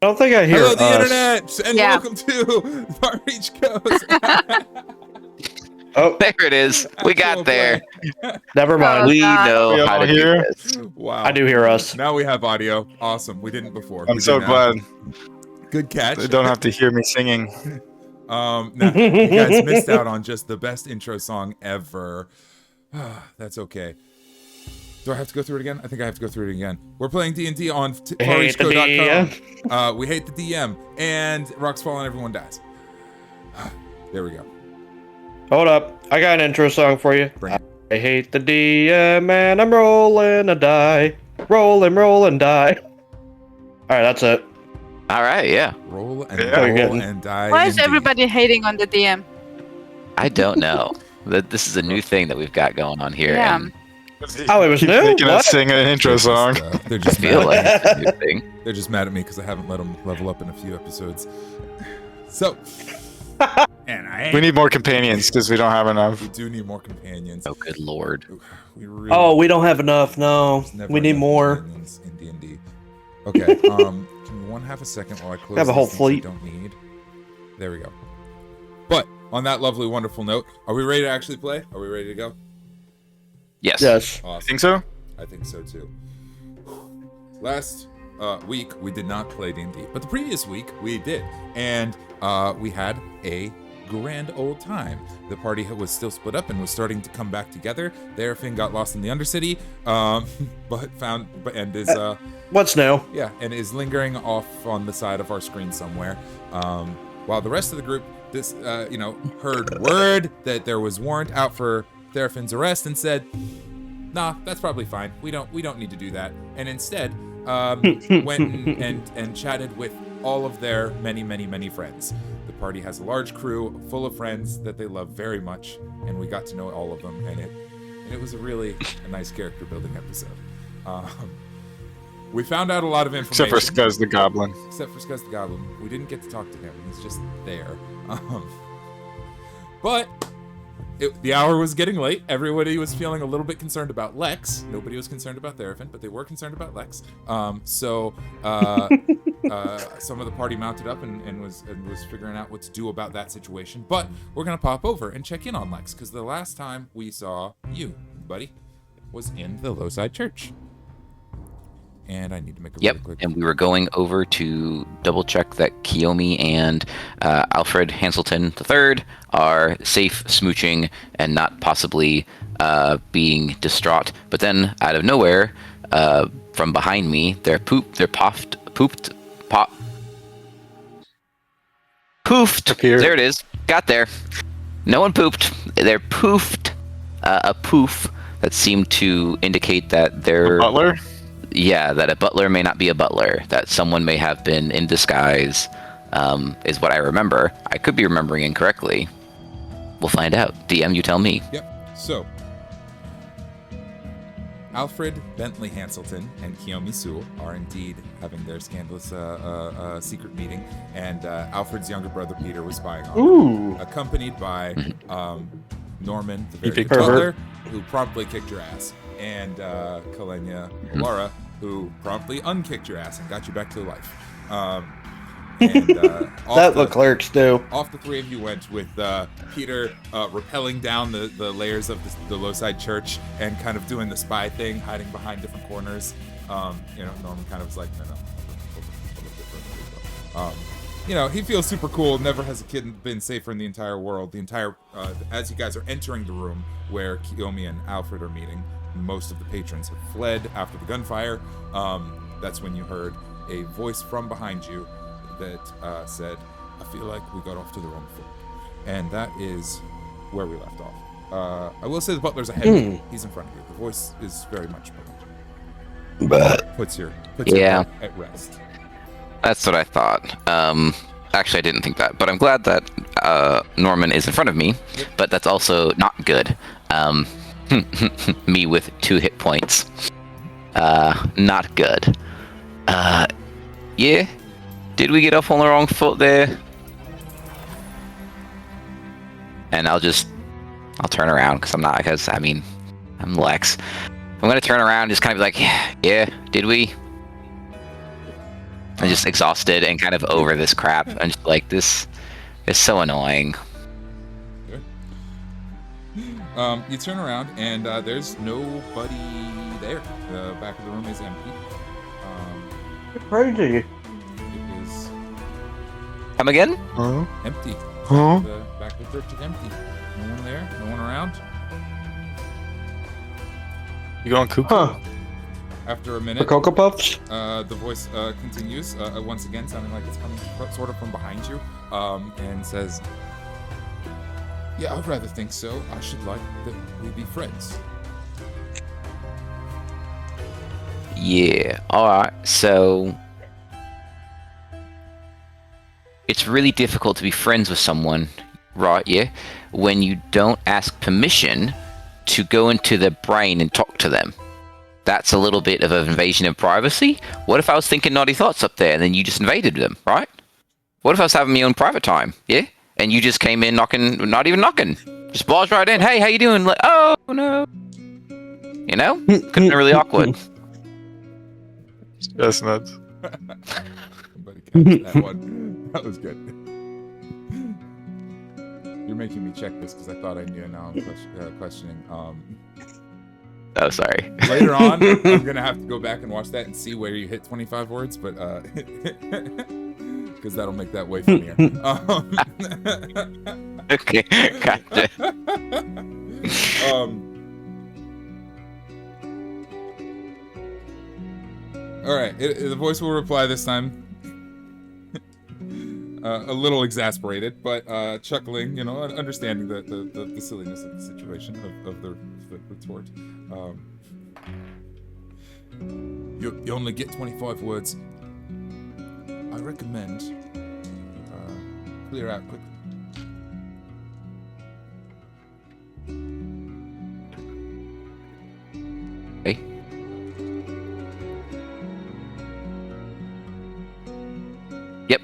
I don't think I hear Hello, the us. internet, and welcome to Far Reach Goes. Oh, there it is. We got there. Never mind. We know how to do this. Wow. I do hear us. Now we have audio. Awesome. We didn't before. I'm so glad. Good catch. They don't have to hear me singing. Now, you guys missed out on just the best intro song ever. That's okay. Do I have to go through it again? I think I have to go through it again. We're playing DnD on farreachco.com. We hate the DM, and rocks fall and everyone dies. There we go. Hold up. I got an intro song for you. Bring it. I hate the DM and I'm rolling a die. Roll and die. Alright, that's it. Alright, yeah. Roll and die. Why is everybody hating on the DM? I don't know. This is a new thing that we've got going on here. Yeah. And Oh, it was Keep new? making What? us sing an intro song. They're I just feel mad. like it's a new thing. They're just mad at me because I haven't let them level up in a few episodes. So, We need more companions because we don't have enough. we do need more companions. Oh, good lord. We really Oh, we don't have enough. No. there's never We need enough more. companions in D&D. Okay. Can one have a second while I close? Have a whole these things I fleet. don't need. There we go. But on that lovely, wonderful note, are we ready to actually play? Are we ready to go? Yes. Yes. Awesome. Think so? I think so too. Last week we did not play D&D, but the previous week we did, and we had a grand old time. The party was still split up and was starting to come back together. Aethrend got lost in the Undercity, and is What's new? yeah, and is lingering off on the side of our screen somewhere. While the rest of the group, heard word that there was warrant out for Aethrend's arrest and said, "Nah, that's probably fine. We don't need to do that." And instead, went and chatted with all of their many friends. The party has a large crew full of friends that they love very much, and we got to know all of them, and it was a nice character building episode. We found out a lot of information. Except for Scuzz the Goblin. Except for Scuzz the Goblin. We didn't get to talk to him. He's just there. But the hour was getting late. Everybody was feeling a little bit concerned about Lex. Nobody was concerned about Aethrend, but they were concerned about Lex. So some of the party mounted up and was figuring out what to do about that situation. But we're gonna pop over and check in on Lex, because the last time we saw you, buddy, was in the Lowside Church. And I need to make a really quick. And we were going over to double check that Kiyomi and Alfred Hanselton III are safe, smooching, and not possibly being distraught. But then, out of nowhere, from behind me, poofed. Here. There it is. Got there. No one pooped. They're poofed. A poof that seemed to indicate that they're Butler? Yeah, that a butler may not be a butler, that someone may have been in disguise, is what I remember. I could be remembering incorrectly. We'll find out. DM, you tell me. Yep. So, Alfred Bentley Hanselton and Kiyomi Sewell are indeed having their scandalous secret meeting, and Alfred's younger brother Peter was spying on them, accompanied by Norman, the very good butler, who promptly kicked your ass, and Kalenia Laura, who promptly unkicked your ass and got you back to life. That the clerics do. Off the three of you went with Peter rappelling down the layers of the Lowside Church and kind of doing the spy thing, hiding behind different corners. Norman kind of was like, no, a little bit. He feels super cool. Never has a kid been safer in the entire world. As you guys are entering the room where Kiyomi and Alfred are meeting, most of the patrons have fled after the gunfire. That's when you heard a voice from behind you that said, "I feel like we got off to the wrong foot." And that is where we left off. I will say the butler's ahead of you. He's in front of you. The voice is very much behind you. But puts your heart at rest. That's what I thought. Actually, I didn't think that, but I'm glad that Norman is in front of me, but that's also not good. Me with 2 hit points. Not good. Yeah? Did we get off on the wrong foot there? And I'll turn around, because I'm Lex. I'm gonna turn around and just kind of be like, yeah, did we? I'm just exhausted and kind of over this crap. I'm just like, this is so annoying. You turn around and there's nobody there. The back of the room is empty. Crazy. It is Come again? Huh? empty. Huh? The back of the church is empty. No one there. No one around. You going cuckoo? Huh. After a The minute, Cocoa Puffs? the voice continues once again, sounding like it's coming sort of from behind you, and says, "Yeah, I'd rather think so. I should like that we be friends." Yeah. Alright, so it's really difficult to be friends with someone, right? Yeah? When you don't ask permission to go into their brain and talk to them. That's a little bit of an invasion of privacy. What if I was thinking naughty thoughts up there and then you just invaded them, right? What if I was having my own private time, yeah? And you just came in knocking, not even knocking. Just barged right in. Hey, how you doing? Like, oh, no. You know? Could have been really awkward. That's nuts. Somebody catch that one. That was good. You're making me check this because I thought I knew, and now I'm questioning. Oh, sorry. Later on, I'm gonna have to go back and watch that and see where you hit 25 words, but because that'll make that way funnier. Okay, gotcha. All right, the voice will reply this time. A little exasperated, but chuckling, you know, understanding the silliness of the situation of the retort. You only get 25 words. I recommend clear out quickly. Hey. Yep.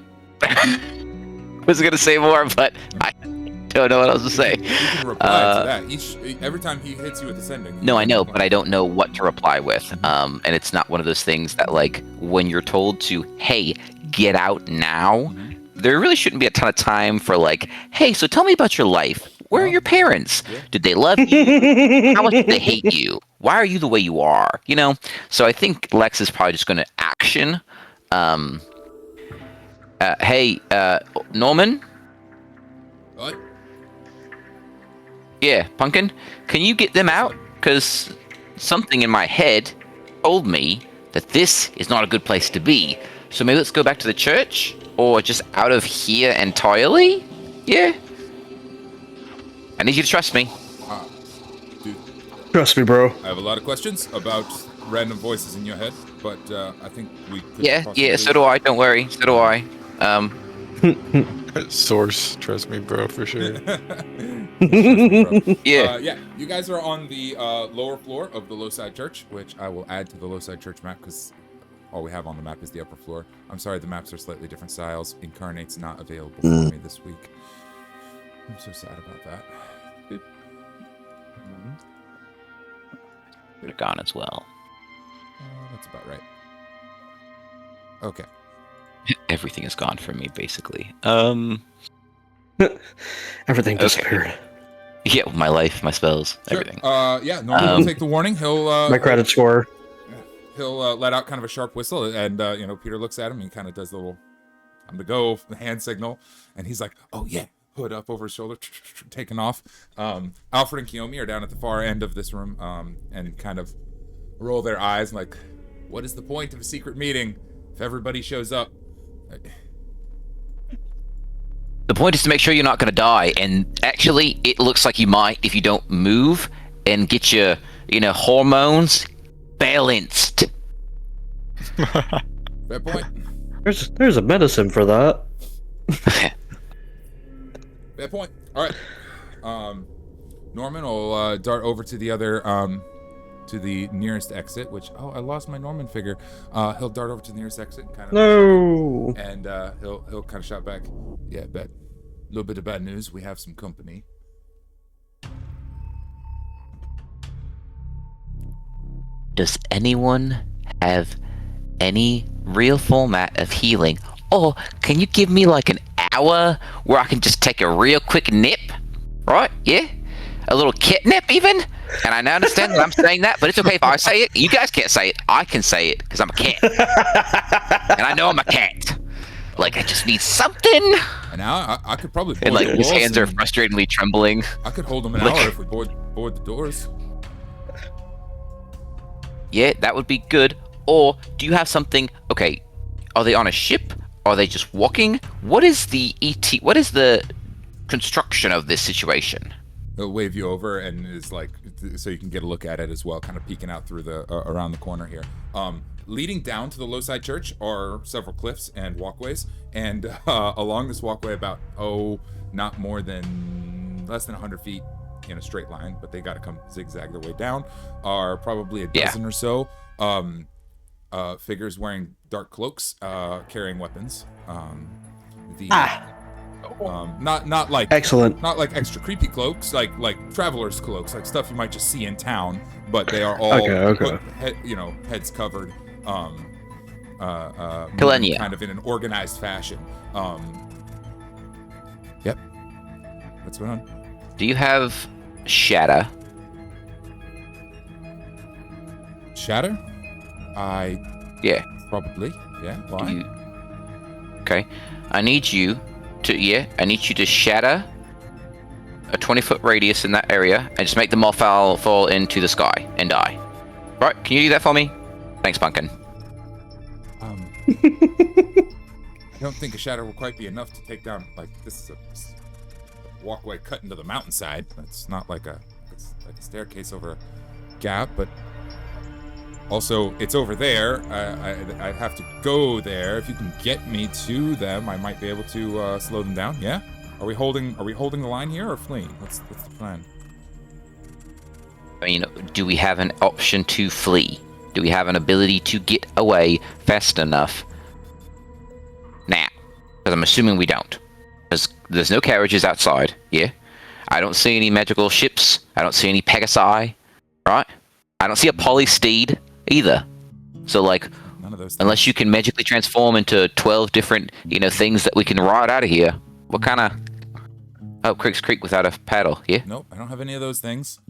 Was gonna say more, but I don't know what else to say. You can reply to that. Every time he hits you with ascending. No, I know, but I don't know what to reply with. And it's not one of those things that, like, when you're told to, hey, get out now, there really shouldn't be a ton of time for, like, hey, so tell me about your life. Where are your parents? Did they love you? How much did they hate you? Why are you the way you are? You know? So I think Lex is probably just going to action. Hey, Norman? What? Yeah, Pumpkin, can you get them out? Because something in my head told me that this is not a good place to be. So maybe let's go back to the church? Or just out of here entirely? Yeah. I need you to trust me. Dude, Trust me, bro. I have a lot of questions about random voices in your head, but I think we could Yeah, possibly... so do I. Don't worry. So do I. Source, trust me, bro, for sure. Yeah. Yeah, you guys are on the lower floor of the Lowside Church, which I will add to the Lowside Church map because all we have on the map is the upper floor. I'm sorry, the maps are slightly different styles. Incarnate's not available for me this week. I'm so sad about that. Would have gone as well. That's about right. Okay. Everything is gone from me, basically. Everything Okay. disappeared. Yeah, my life, my spells, Sure. everything. Yeah, Norman will take the warning. He'll My credit score. He'll let out kind of a sharp whistle, and you know, Peter looks at him and kind of does the little "time to go" hand signal, and he's like, "Oh yeah," hood up over his shoulder, taking off. Alfred and Kiyomi are down at the far end of this room, and kind of roll their eyes like, "What is the point of a secret meeting if everybody shows up?" The point is to make sure you're not going to die, and actually, it looks like you might if you don't move and get your, hormones balanced. Fair point. There's a medicine for that. Fair point. All right. Norman will dart over to the other, to the nearest exit. Which I lost my Norman figure. He'll dart over to the nearest exit and kind of No. and he'll kind of shout back, "Yeah, bet. A little bit of bad news. We have some company." Does anyone have any real format of healing, or can you give me like an hour where I can just take a real quick nip? Right? Yeah? A little kit nip, even? And I now understand that I'm saying that, but it's okay if I say it. You guys can't say it. I can say it because I'm a cat. And I know I'm a cat. Like, I just need something. And now I could probably board And like the his walls hands are and frustratingly trembling. I could hold them an Like- hour if we board the doors. Yeah, that would be good. Or do you have something? Okay, are they on a ship? Are they just walking? What is the What is the construction of this situation? He'll wave you over and is like, so you can get a look at it as well, kind of peeking out through the around the corner here. Leading down to the Lowside Church are several cliffs and walkways, and along this walkway, about not more than less than 100 feet in a straight line, but they got to come zigzag their way down, are probably a dozen or so figures wearing dark cloaks, carrying weapons. Not like Excellent. not like extra creepy cloaks, like travelers cloaks, like stuff you might just see in town, but they are all Okay. heads covered, Kalenia. kind of in an organized fashion. Yep. What's going on? Do you have Shatter? Shatter? Yeah. Probably. Yeah. Why? Okay. I need you to shatter a 20-foot radius in that area and just make them all fall into the sky and die. Right? Can you do that for me? Thanks, Pumpkin. I don't think a shatter will quite be enough to take down. Like, this is a walkway cut into the mountainside. It's not like it's like a staircase over a gap, but also it's over there. I'd have to go there. If you can get me to them, I might be able to slow them down. Yeah? Are we holding the line here or fleeing? What's the plan? I mean, do we have an option to flee? Do we have an ability to get away fast enough? Now, because I'm assuming we don't. Because there's no carriages outside, yeah? I don't see any magical ships. I don't see any Pegasi, right? I don't see a polysteed either. So, like, None of those things. unless you can magically transform into 12 different, things that we can ride out of here, what kind of... Oh, Creek's Creek without a paddle, yeah? Nope, I don't have any of those things.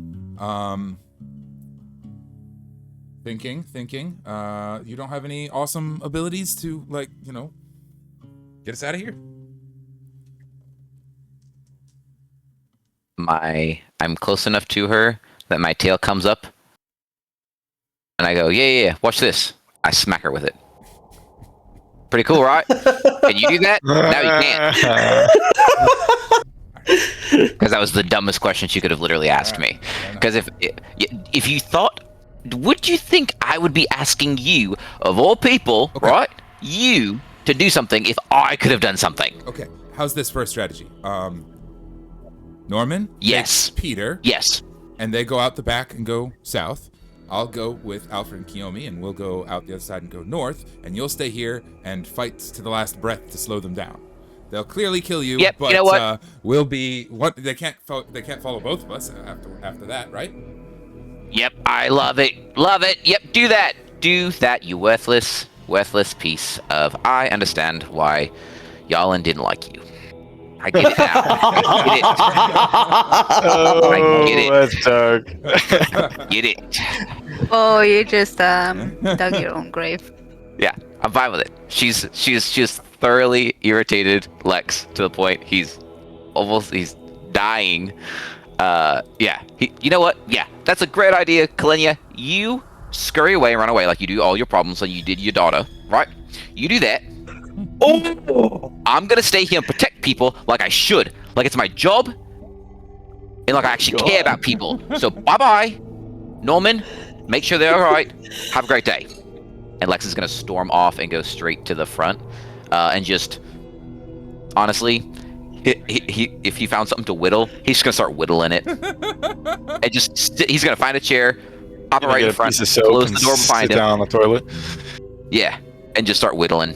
Thinking. You don't have any awesome abilities to, get us out of here? I'm close enough to her that my tail comes up, and I go, yeah, watch this. I smack her with it. Pretty cool, right? Can you do that? No, you can't. Because that was the dumbest question she could have literally asked me. Because if you thought, would you think I would be asking you, of all people, right, you, to do something if I could have done something? Okay, how's this for a strategy? Norman? Yes. takes Peter. Yes. And they go out the back and go south. I'll go with Aethrend and Kiyomi, and we'll go out the other side and go north, and you'll stay here and fight to the last breath to slow them down. They'll clearly kill you, Yep, but you know what? we'll be they can't follow both of us after that, right? Yep, I love it. Yep, do that, you worthless piece of... I understand why Yalin didn't like you. I get it now. I get it. That's dark. Get it. Oh, you just dug your own grave. Yeah, I'm fine with it. She's thoroughly irritated Lex to the point he's dying. You know what? Yeah, that's a great idea, Kalenia. You scurry away and run away like you do all your problems like you did your daughter, right? You do that. Oh, I'm gonna stay here and protect people like I should, like it's my job, and like I actually care about people. So bye-bye, Norman. Make sure they're all right. Have a great day. And Lex is gonna storm off and go straight to the front, and just honestly, if he found something to whittle, he's just gonna start whittling it, and he's gonna find a chair, hop right in front, close the door behind him, down on the toilet. Yeah, and just start whittling.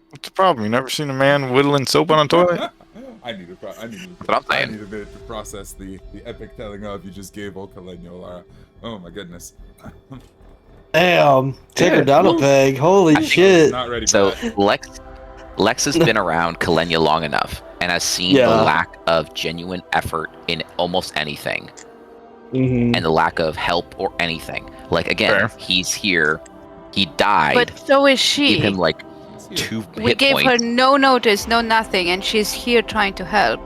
What's the problem? You never seen a man whittling soap on a toilet? I need what I'm I saying. need a minute to process the epic telling of you just gave old Kalenia, Lara. Oh my goodness. Damn, take her down a peg. Holy I was shit. not ready for So that. Lex has been around Kalenia long enough and has seen the Yeah. lack of genuine effort in almost anything Mhm. and the lack of help or anything. Like, again, Fair. he's here. He died. But so is Gave she. him like It's here. 2 We hit gave her points. no notice, no nothing, and she's here trying to help.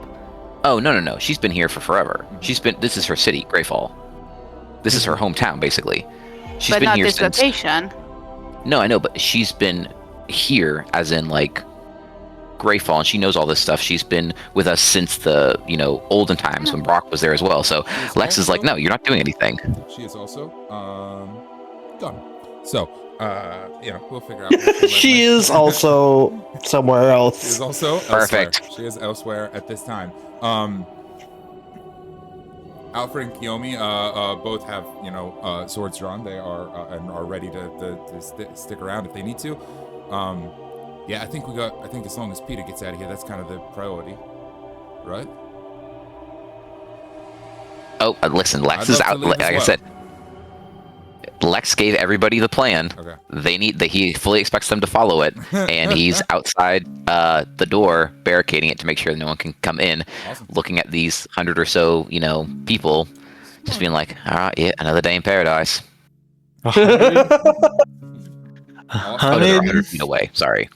Oh, no. She's been here for forever. This is her city, Greyfall. This is her hometown, basically. She's But been not here this since... location. No, I know, but she's been here, as in, like, Greyfall, and she knows all this stuff. She's been with us since the, olden times when Brock was there as well. So Lex is like, no, you're not doing anything. She is also gone. So, we'll figure out where She is also somewhere She else. is also Perfect. elsewhere. She is elsewhere at this time. Alfred and Kiyomi both have swords drawn. They are and are ready to stick around if they need to. I think as long as Peter gets out of here, that's kind of the priority, right? Oh, listen, Lex I'd is love to out. leave Like as I well. said, Lex gave everybody the plan. Okay. He fully expects them to follow it, and he's outside the door, barricading it to make sure no one can come in. Awesome. Looking at these 100 or so, people, just being like, all right, yeah, another day in paradise. Awesome. Oh, no, they're 100 feet away. Sorry.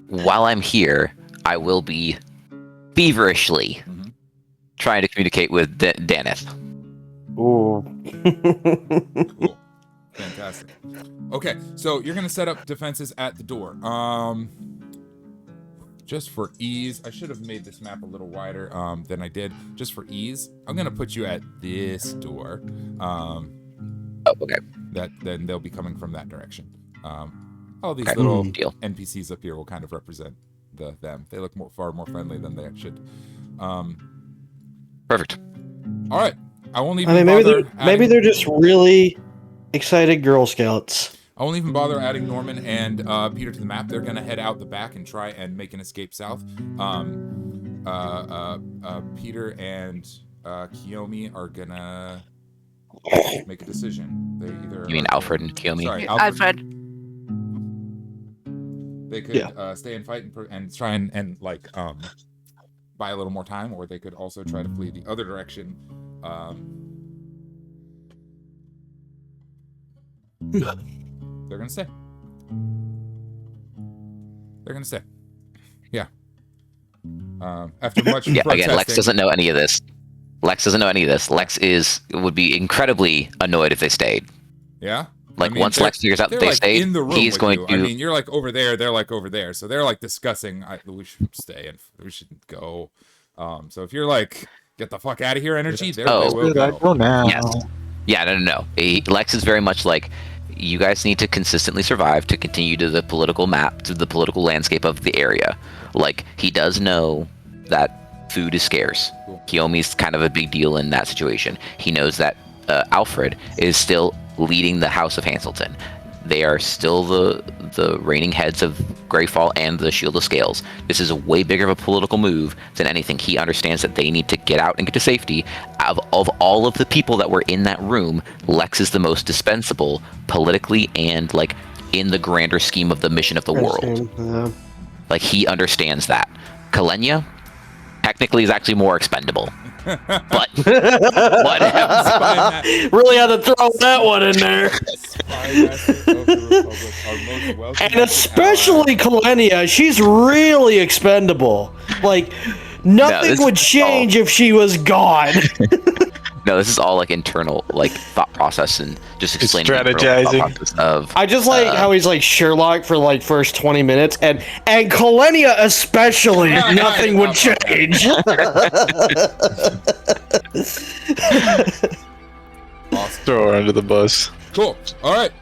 While I'm here, I will be feverishly trying to communicate with Daneth. Ooh. Cool. Fantastic. Okay, so you're gonna set up defenses at the door. Just for ease, I should have made this map a little wider than I did. Just for ease, I'm gonna put you at this door. Oh, okay. Then they'll be coming from that direction. All these Okay. little Deal. NPCs up here will kind of represent them. They look far more friendly than they should. Perfect. All right. I won't even I mean, bother maybe they're just really excited Girl Scouts. I won't even bother adding Norman and Peter to the map. They're gonna head out the back and try and make an escape south. Peter and Kiyomi are gonna make a decision. They either You mean Alfred and Kiyomi? Sorry, Alfred. They could stay and fight and try and buy a little more time, or they could also try to flee the other direction. They're gonna stay. They're gonna stay. Yeah. After much Yeah. protesting, Again, Lex doesn't know any of this. Lex would be incredibly annoyed if they stayed. Yeah. Like, once Lex figures out that they stayed, in the room he's with going you. to. I mean, you're like over there, they're like over there, so they're like discussing. We should stay and we shouldn't go. So if you're like, get the fuck out of here, energy, they will go. Go now. Yes. Yeah, no. Lex is very much like, you guys need to consistently survive to continue to the political map, to the political landscape of the area. Like, he does know that food is scarce. Cool. Kiyomi's kind of a big deal in that situation. He knows that Alfred is still leading the House of Hanselton. They are still the reigning heads of Greyfall and the Shield of Scales. This is a way bigger of a political move than anything. He understands that they need to get out and get to safety. Of all of the people that were in that room, Lex is the most dispensable politically and, like, in the grander scheme of the mission of the world. Yeah. Like, he understands that. Kalenia technically is actually more expendable. But whatever. Really had to throw that one in there. And especially Kalenia, she's really expendable. Like, nothing would change if she was gone. No, this is all like internal, like, thought process and just explaining strategizing. I just like how he's like Sherlock for like first 20 minutes, and Kalenia especially, nothing would change. Awesome. Throw her under the bus. Cool. All right.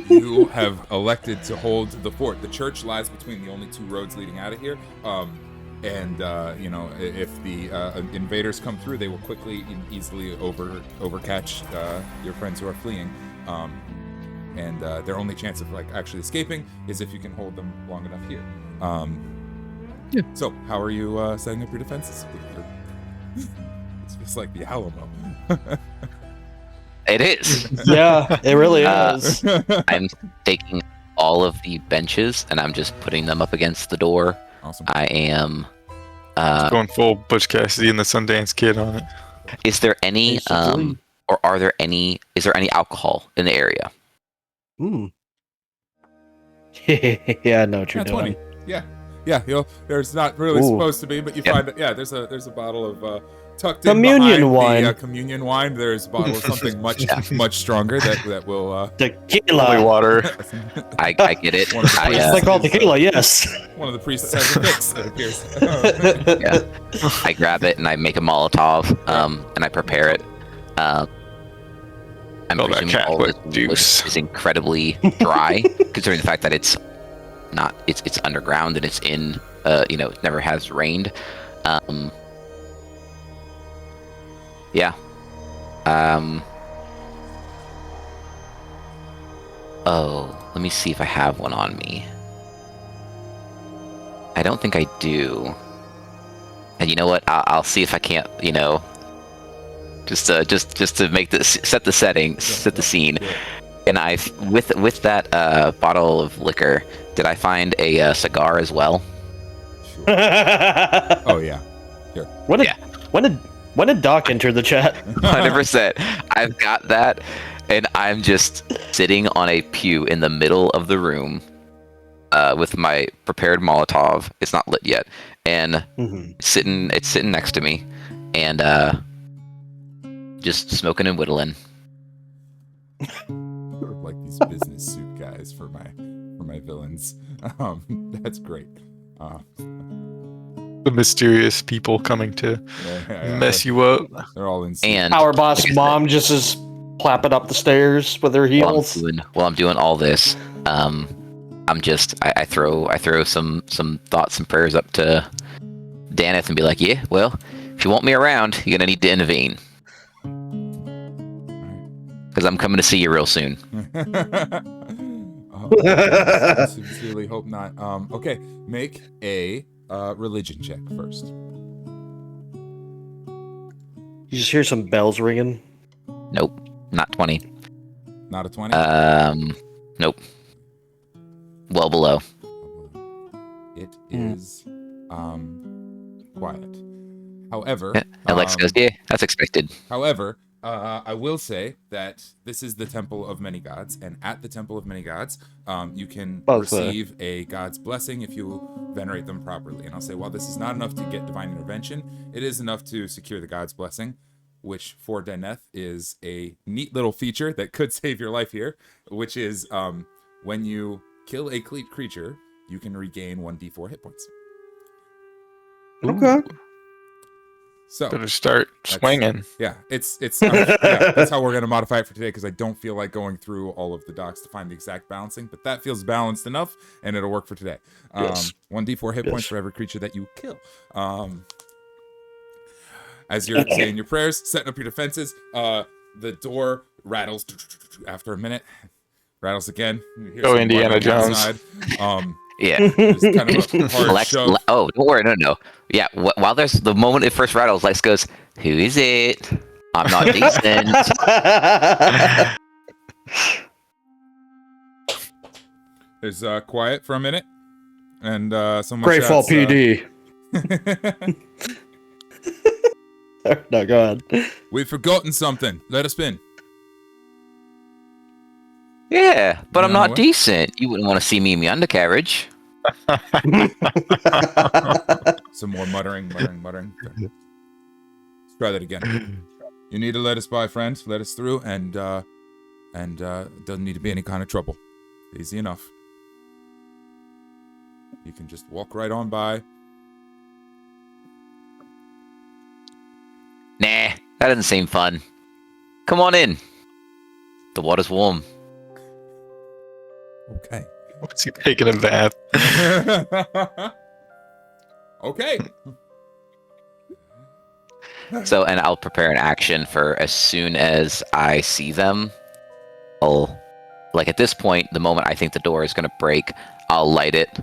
You have elected to hold the fort. The church lies between the only two roads leading out of here. If the invaders come through, they will quickly and easily overcatch your friends who are fleeing. Their only chance of actually escaping is if you can hold them long enough here. So, how are you setting up your defenses? It's just like the Alamo. It is. Yeah, it really Uh, is. I'm taking all of the benches and I'm just putting them up against the door. Awesome. I am. Going full Butch Cassidy and the Sundance Kid on it. Is there any Basically. or are there any? Is there any alcohol in the area? Yeah, I know what you're Yeah, 20. doing. Yeah. There's not really Ooh. supposed to be, but you Yeah. find it. Yeah, there's a bottle of tucked Communion in behind wine. the communion wine. There's a bottle of something much Yeah. much stronger that will. Holy Tequila. water. I get it. One of the I, priests It's like called is, tequila, yes. One of the priests has a fix. It appears. yeah. I grab it and I make a Molotov. And I prepare it. I'm Oh, that presuming all Catholic this juice. is incredibly dry, considering the fact that it's underground and it's in it never has rained. Yeah. Oh, let me see if I have one on me. I don't think I do. And you know what? I'll see if I can't, just to make this set the setting, set the scene. Yeah. And I, with that bottle of liquor, did I find a cigar as well? Sure. Oh yeah. When did Doc enter the chat? 100%. I've got that, and I'm just sitting on a pew in the middle of the room, with my prepared Molotov. It's not lit yet, and it's sitting next to me, and just smoking and whittling. Sort of like these business suit guys for my villains. That's great. The mysterious people coming to mess you up. They're all in. And Our boss like I said, mom just is clapping up the stairs with her heels. while I'm doing all this, I throw some thoughts and prayers up to Daneth and be like, yeah, well, if you want me around, you're gonna need to intervene. Because I'm coming to see you real soon. I sincerely hope not. Okay, make a religion check first. You just hear some bells ringing. Nope, not 20. Not a 20? Nope. Well below. It is quiet. However, Alex goes, yeah, that's expected. However, I will say that this is the Temple of Many Gods, and at the Temple of Many Gods, you can receive a god's blessing if you venerate them properly. And I'll say, while this is not enough to get divine intervention, it is enough to secure the god's blessing, which for Daneth is a neat little feature that could save your life here, which is when you kill a creature, you can regain 1d4 hit points. Okay. So Better start swinging. Yeah, that's how we're gonna modify it for today, because I don't feel like going through all of the docs to find the exact balancing, but that feels balanced enough, and it'll work for today. Yes. 1d4 hit points for every creature that you kill. As you're saying your prayers, setting up your defenses, the door rattles after a minute. Rattles again. You hear Oh, some Indiana muttering Jones. outside. Yeah. It's kind of a hard Lex, shove. oh, don't worry, no. Yeah, while there's the moment it first rattles, Lex goes, "Who is it? I'm not decent." There's quiet for a minute, and someone Great Fall shouts, PD. No, go ahead. "We've forgotten something. Let us in." Yeah, but I'm No, not what? decent. You wouldn't want to see me in the undercarriage. Some more muttering. Okay. Let's try that again. You need to let us by, friend. Let us through, and doesn't need to be any kind of trouble. Easy enough. You can just walk right on by. Nah, that doesn't seem fun. Come on in. The water's warm. Okay. What's he taking a bath? Okay. So, and I'll prepare an action for as soon as I see them. Like at this point, the moment I think the door is going to break, I'll light it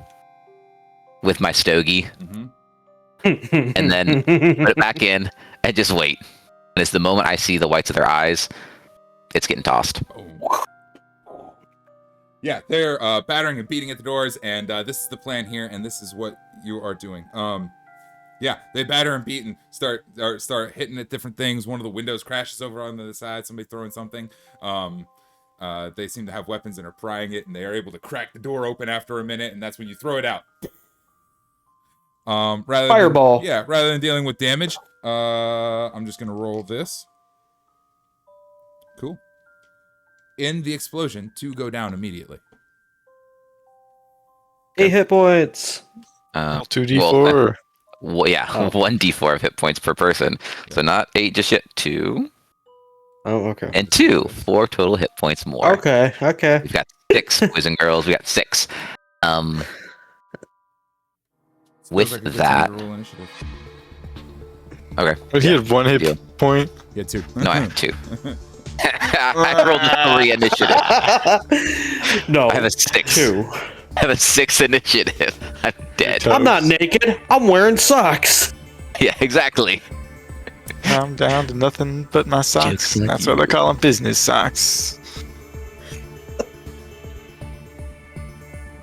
with my stogie. Mm-hmm. and then put it back in and just wait. And it's the moment I see the whites of their eyes, it's getting tossed. Yeah, they're battering and beating at the doors, and this is the plan here, and this is what you are doing. Yeah, they batter and beat and start hitting at different things. One of the windows crashes over on the side. Somebody throwing something. They seem to have weapons and are prying it, and they are able to crack the door open after a minute, and that's when you throw it out. Fireball. Rather than dealing with damage, I'm just gonna roll this. Cool. In the explosion, 2 go down immediately. 8 hit points. 2d4. Well, yeah, 1d4 of hit points per person. So not 8 just yet, 2. Oh, okay. And 2, 4 total hit points more. Okay. We've got 6 boys and girls. We got 6. With Feels like a good that, time to roll initiative. okay. But he had 1 hit point. Yeah, 2. No, I have 2. I rolled a 3 initiative. No. I have a 6. 2. I have a 6 initiative. I'm dead. I'm not naked. I'm wearing socks. Yeah, exactly. I'm down to nothing but my socks. Just like That's what they call them, business socks.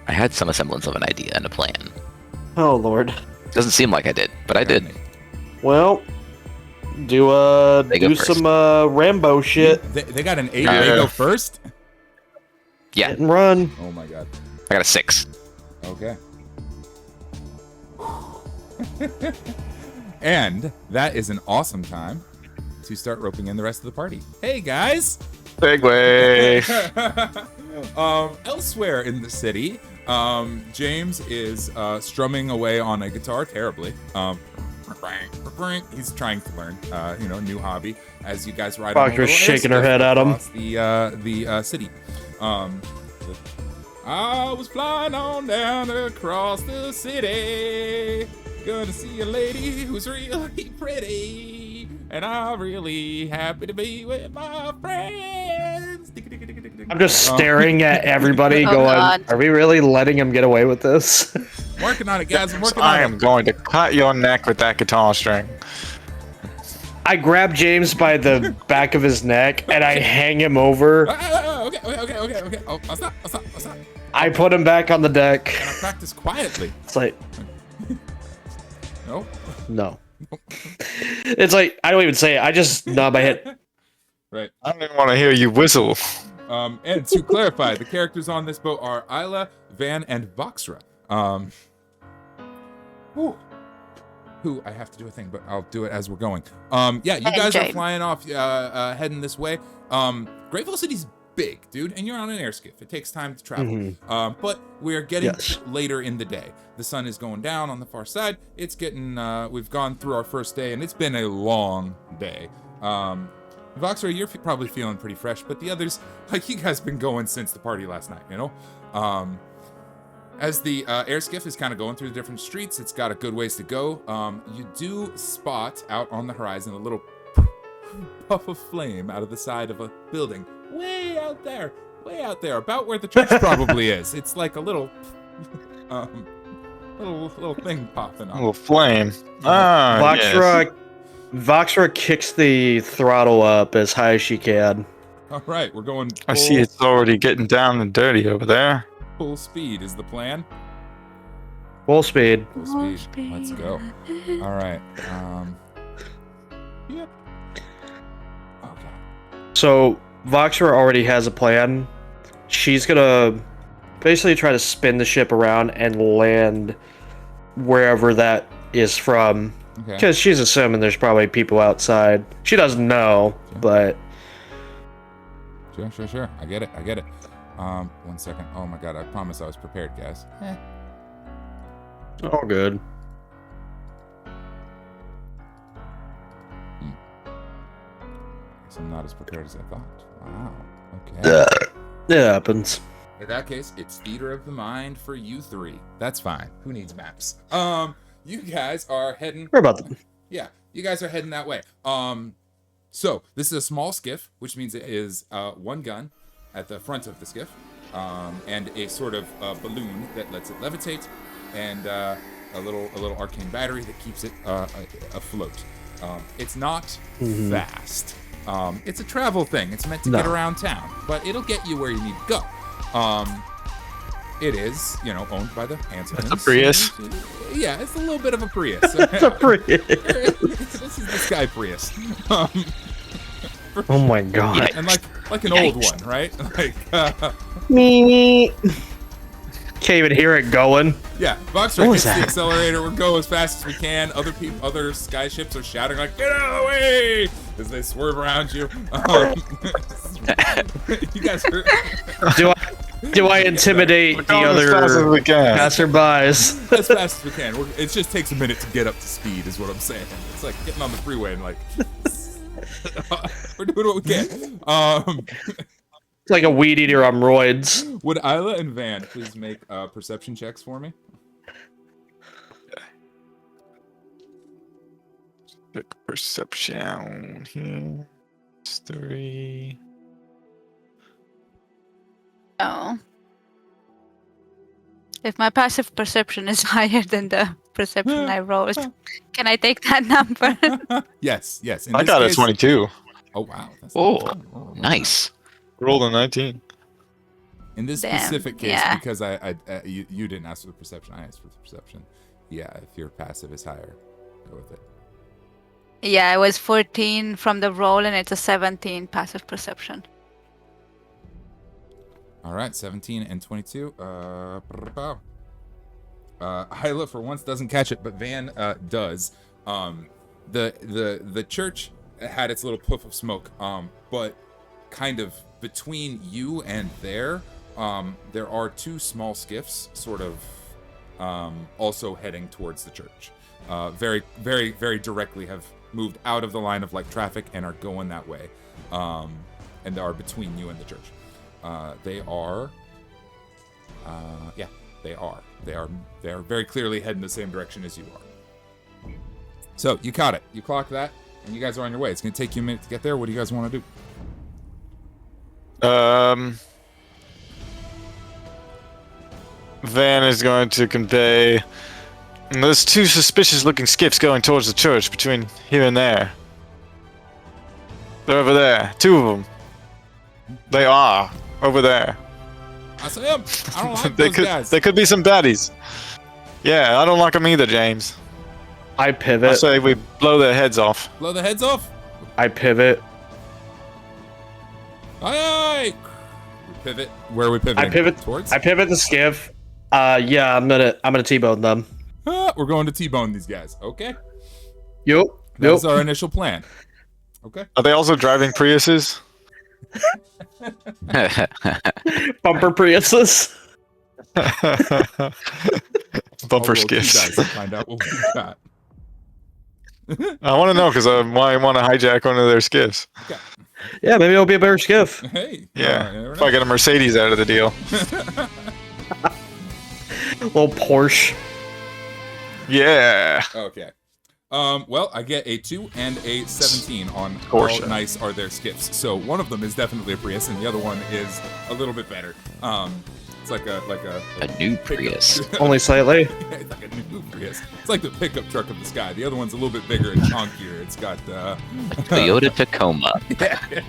I had some semblance of an idea and a plan. Oh Lord. Doesn't seem like I did, but I did. Well, do They go first. some Rambo shit. They got an 8. They go first? Yeah, Hit and run. Oh my god. I got a 6. Okay. And that is an awesome time to start roping in the rest of the party. Hey guys! Segway. Elsewhere in the city, James is strumming away on a guitar terribly. He's trying to learn, new hobby. As you guys ride on a Doctor's little shaking her airskiff head at him. across the city. I was flying on down across the city, gonna see a lady who's really pretty, and I'm really happy to be with my friends. I'm just staring at everybody Oh, going, God. are we really letting him get away with this? Working on it, guys. I'm working I on am it. going to cut your neck with that guitar string. I grab James by the back of his neck and I hang him over. Okay. Oh, I'll stop. I put him back on the deck. And I practice quietly. It's like, No? no. It's like, I don't even say it. I just nod my head. Right. I don't even want to hear you whistle. And to clarify, the characters on this boat are Isla, Van, and Voxra. Who I have to do a thing, but I'll do it as we're going. You guys are flying off, heading this way. Grateful City's big, dude, and you're on an airskiff. It takes time to travel. But we're getting later in the day. The sun is going down on the far side. It's getting, we've gone through our first day, and it's been a long day. Voxer, you're probably feeling pretty fresh, but the others, like, you guys been going since the party last night, you know? As the airskiff is kind of going through the different streets, it's got a good ways to go. You do spot out on the horizon a little puff of flame out of the side of a building. Way out there, about where the church probably is. It's like a little, little thing popping A up. little flame. Ah, yes. Voxra kicks the throttle up as high as she can. All right, we're going. I see it's already getting down and dirty over there. Full speed is the plan. Full speed. Full speed. Let's go. All right. Yep. Okay. So Voxra already has a plan. She's gonna basically try to spin the ship around and land wherever that is from. Okay. Because she's assuming there's probably people outside. She doesn't know, but... Sure. I get it. 1 second. Oh my god, I promise I was prepared, guys. All good. Guess I'm not as prepared as I thought. Wow. Okay. It happens. In that case, it's theater of the mind for you 3. That's fine. Who needs maps? You guys are heading... We're about to... Yeah, you guys are heading that way. So this is a small skiff, which means it is 1 gun at the front of the skiff, and a sort of balloon that lets it levitate, and a little arcane battery that keeps it afloat. It's not fast. It's a travel thing. It's meant to get around town, but it'll get you where you need to go. It is, owned by the Hansons. It's a Prius. Yeah, it's a little bit of a Prius. It's a Prius. This is the Sky Prius. Oh my god. And like an old one, right? Me. Can't even hear it going. Yeah, Voxer hits the accelerator. We'll go as fast as we can. Other sky ships are shouting like, "Get out of the way!" as they swerve around you. You guys are... Do I intimidate the other passerbys? As fast as we can. It just takes a minute to get up to speed, is what I'm saying. It's like getting on the freeway and we're doing what we can. It's like a weed eater on roids. Would Isla and Van please make perception checks for me? Perception here. 3. Oh. If my passive perception is higher than the perception I rolled, can I take that number? Yes. In I this got case- a 22. Oh wow. That's Nice. Rolled a 19. In this Damn, specific case, yeah. because you didn't ask for the perception, I asked for the perception. Yeah, if your passive is higher, go with it. Yeah, it was 14 from the roll, and it's a 17 passive perception. All right, 17 and 22. Hyla for once doesn't catch it, but Van does. The church had its little puff of smoke, but kind of between you and there are 2 small skiffs, sort of also heading towards the church. Very, very, very directly have moved out of the line of traffic and are going that way, and are between you and the church. They are very clearly heading the same direction as you are. So you caught it. You clocked that, and you guys are on your way. It's going to take you a minute to get there. What do you guys want to do? Van is going to convey. There's 2 suspicious-looking skiffs going towards the church between here and there. They're over there. 2 of them. They are over there. I say them. I don't like they those could. guys. They could be some baddies. Yeah, I don't like them either, James. I pivot. I say we blow their heads off. Blow the heads off. I pivot. Aye. We pivot. Where are we pivoting? I pivot towards. I pivot the skiff. Yeah, I'm gonna T-bone them. We're going to T-bone these guys. Okay. Yup. That's our initial plan. Okay. Are they also driving Priuses? Bumper Priuses. Bumper I'll roll 2 dice skiffs. to find out what we got. I want to know because I might want to hijack one of their skiffs. Okay. Yeah, maybe it'll be a better skiff. Hey. Yeah, you never if know. I get a Mercedes out of the deal. Little Porsche. Yeah. Okay. Well, I get a 2 and a 17 on Porsche. how nice are their skiffs. So one of them is definitely a Prius, and the other one is a little bit better. It's like A new Prius. Only slightly. It's like a new Prius. It's like the pickup truck of the sky. The other one's a little bit bigger and chunkier. It's got Toyota Tacoma.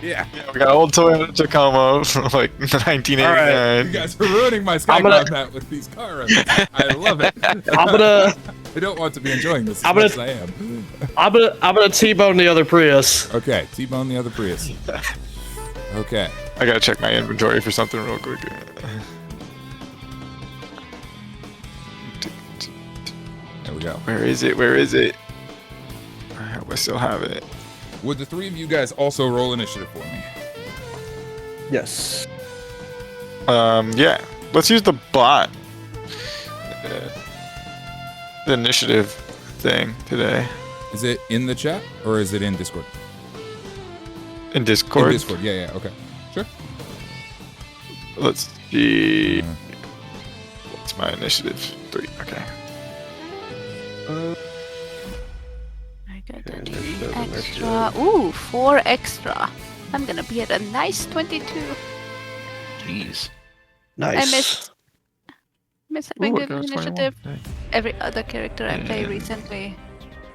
yeah. We got old Toyota Tacoma from like 1989. You guys are ruining my Skycloud map with these car runs. I love it. I don't want to be enjoying this as much as I am. I'm gonna T-bone the other Prius. Okay, T-bone the other Prius. Okay. I gotta check my inventory for something real quick. There we go. Where is it? Where is it? I hope I still have it. Would the 3 of you guys also roll initiative for me? Yes. Yeah. Let's use the bot. The initiative thing today. Is it in the chat or is it in Discord? In Discord. In Discord, yeah, okay. Sure. Let's see. What's my initiative? 3. Okay. I got an extra. Ooh, 4 extra. I'm gonna be at a nice 22. Jeez. Nice. I Miss Ooh, having I good got a 21. initiative. Dang. Every other character I play Yeah. recently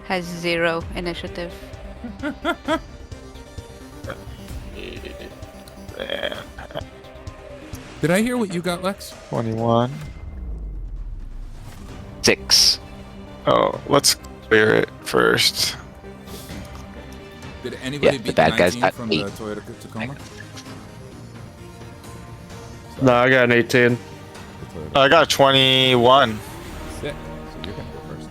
has 0 initiative. Man, Did I hear what you got, Lex? 21. 6. Oh, let's clear it first. Did anybody the beat bad guys 19 got from 8. the Toyota Tacoma? No, I got an 18. I got 21. Sick. So you're gonna go first.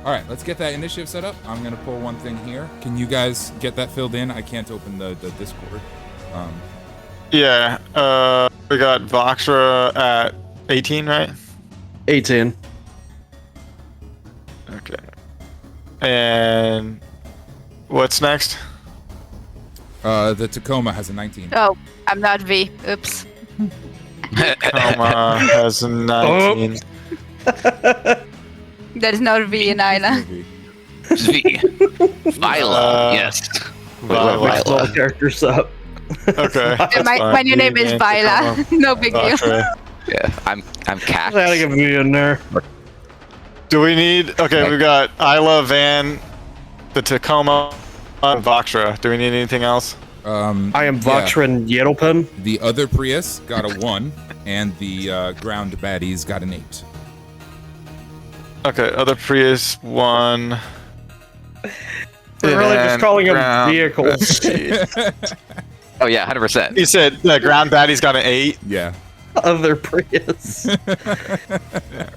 All right, let's get that initiative set up. I'm gonna pull one thing here. Can you guys get that filled in? I can't open the Discord. Yeah, we got Voxra at 18, right? 18. Okay. And what's next? The Tacoma has a 19. Oh, I'm not V. Oops. Coma has a 19. There's no V in Isla. V. Viola, yes. Viola. Mix all the characters up. Okay. that's My fine. new name is And Viola. Tacoma, No big deal. Voxra. Yeah, I'm Cax. I had to get V in there. Do we need... Okay, we got Isla, Van, the Tacoma, and Voxra. Do we need anything else? I am Voxran Yedelpin. The other Prius got a 1, and the ground baddies got an 8. Okay, other Prius 1. We're really just And calling them ground vehicles. baddies. Oh yeah, 100%. You said the ground baddie's got an 8. Yeah. Other Prius. And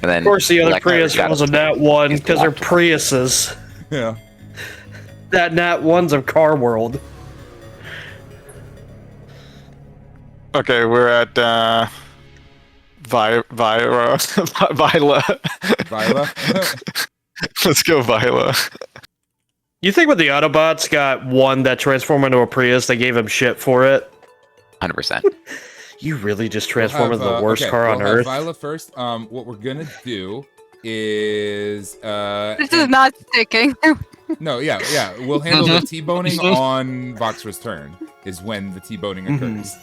then Of course, the other Black Prius Knight was a Nat 1 He's because they're blocked. Priuses. Yeah. That Nat 1's of Car World. Okay, we're at Viola. Viola. Let's go Viola. You think when the Autobots got one that transformed into a Prius, they gave him shit for it? 100%. You really just transformed into the worst car on we'll have Earth? Viola first. What we're gonna do is This is not sticking. no, yeah. We'll handle the T-boning on Voxra's turn. Is when the T-boning occurs.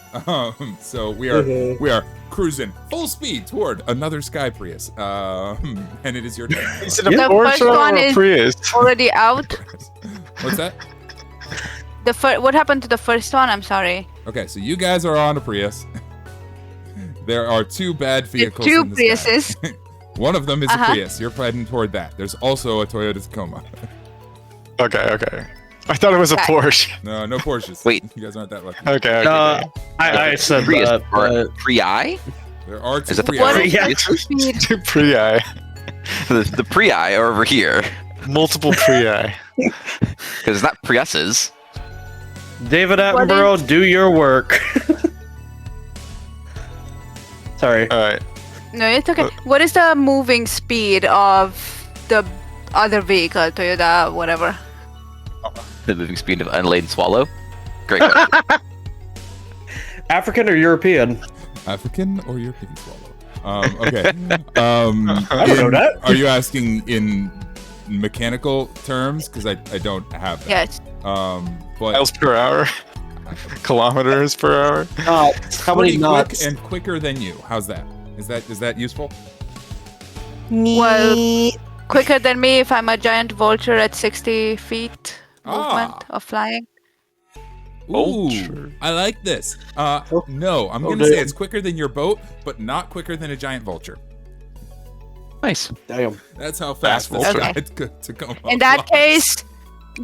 So we are cruising full speed toward another Sky Prius. And it is your turn. Is it a The Porsche first or one a is- Prius? Already out. What's that? What happened to the first one? I'm sorry. Okay, so you guys are on a Prius. There are 2 bad vehicles. Two in the sky. Priuses. One of them is a Uh-huh. Prius. You're heading toward that. There's also a Toyota Tacoma. Okay. I thought it was a Okay. Porsche. No Porsches. Wait. You guys aren't that lucky. Okay. I said Prius that, or but Pri? There are 2 Is that the Priuses. What is Yeah. the speed? Two Prii. The Pri are over here. Multiple Prii. Because it's not Priuses. David What Attenborough, do your work. Sorry. Alright. No, it's okay. What is the moving speed of the other vehicle, Toyota, whatever? The moving speed of unladen swallow. Great question. African or European? African or European swallow? Okay. I don't know that. Are you asking in mechanical terms? Because I don't have that. Yes. But Miles per hour. Kilometers per hour. How many pretty quick knots? and quicker than you. How's that? Is that useful? Well, quicker than me if I'm a giant vulture at 60 feet movement of flying. Ooh, Vulture. I like this. No, I'm gonna say it's quicker than your boat, but not quicker than a giant vulture. Nice. Damn. That's how fast this vulture. guy to come In that up. case,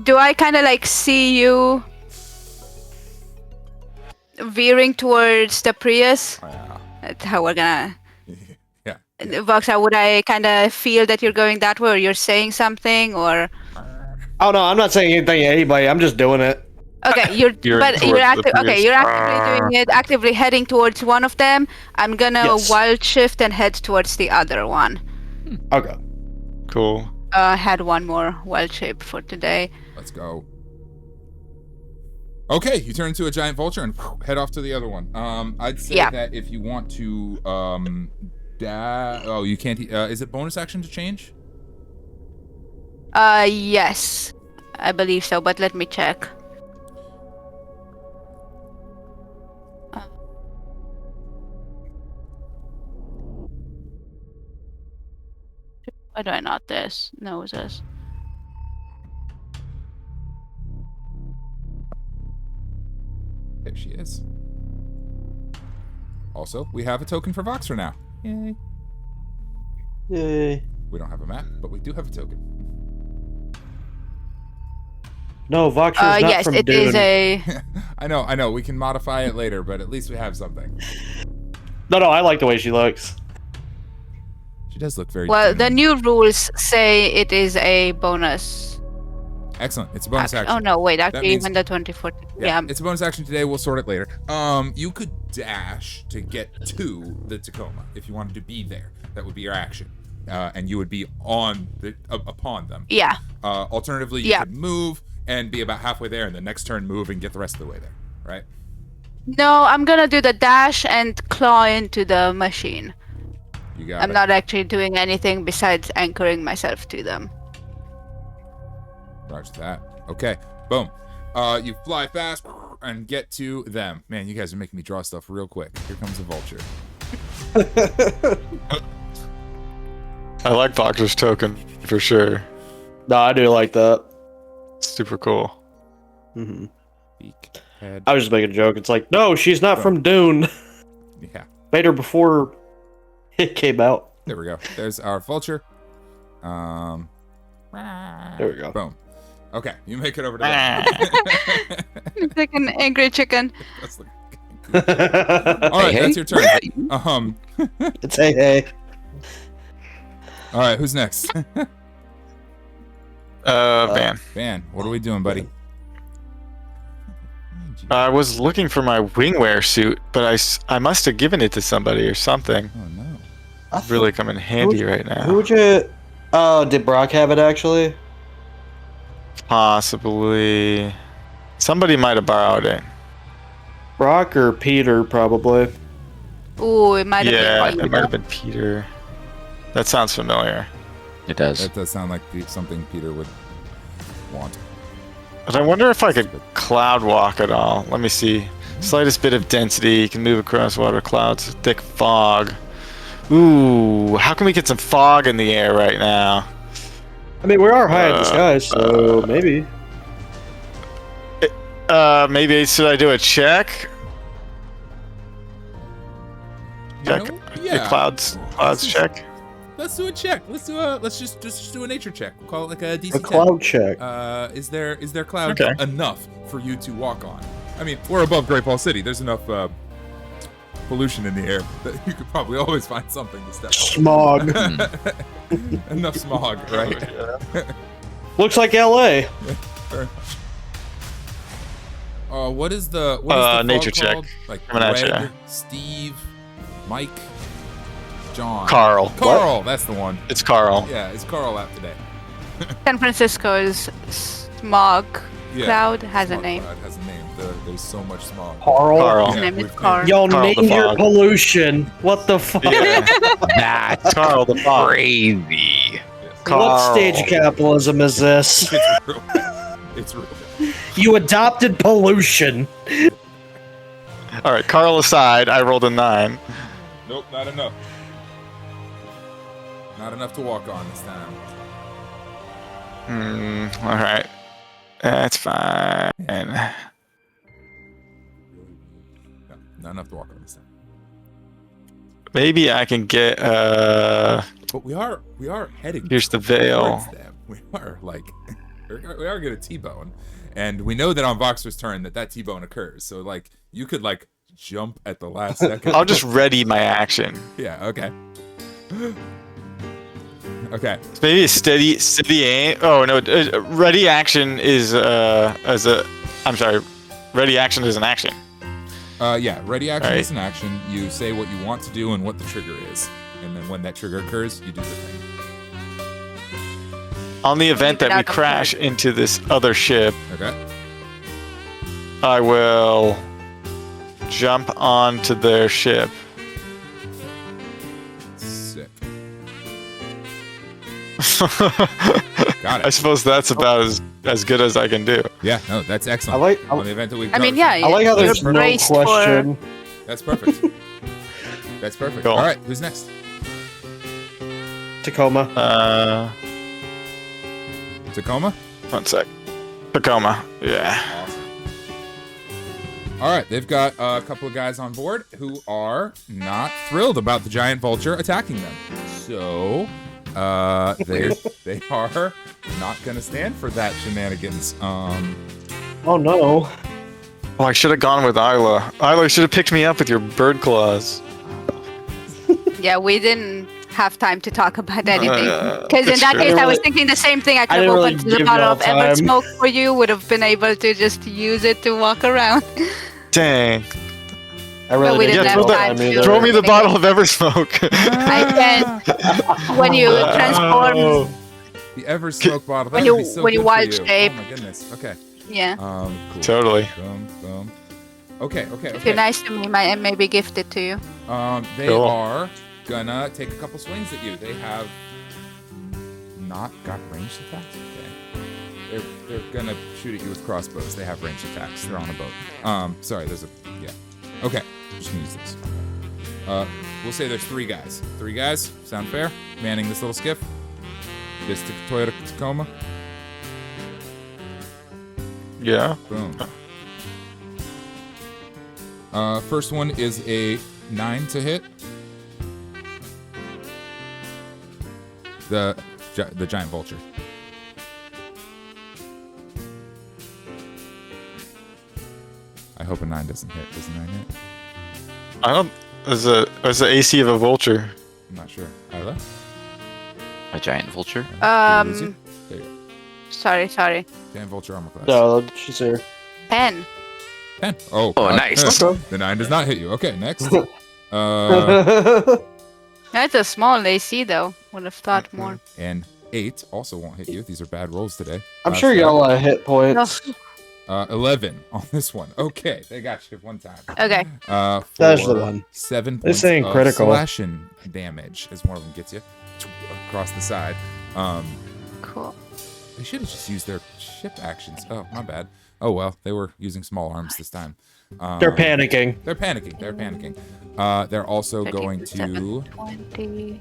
do I kind of like see you veering towards the Prius? Yeah. That's how we're gonna. Yeah. Voxa, would I kind of feel that you're going that way, or you're saying something, or? Oh no, I'm not saying anything to anybody. I'm just doing it. Okay, You're you're towards active. the Okay, Prius. you're actively doing it, actively heading towards one of them. I'm gonna Yes. wild shift and head towards the other one. Okay. Cool. Had one more wild shape for today. Let's go. Okay, you turn into a giant vulture and head off to the other one. I'd say Yeah. that if you want to, oh, you can't. Is it bonus action to change? Yes, I believe so, but let me check. Why do I not this? No, this. There she is. Also, we have a token for Voxer now. Yay. Yay. We don't have a map, but we do have a token. No, Voxer's not Yes, from it Dune. is a. I know. We can modify it later, but at least we have something. No, I like the way she looks. She does look very Well, Dune. the new rules say it is a bonus. Excellent. It's a bonus action. Oh no, wait, actually, means- even the 2014. Yeah. It's a bonus action today. We'll sort it later. You could dash to get to the Tacoma if you wanted to be there. That would be your action, and you would be on the upon them. Yeah. Alternatively, you could move and be about halfway there, and the next turn move and get the rest of the way there. Right? No, I'm gonna do the dash and claw into the machine. You got I'm it. not actually doing anything besides anchoring myself to them. Roger that. Okay. Boom. You fly fast and get to them. Man, you guys are making me draw stuff real quick. Here comes a vulture. I like Voxer's token for sure. No, I do like that. Super cool. Hmm. Beak, head. I was just making a joke. It's like, no, she's not from Dune. Yeah. Made her before it came out. There we go. There's our vulture. There we go. Boom. Okay, you make it over to them. It's like an angry chicken. That's like- All right, Hey, that's your turn. It's hey. All right, who's next? Van. Van, what are we doing, buddy? I was looking for my wingwear suit, but I must have given it to somebody or something. Oh no. Really come in handy right now. Who would you... did Brock have it, actually? Possibly. Somebody might have borrowed it. Brock or Peter, probably. Ooh, it might have Yeah, been. it might have been Peter. That sounds familiar. It does. That does sound like something Peter would want. But I wonder if I could cloud walk at all. Let me see. Slightest bit of density. You can move across water clouds. Thick fog. Ooh, how can we get some fog in the air right now? I mean, we are high in the sky, so maybe. Maybe should I do a check? Check. Yeah. A clouds check. Let's do a check. Let's just do a nature check. We'll call it like a DC A 10. cloud check. Is there cloud Okay. enough for you to walk on? I mean, we're above Great Falls City. There's enough pollution in the air that you could probably always find something to step Smog. on. Enough smog, right? Looks like LA. What is the fog nature check. called? Like Coming at Greg, ya. Steve, Mike, John, Carl. Carl. That's the one. It's Carl. Yeah, it's Carl out today. San Francisco's smog Yeah, cloud has a smog name. cloud has a name. There's so much smog. Carl. His Yeah, name is we've Carl. Yo, Carl name the your Fog. pollution. What the fuck? Yeah. That's Carl the Fog. crazy. Carl. What stage of capitalism is this? It's real bad. It's real bad. You adopted pollution. All right, Carl aside, I rolled a 9. Nope, not enough. Not enough to walk on this time. All right. That's fine. No, not enough to walk on this time. Maybe I can get But we are heading. here's the veil. towards them. We are like, we are gonna T-bone, and we know that on Voxer's turn that T-bone occurs. So like, you could like jump at the last second. I'll just ready my action. Yeah. Okay. Okay. Maybe a steady aim. Oh no, ready action is I'm sorry, ready action is an action. Yeah. Ready action Alright. is an action. You say what you want to do and what the trigger is, and then when that trigger occurs, you do the thing. On the event that we Without the crash into this other ship, Okay. I will jump onto their ship. Sick. Got it. I suppose that's about as good as I can do. Yeah. No, that's excellent. I like- on the event that we. I mean, yeah. I like how you're there's no braced question. That's perfect. That's perfect. Cool. All right. Who's next? Tacoma. Tacoma? 1 sec. Tacoma. Yeah. Awesome. All right, they've got a couple of guys on board who are not thrilled about the giant vulture attacking them. So, they are not gonna stand for that shenanigans. Oh no. Oh, I should have gone with Isla. Isla should have picked me up with your bird claws. Yeah, we didn't have time to talk about anything. Because in it's that true. case, I was really- thinking the same thing. I could have didn't really opened the give bottle y'all of Ever time. Smoke for you, would have been able to just use it to walk around. Dang. I really we didn't didn't have have time time either. to- Throw me the bottle of Eversmoke. I can. When you transform. The ever smoke bottle. when That you- would be so when you good for wild you. shape. Oh my goodness. Okay. Yeah. Cool. Totally. Boom, boom. Okay. If you're nice to me, I maybe gift it to you. They Cool. are gonna take a couple swings at you. They have not got ranged attacks. Okay. They're gonna shoot at you with crossbows. They have ranged attacks. They're on a boat. Sorry, there's a Okay, just gonna use this. We'll say there's 3 guys. 3 guys, sound fair? Manning this little skiff. This Toyota Tacoma. Yeah. Boom. First one is a 9 to hit. The giant vulture. I hope a 9 doesn't hit. Does a 9 hit? I don't. It's the AC of a vulture. I'm not sure. Isla? A giant vulture. Did we lose you? There you go. Sorry. Giant vulture armor class. No, she's here. 10. 10. Oh, Oh, nice. The 9 does not hit you. Okay, next. That's a small AC though. Would have thought more. And 8 also won't hit you. These are bad rolls today. I'm sure y'all hit points. 11 on this one. Okay, they got you one time. Okay. That's the For one. 7 This points ain't of critical. slashing damage as one of them gets you across the side. Cool. They should have just used their ship actions. Oh, my bad. Oh well, they were using small arms this time. They're panicking. They're panicking. They're also 13, going to. 20,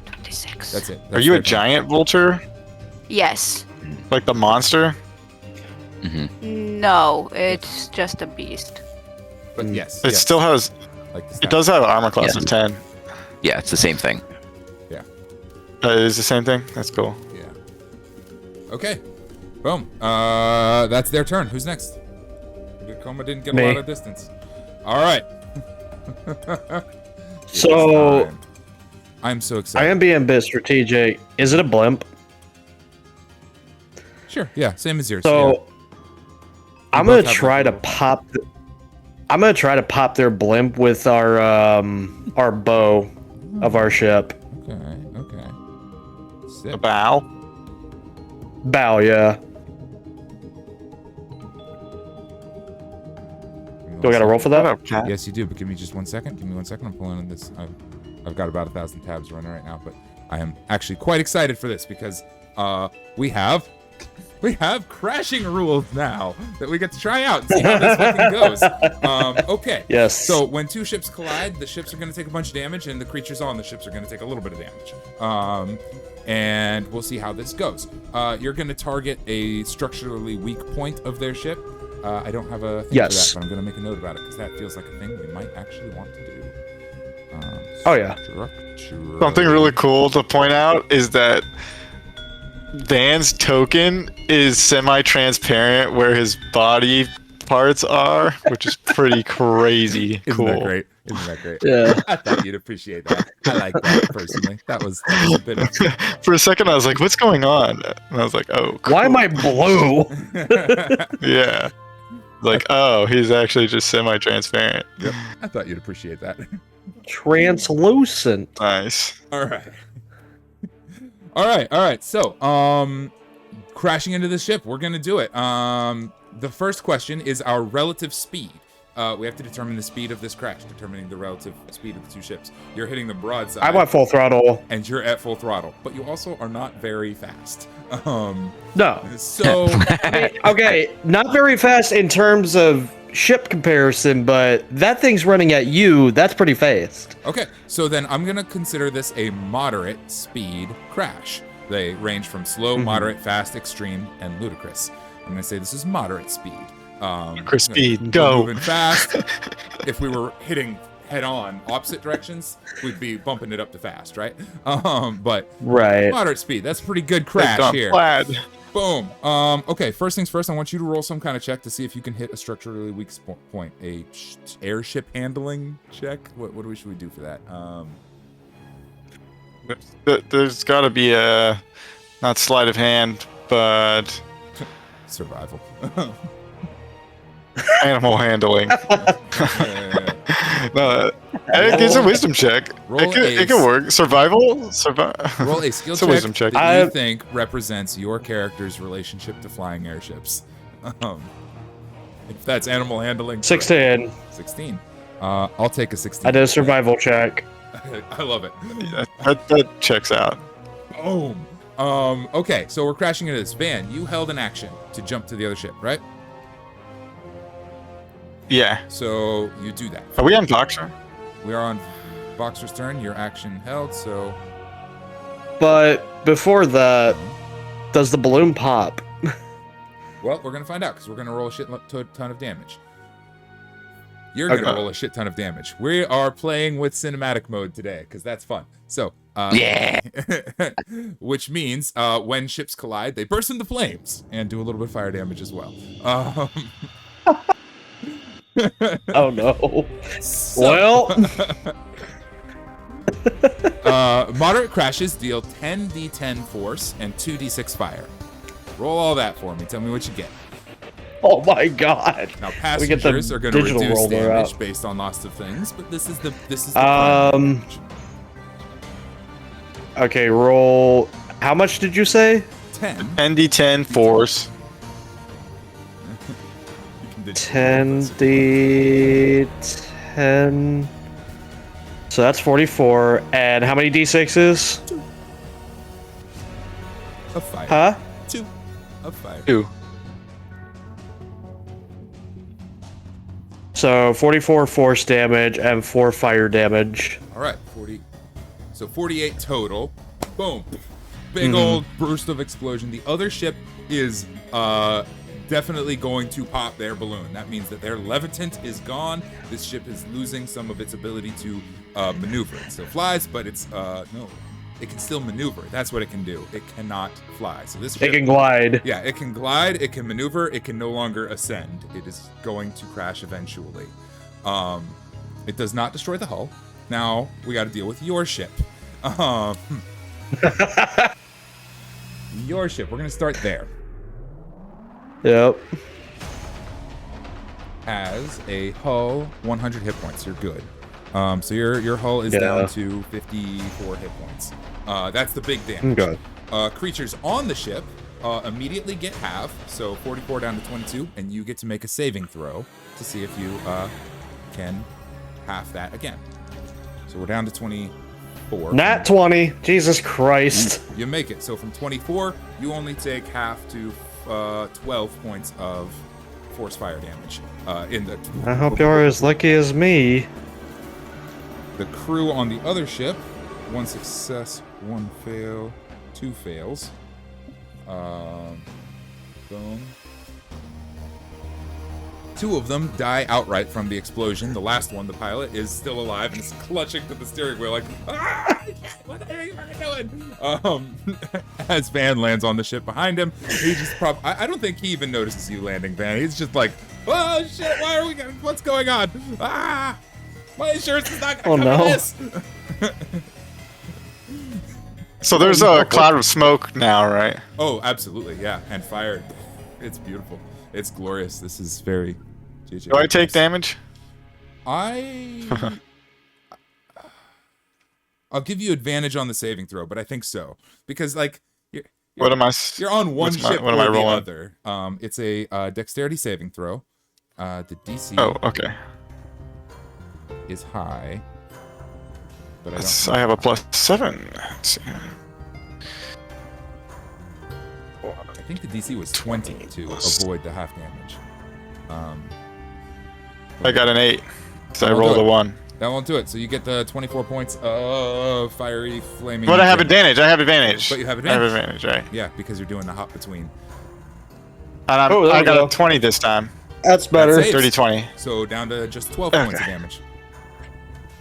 26. That's it. Are That's you a their turn. giant vulture? Yes. Like the monster? No, it's just a beast. But yes, It yes, still has. like the It stat. does have armor class Yeah. of 10. Yeah, it's the same thing. It is the same thing? That's cool. Yeah. Okay. Boom. That's their turn. Who's next? Coma didn't get Me. a lot of distance. All right. So- It's time. I'm so I excited. am being a bit strategic. Is it a blimp? Sure. Yeah. Same as yours. So I'm both gonna have, try like, to little- pop. I'm gonna try to pop their blimp with our bow of our ship. Yeah. Okay. A Sick. bow? Bow, yeah. Do I gotta roll for What that? up, cat? Yes, you do. But give me just 1 second. Give me 1 second. I'm pulling in this. I've got about 1,000 tabs running right now, but I am actually quite excited for this because we have crashing rules now that we get to try out and see how this fucking goes. Okay. Yes. So when 2 ships collide, the ships are going to take a bunch of damage, and the creatures on the ships are going to take a little bit of damage. And we'll see how this goes. You're going to target a structurally weak point of their ship. I don't have a thing Yes. for that, but I'm going to make a note about it because that feels like a thing we might actually want to do. Oh, yeah. Structure. Something really cool to point out is that Van's token is semi-transparent where his body parts are, which is pretty crazy Isn't cool. that great? Isn't that great? Yeah. I thought you'd appreciate that. I like that personally. That was a bit of. For a second, I was like, "What's going on?" And I was like, "Oh, cool. Why am I blue? Yeah." Like, oh, he's actually just semi-transparent. Yep. I thought you'd appreciate that. Translucent. Nice. All right. All right. So, crashing into the ship, we're gonna do it. The first question is our relative speed. We have to determine the speed of this crash, determining the relative speed of the 2 ships. You're hitting the broadside. I'm at full throttle. And you're at full throttle, but you also are not very fast. No. So Okay, not very fast in terms of ship comparison, but that thing's running at you. That's pretty fast. Okay, so then I'm gonna consider this a moderate speed crash. They range from slow, moderate, fast, extreme, and ludicrous. I'm gonna say this is moderate speed. Chris speed, we're go. moving fast. If we were hitting head-on opposite directions, we'd be bumping it up to fast, right? But Right. moderate speed. That's a pretty good crash Gone here. plaid. Boom. Okay, first things first, I want you to roll some kind of check to see if you can hit a structurally weak point. A airship handling check? What should we do for that? There's got to be a, not sleight of hand, but Survival. animal handling. No, it's a wisdom check. It can work. Survival? Roll a skill It's a check wisdom check. that you think represents your character's relationship to flying airships. If that's animal handling. 16. 16. I'll take a 16. I did a survival check. I love it. Yeah, that checks out. Boom. Okay, so we're crashing into this. Van, you held an action to jump to the other ship, right? Yeah. So you do that. Are we on Voxer? We are on Boxer's turn. Your action held, so But before that, does the balloon pop? well, we're gonna find out because we're gonna roll a shit ton of damage. You're gonna roll a shit ton of damage. We are playing with cinematic mode today because that's fun. So Yeah. which means when ships collide, they burst into flames and do a little bit of fire damage as well. Oh no. So- Well, moderate crashes deal 10d10 force and 2d6 fire. Roll all that for me. Tell me what you get. oh my god. Now We get the passengers are going to digital reduce roller damage out. based on loss of things, but this is the primary damage. Okay, roll. How much did you say? 10. 10d10 force. You can 10d10. So that's 44. And how many d6s? of fire. Huh? 2 of fire. 2. So 44 force damage and 4 fire damage. All right, 40. So 48 total. Boom. Big old burst of explosion. The other ship is definitely going to pop their balloon. That means that their levitant is gone. This ship is losing some of its ability to maneuver. It still flies, but it's no. It can still maneuver. That's what it can do. It cannot fly. So this ship, It can glide. yeah, it can glide, it can maneuver, it can no longer ascend. It is going to crash eventually. It does not destroy the hull. Now we got to deal with your ship. Your ship. We're gonna start there. Yep. Has a hull 100 hit points. You're good. So your hull is down to 54 hit points. That's the big damage. Okay. Creatures on the ship immediately get half, so 44 down to 22, and you get to make a saving throw to see if you can half that again. So we're down to 24. Nat 20. Jesus Christ. You make it. So from 24, you only take half to 12 points of force fire damage. In the I hope you're as lucky as me. The crew on the other ship, 1 success, 1 fail, 2 fails. Boom. 2 of them die outright from the explosion. The last one, the pilot, is still alive and is clutching to the steering wheel like, ah! What the heck are you doing? As Van lands on the ship behind him, he just I don't think he even notices you landing, Van. He's just like, oh shit, why are we going? What's going on? Ah! My insurance is not gonna cover this. So there's a cloud of smoke now, right? Oh, absolutely, yeah, and fire. It's beautiful. It's glorious. This is very. Do I take damage? I'll give you advantage on the saving throw, but I think so because like What am I? you're on one ship what or am I the rolling? other. It's a dexterity saving throw. The DC Oh, okay. is high, but I have a +7. Let's see. I think the DC was 20 to avoid the half damage. I got an 8. So I I'll rolled do a it. 1. That won't do it. So you get the 24 points of fiery flaming. But I have damage. advantage. I have advantage. But you have I have advantage. advantage, right? Yeah, because you're doing the hop between. And Oh, there I we got go. a 20 this time. That's better. That's it. 30-20. So down to just 12 points of Okay. damage.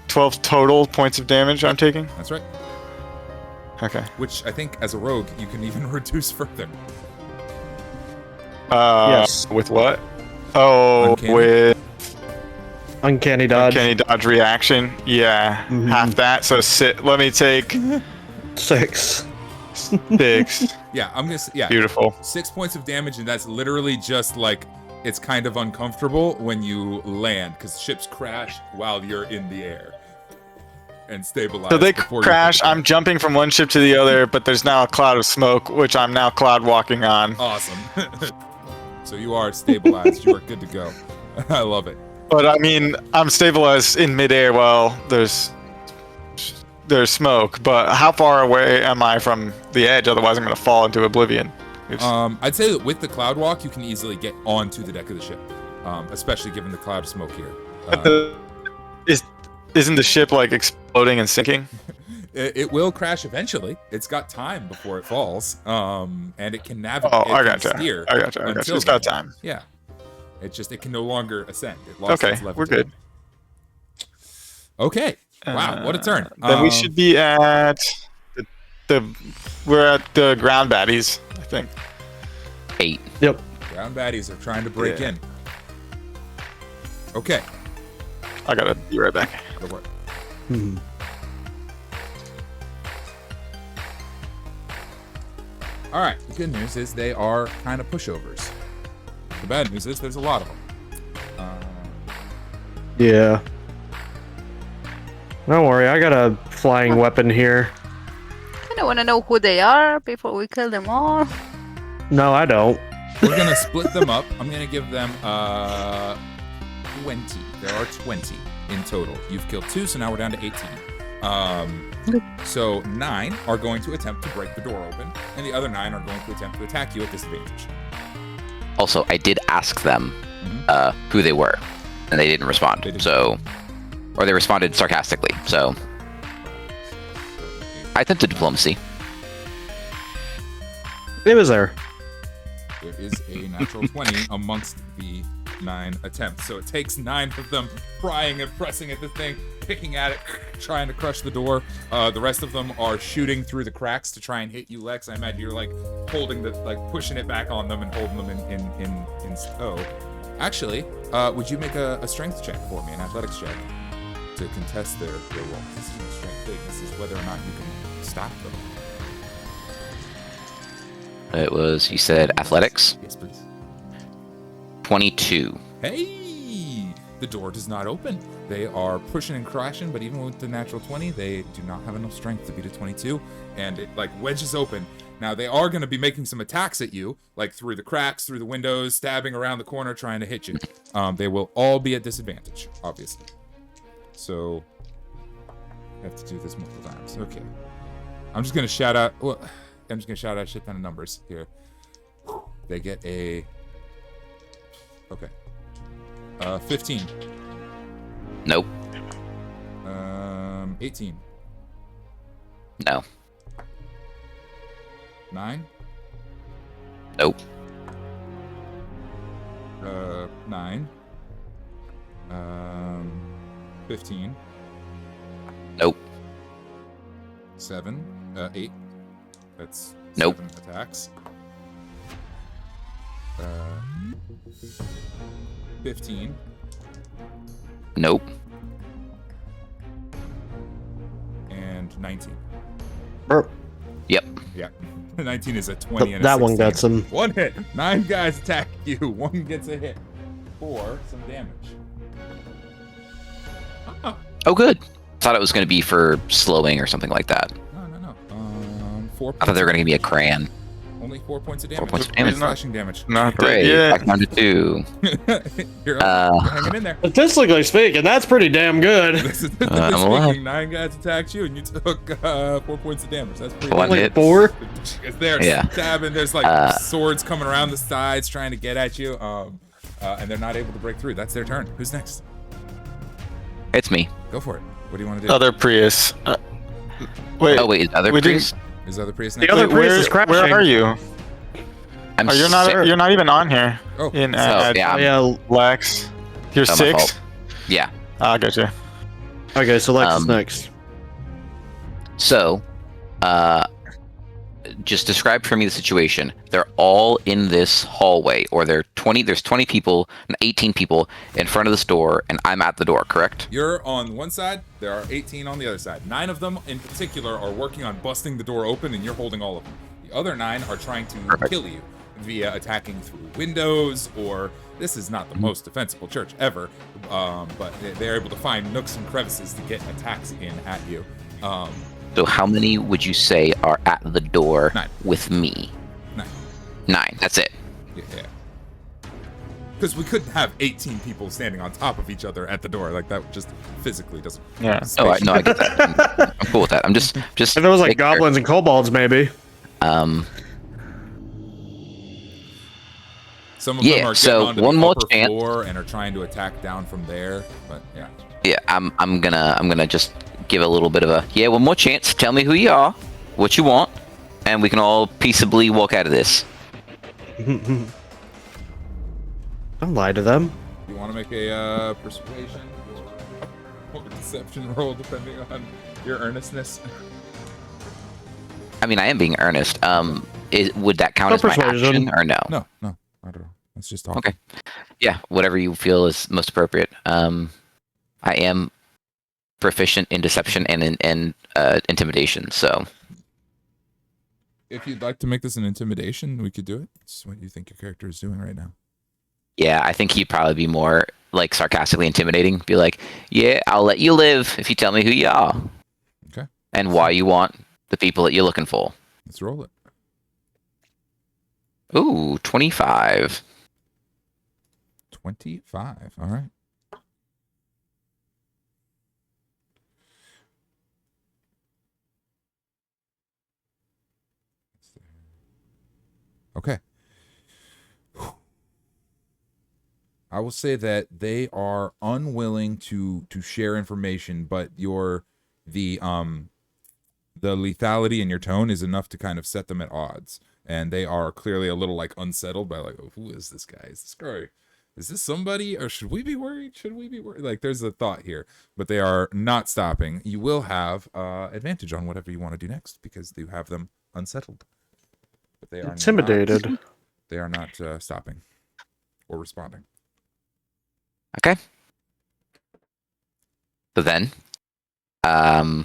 12 total points of damage I'm taking? That's right. Okay. Which I think, as a rogue, you can even reduce further. Yes. With what? Oh, Uncanny? with Uncanny dodge. Uncanny dodge reaction. Yeah, half that. So let me take 6. 6. Yeah, I'm gonna. Yeah, Beautiful. 6 points of damage, and that's literally just like it's kind of uncomfortable when you land because ships crash while you're in the air and stabilize. So they before you crash. hit the ground. I'm jumping from one ship to the other, but there's now a cloud of smoke, which I'm now cloud walking on. Awesome. So you are stabilized. You are good to go. I love it. But I mean, I'm stabilized in midair while there's smoke. But how far away am I from the edge? Otherwise, I'm going to fall into oblivion. I'd say that with the cloud walk, you can easily get onto the deck of the ship, especially given the cloud of smoke here. Isn't the ship like exploding and sinking? It will crash eventually. It's got time before it falls, and it can navigate. Oh, I can gotcha. steer I gotcha. until It's got then. time. Yeah, it can no longer ascend. It lost Okay, its levitation. we're good. Okay. Wow, what a turn. Then we should be at we're at the ground baddies, I think. 8. Yep. Ground baddies are trying to break Yeah. in. Okay. I gotta be right back. Go for it. All right. The good news is they are kind of pushovers. The bad news is there's a lot of them. Yeah. Don't worry, I got a flying weapon here. I don't want to know who they are before we kill them all. No, I don't. We're gonna split them up. I'm gonna give them 20. There are 20 in total. You've killed 2, so now we're down to 18. So 9 are going to attempt to break the door open, and the other 9 are going to attempt to attack you at disadvantage. Also, I did ask them Mhm. who they were, and they didn't respond. They didn't. Or they responded sarcastically. So I attempted diplomacy. It was there. There is a natural 20 amongst the 9 attempts. So it takes 9 of them prying and pressing at the thing, picking at it, trying to crush the door. The rest of them are shooting through the cracks to try and hit you, Lex. I imagine you're like holding pushing it back on them and holding them in stow. Actually, would you make a strength check for me, an athletics check, to contest their roll? This isn't a strength thing. This is whether or not you can stop them. It was, you said, athletics? Yes, please. 22. Hey! The door does not open. They are pushing and crashing, but even with the natural 20, they do not have enough strength to beat a 22, and it wedges open. Now they are going to be making some attacks at you, like through the cracks, through the windows, stabbing around the corner, trying to hit you. They will all be at disadvantage, obviously. So I have to do this multiple times. Okay. I'm just going to shout out. Well, I'm just going to shout out a shit ton of numbers here. They get a. Okay. 15. Nope. 18. No. 9. Nope. 9. 15. Nope. 7. 8. That's Nope. 7 attacks. 15. Nope. And 19. Burp. Yep. Yeah. 19 is a 20 and a That one 16. got some. One hit. 9 guys attack you. 1 gets a hit. For some damage. Oh, good. Thought it was going to be for slowing or something like that. No. 4 I thought they were going to give me a crayon. Only 4 points of damage. 4 points of damage. Slashing damage. Not that Hooray, yet. back down to 2. You're hanging in there. Statistically speaking, that's pretty damn good. Statistically I'm alive. speaking, 9 guys attacked you and you took 4 points of damage. That's pretty One good. hit. 4. Because they're Yeah. stabbing. There's swords coming around the sides trying to get at you. And they're not able to break through. That's their turn. Who's next? It's me. Go for it. What do you want to do? Other Prius. Wait. Oh wait, is other we Prius? Is other Prius The next? other Wait, Prius is crashing. where are you? I'm Oh, you're not. si- You're not even on here. Oh, In Oh, yeah. Yeah. Lex. You're Oh, my 6. fault. Yeah. Ah, gotcha. Okay, so Lex is Um, next. So, just describe for me the situation. They're all in this hallway, or there's 20 people, 18 people in front of this door, and I'm at the door, correct? You're on one side, there are 18 on the other side. 9 of them in particular are working on busting the door open, and you're holding all of them. The other 9 are trying to Perfect. kill you via attacking through windows, or this is not the most defensible church ever, but they're able to find nooks and crevices to get attacks in at you. So how many would you say are at the door 9. with me? 9. 9. That's it. Yeah. Because we couldn't have 18 people standing on top of each other at the door. Like, that just physically doesn't... Yeah. Oh, I get that. I'm cool with that. I'm just. If it was like making sure. goblins and kobolds, maybe. Some of Yeah, them are so getting onto one the more upper chance. floor and are trying to attack down from there. But yeah. Yeah, I'm gonna just give a little bit of a one more chance. Tell me who you are, what you want, and we can all peaceably walk out of this. Don't lie to them. You want to make a persuasion or deception roll, depending on your earnestness? I mean, I am being earnest. Would that count No as my persuasion. action or no? No, not at all. That's just talk. Okay. Yeah, whatever you feel is most appropriate. I am proficient in deception and in intimidation, so If you'd like to make this an intimidation, we could do it. It's what you think your character is doing right now. yeah, I think he'd probably be more like sarcastically intimidating. Be like, yeah, I'll let you live if you tell me who you are. Okay. And why you want the people that you're looking for. Let's roll it. Ooh, 25. 25. All right. Okay. I will say that they are unwilling to share information, but the lethality in your tone is enough to kind of set them at odds, and they are clearly a little like unsettled by like, oh, who is this guy? Is this guy? Is this somebody? Or should we be worried? Should we be worried? Like, there's a thought here, but they are not stopping. You will have advantage on whatever you want to do next because you have them unsettled. But they are Intimidated. They are not stopping or responding. Okay. So then, as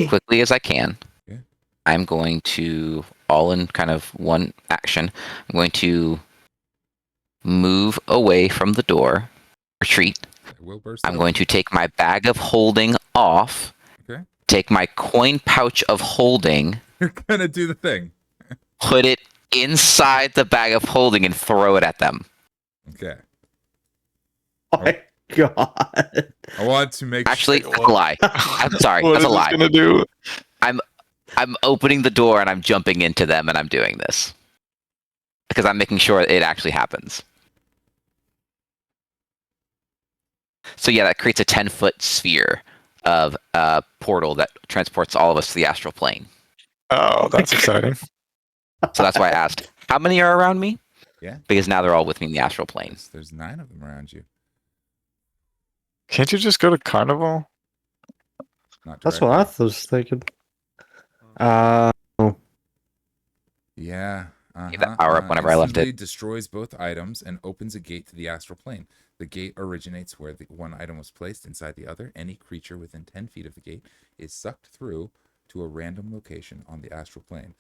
quickly as I can, Yeah. I'm going to, all in kind of one action, I'm going to move away from the door, retreat. It will burst. I'm out. going to take my bag of holding off, Okay. take my coin pouch of holding, You're gonna do the thing. put it inside the bag of holding, and throw it at them. Okay. Oh my god. I want to make Actually, that's a lie. I'm sorry, What that's is a this lie. gonna do? I'm opening the door and I'm jumping into them and I'm doing this. Because I'm making sure it actually happens. So yeah, that creates a 10-foot sphere of portal that transports all of us to the astral plane. Oh, that's exciting. So that's why I asked, how many are around me? Yeah. Because now they're all with me in the astral plane. There's 9 of them around you. Can't you just go to Carnival? Not That's what I was thinking. Yeah. Gave that power up whenever I left it. Instantly destroys both items and opens a gate to the astral plane. The gate originates where the one item was placed inside the other. Any creature within 10 feet of the gate is sucked through to a random location on the astral plane.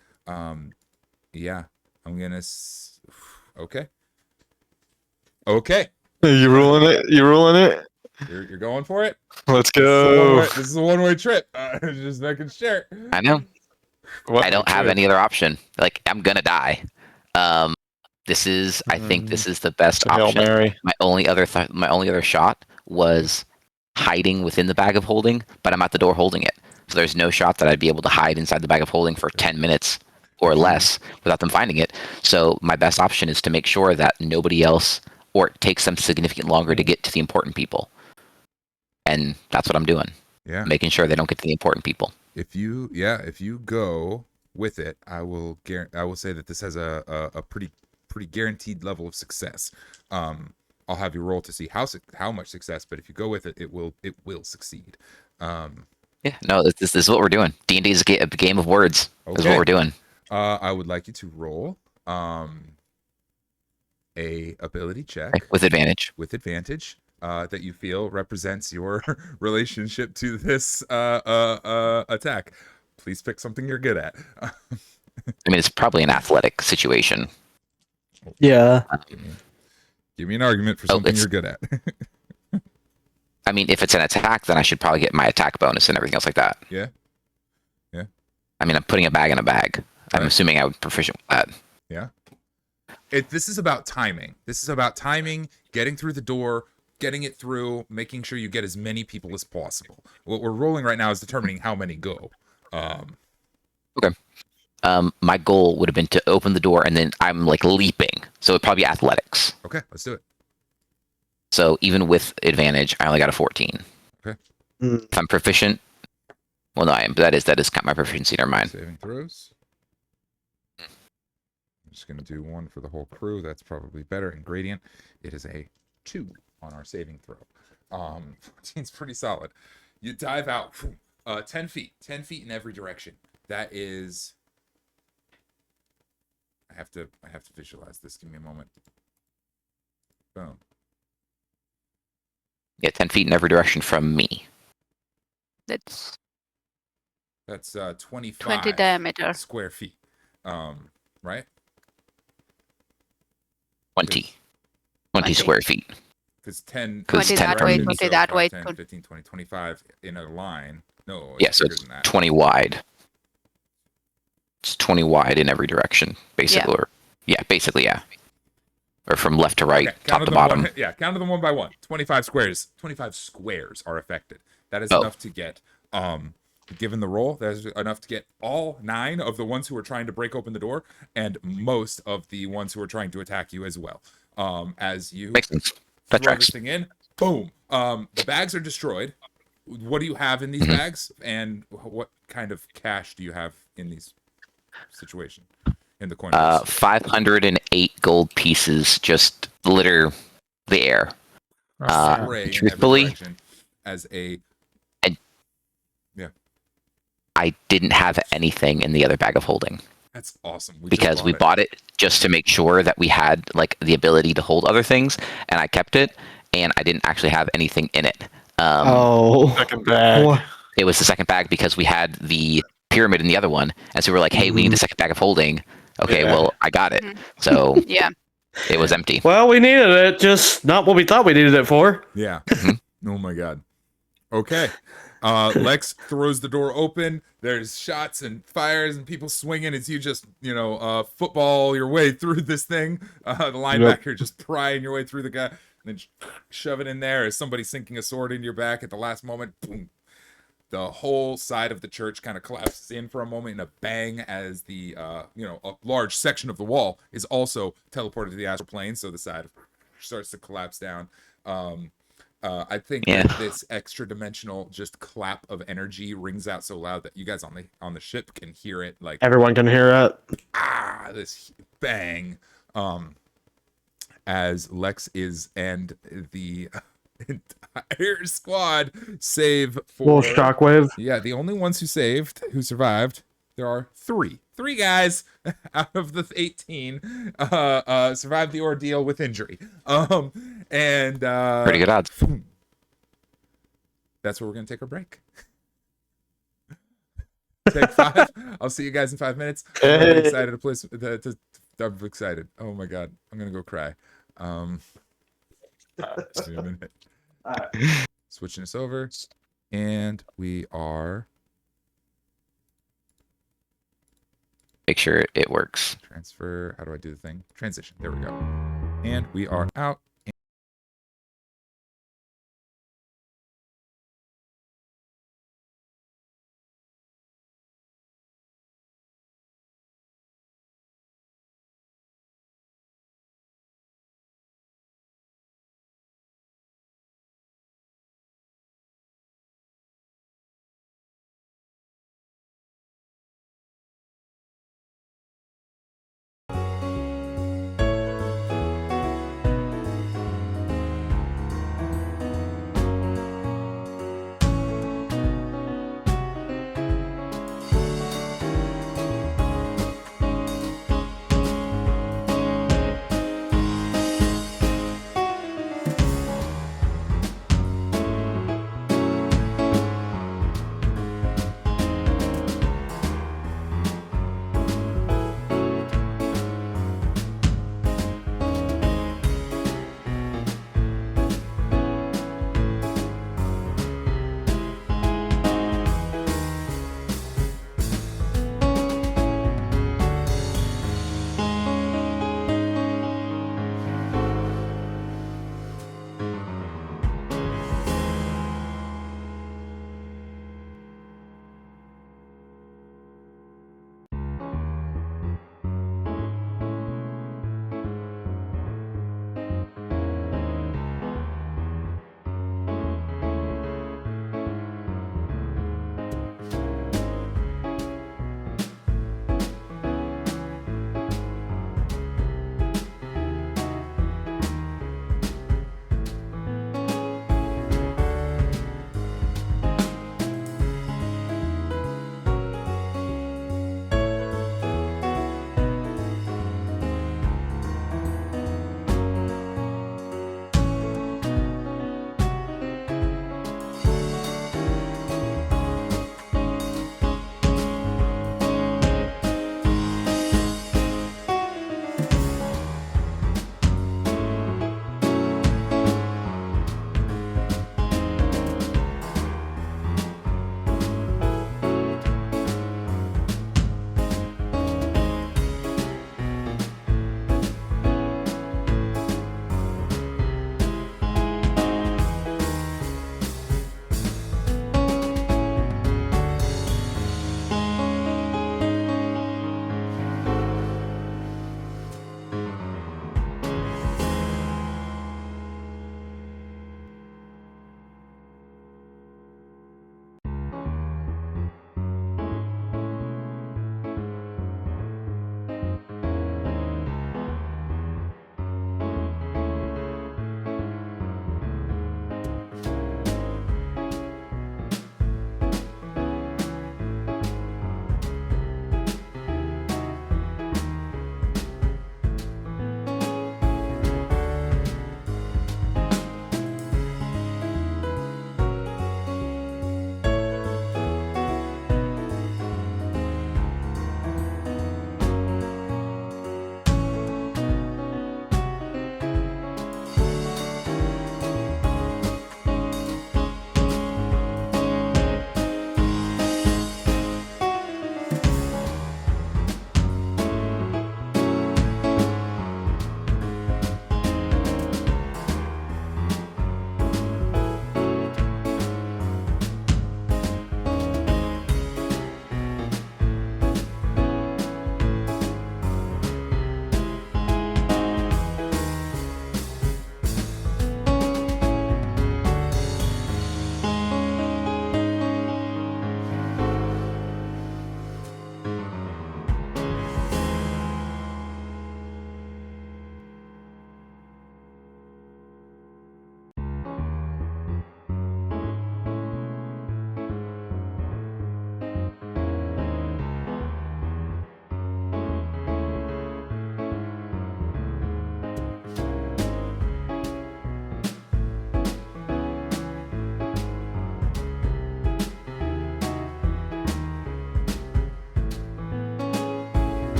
Yeah. I'm gonna. Okay. Okay. You ruling it? You ruling it? You're going for it. Let's go. This is a one-way trip. Just making sure. I know. What I don't have any other option. Like, I'm gonna die. This is, I think this is the best Hail option. Mary. My only other shot was hiding within the bag of holding, but I'm at the door holding it. So there's no shot that I'd be able to hide inside the bag of holding for 10 minutes or less without them finding it. So my best option is to make sure that nobody else or it takes them significantly longer to get to the important people. And that's what I'm doing. Yeah. Making sure they don't get to the important people. If you go with it, I will say that this has a pretty guaranteed level of success. I'll have you roll to see how much success, but if you go with it, it will succeed. Yeah, no, this is what we're doing. D&D is a game of words. Is Okay. what we're doing. I would like you to roll a ability check Okay, with advantage. that you feel represents your relationship to this attack. Please pick something you're good at. I mean, it's probably an athletic situation. Yeah. Give me an argument for something you're good at. I mean, if it's an attack, then I should probably get my attack bonus and everything else like that. Yeah. I mean, I'm putting a bag in a bag. I'm assuming I would be proficient with that. Yeah. This is about timing. Getting through the door, getting it through, making sure you get as many people as possible. What we're rolling right now is determining how many go. Okay. My goal would have been to open the door and then I'm like leaping. So it'd probably be athletics. Okay, let's do it. So even with advantage, I only got a 14. Okay. If I'm proficient, well, no, I am. But that is kind of my proficiency. Never mind. Saving throws. I'm just gonna do one for the whole crew. That's probably better. And gradient, it is a 2 on our saving throw. 14's pretty solid. You dive out 10 feet in every direction. That is. I have to visualize this. Give me a moment. Boom. Yeah, 10 feet in every direction from me. That's That's 25 20 diameter. square feet. Right? 20. 20 square feet. Because 10... 20 10 that from way, me. 20 that way. 10, 15, 20, 25 in a line. No, Yeah, so bigger it's than that. 20 wide. It's 20 wide in every direction, basically. Yeah, basically, yeah. Or from left to right, Okay, top to bottom. Count them one by one. 25 squares. 25 squares are affected. That is Oh. enough to get... given the roll, that's enough to get all 9 of the ones who are trying to break open the door, and most of the ones who are trying to attack you as well. As you Makes sense. That throw tracks. this thing in, boom. The bags are destroyed. What do you have in these bags, and what kind of cash do you have in these situations? In the coin purse? 508 gold pieces just litter the air. Spray in every truthfully, direction as a I didn't have anything in the other bag of holding that's awesome. because we bought it just to make sure that we had like the ability to hold other things, and I kept it, and I didn't actually have anything in it. Second bag. It was the second bag because we had the pyramid in the other one, and so we were like, "Hey, we need a second bag of holding." Okay, Yeah. well, I got it, so Yeah. it was empty. Well, we needed it, just not what we thought we needed it for. Yeah. Oh my god. Okay. Lex throws the door open. There's shots and fires and people swinging as you just, football your way through this thing. The linebacker just prying your way through the guy, and then shove it in there as somebody sinking a sword in your back at the last moment. Boom. The whole side of the church kind of collapses in for a moment in a bang as the, a large section of the wall is also teleported to the astral plane. So the side starts to collapse down. I think that this extra dimensional just clap of energy rings out so loud that you guys on the ship can hear it. Like Everyone can hear it. this bang. As Lex and the entire squad save for Little shockwave. Yeah, the only ones who survived. There are 3 guys out of the 18 survived the ordeal with injury. And Pretty good odds. That's where we're gonna take our break. Take 5. I'll see you guys in 5 minutes. I'm really excited to play. I'm excited. Oh my god, I'm gonna go cry. Just a minute. Switching this over, and we are. Make sure it works. Transfer. How do I do the thing? Transition. There we go. And we are out.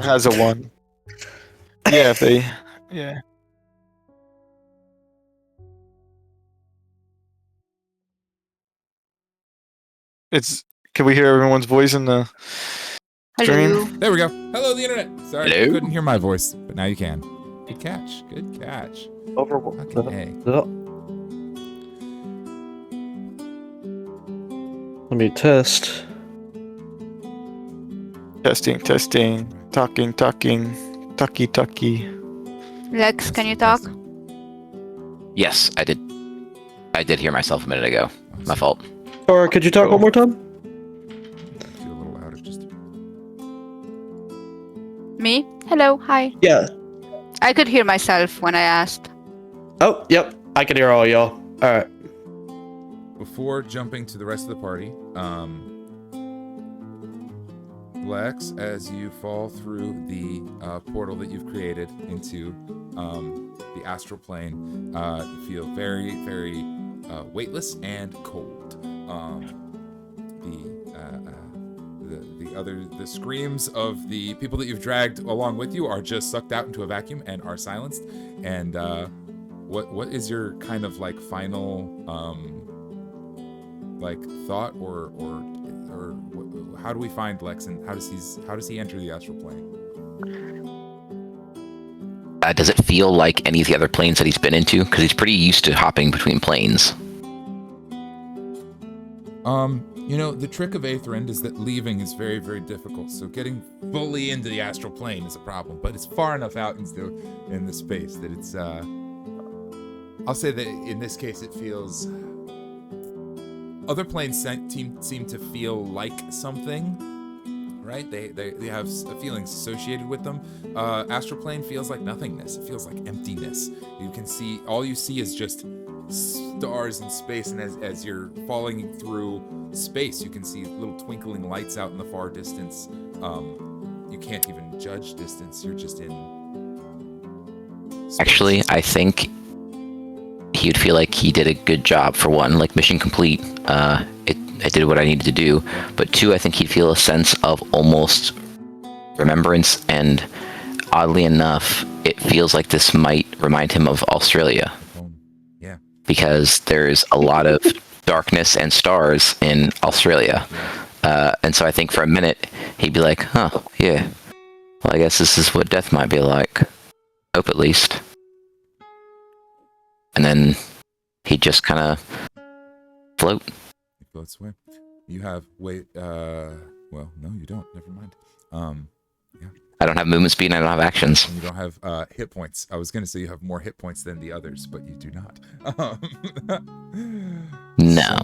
Has a 1. Yeah, if they. Yeah. It's. Can we hear everyone's voice in the stream? Hello. There we go. Hello, the internet. Sorry, you Hello? couldn't hear my voice, but now you can. Good catch. Good catch. Over. Fucking A. Let me test. Testing, testing. Talking, talkie. Lex, can you talk? Yes, I did. I did hear myself a minute ago. My fault. Or could you talk one more time? Feel a little louder, just. Me? Hello, hi. Yeah. I could hear myself when I asked. Oh, yep. I can hear all y'all. All right. Before jumping to the rest of the party, Lex, as you fall through the portal that you've created into the astral plane, you feel very, very weightless and cold. The screams of the people that you've dragged along with you are just sucked out into a vacuum and are silenced. And what is your kind of like final like thought or how do we find Lex and how does he enter the astral plane? Does it feel like any of the other planes that he's been into? Because he's pretty used to hopping between planes. You know, the trick of Aethrend is that leaving is very, very difficult. So getting fully into the astral plane is a problem, but it's far enough out in the space that it's I'll say that in this case it feels other planes seem to feel like something, right? They have feelings associated with them. Astral plane feels like nothingness. It feels like emptiness. You can see, all you see is just stars in space, and as you're falling through space, you can see little twinkling lights out in the far distance. You can't even judge distance. You're just in space. Actually, I think he would feel like he did a good job. For one, like mission complete. I did what I needed to do. But two, I think he'd feel a sense of almost remembrance, and oddly enough, it feels like this might remind him of Australia. Yeah. Because there's a lot of darkness and stars in Australia. And so I think for a minute, he'd be like, huh, yeah. Well, I guess this is what death might be like. Hope at least. And then he'd just kind of float. He floats away. You have, well, no, you don't. Never mind. Yeah. I don't have movement speed and I don't have actions. And you don't have hit points. I was going to say you have more hit points than the others, but you do not. No.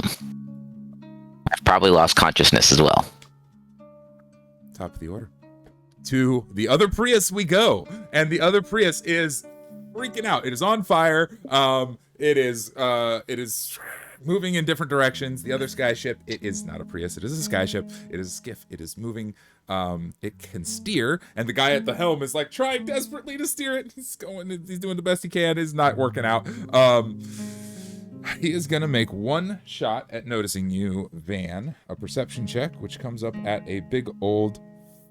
I've probably lost consciousness as well. Top of the order. To the other Prius we go. And the other Prius is freaking out. It is on fire. It is moving in different directions. The other skyship, it is not a Prius. It is a skyship. It is a skiff. It is moving. It can steer, and the guy at the helm is like trying desperately to steer it. He's doing the best he can. It's not working out. He is gonna make one shot at noticing you, Van. A perception check, which comes up at a big old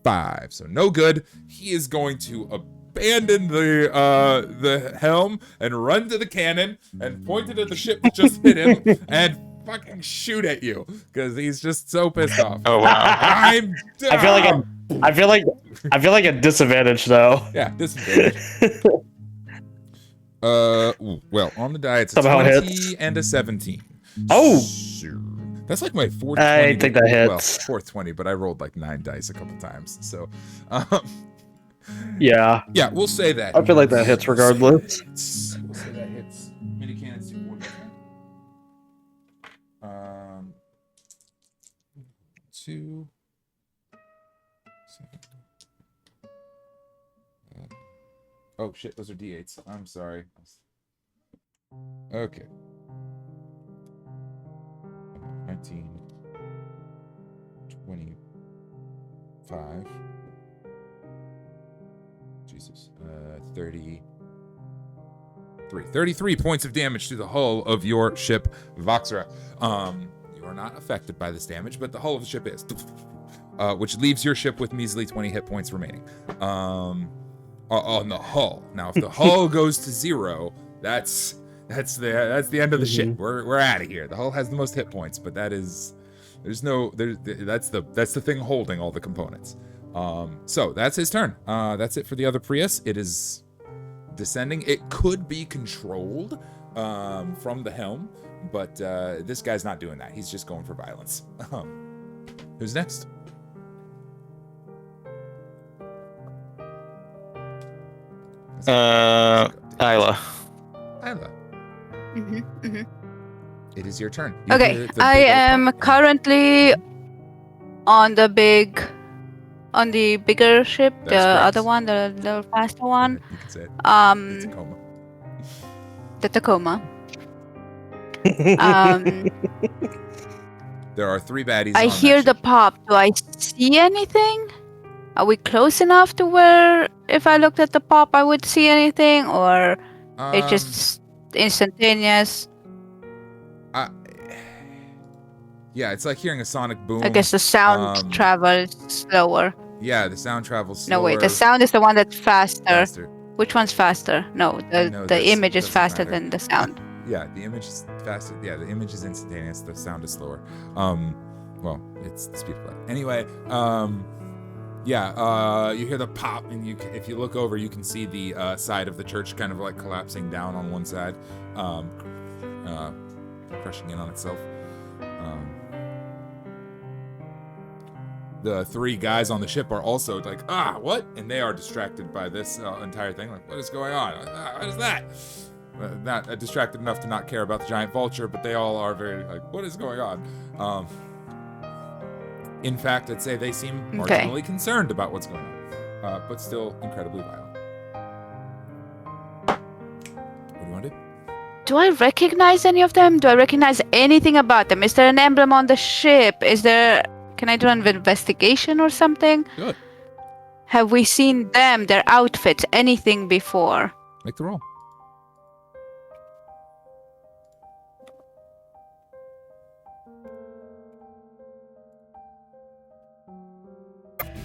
5. So no good. He is going to abandon the helm and run to the cannon and point it at the ship that just hit him and fucking shoot at you because he's just so pissed off. Oh wow! I'm down. I feel like a disadvantage though. Yeah, disadvantage. Well, on the die it's a Somehow 20 hits. and a 17. Oh! That's like my fourth 20. I think that hits. Well, fourth 20, but I rolled like 9 dice a couple times. So, Yeah. yeah, we'll say that. I feel like that hits regardless. We'll say that hits. Mini cannons do 40. 2. 7. Oh shit, those are D8s. I'm sorry. Okay. 19. 25. Jesus. 33 points of damage to the hull of your ship, Voxera. You are not affected by this damage, but the hull of the ship is. Which leaves your ship with measly 20 hit points remaining. on the hull. Now, if the hull goes to 0, that's the end of the ship. We're out of here. The hull has the most hit points, but that's the thing holding all the components. So that's his turn. That's it for the other Prius. It is descending. It could be controlled from the helm, but this guy's not doing that. He's just going for violence. Who's next? Isla. Isla. Mm-hmm. It is your turn. You Okay, hear the I big old am pop. currently on the bigger ship, the That's correct. other one, the little faster one. You can say it. It's a Um, coma. the Tacoma. Um, There are 3 baddies. I on hear that the ship. pop. Do I see anything? Are we close enough to where if I looked at the pop I would see anything, or it's just instantaneous? Yeah, it's like hearing a sonic boom. I guess the sound travels slower. Yeah, the sound travels slower. No, wait, the sound is the one that's faster. Faster. Which one's faster? No, No, the this image is doesn't faster matter. than the sound. Yeah, the image is faster. Yeah, the image is instantaneous. The sound is slower. Well, it's the speed of light. Anyway, you hear the pop, and if you look over, you can see the side of the church kind of like collapsing down on one side, crushing in on itself. The 3 guys on the ship are also like, what? And they are distracted by this entire thing. Like, what is going on? What is that? Not distracted enough to not care about the giant vulture, but they all are very like, what is going on? In fact, I'd say they seem marginally concerned about what's going on, but still incredibly violent. What do you want to do? Do I recognize any of them? Do I recognize anything about them? Is there an emblem on the ship? Can I do an investigation or something? Good. Have we seen them, their outfits, anything before? Make the roll.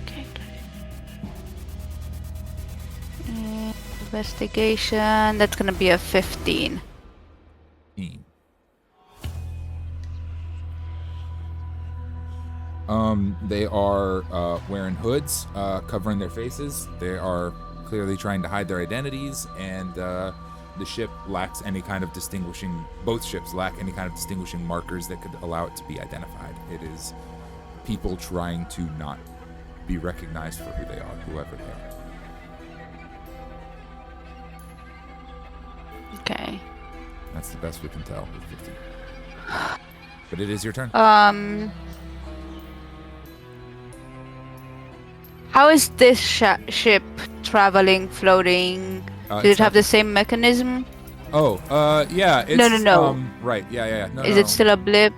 Okay. Investigation, that's gonna be a 15. They are wearing hoods, covering their faces. They are clearly trying to hide their identities, and the ship lacks any kind of distinguishing. Both ships lack any kind of distinguishing markers that could allow it to be identified. It is people trying to not be recognized for who they are, whoever they are. Okay. That's the best we can tell with 15. But it is your turn. How is this ship traveling, floating? Did it have the same mechanism? Yeah. It's, No. Right. Yeah. No, Is it still a blip?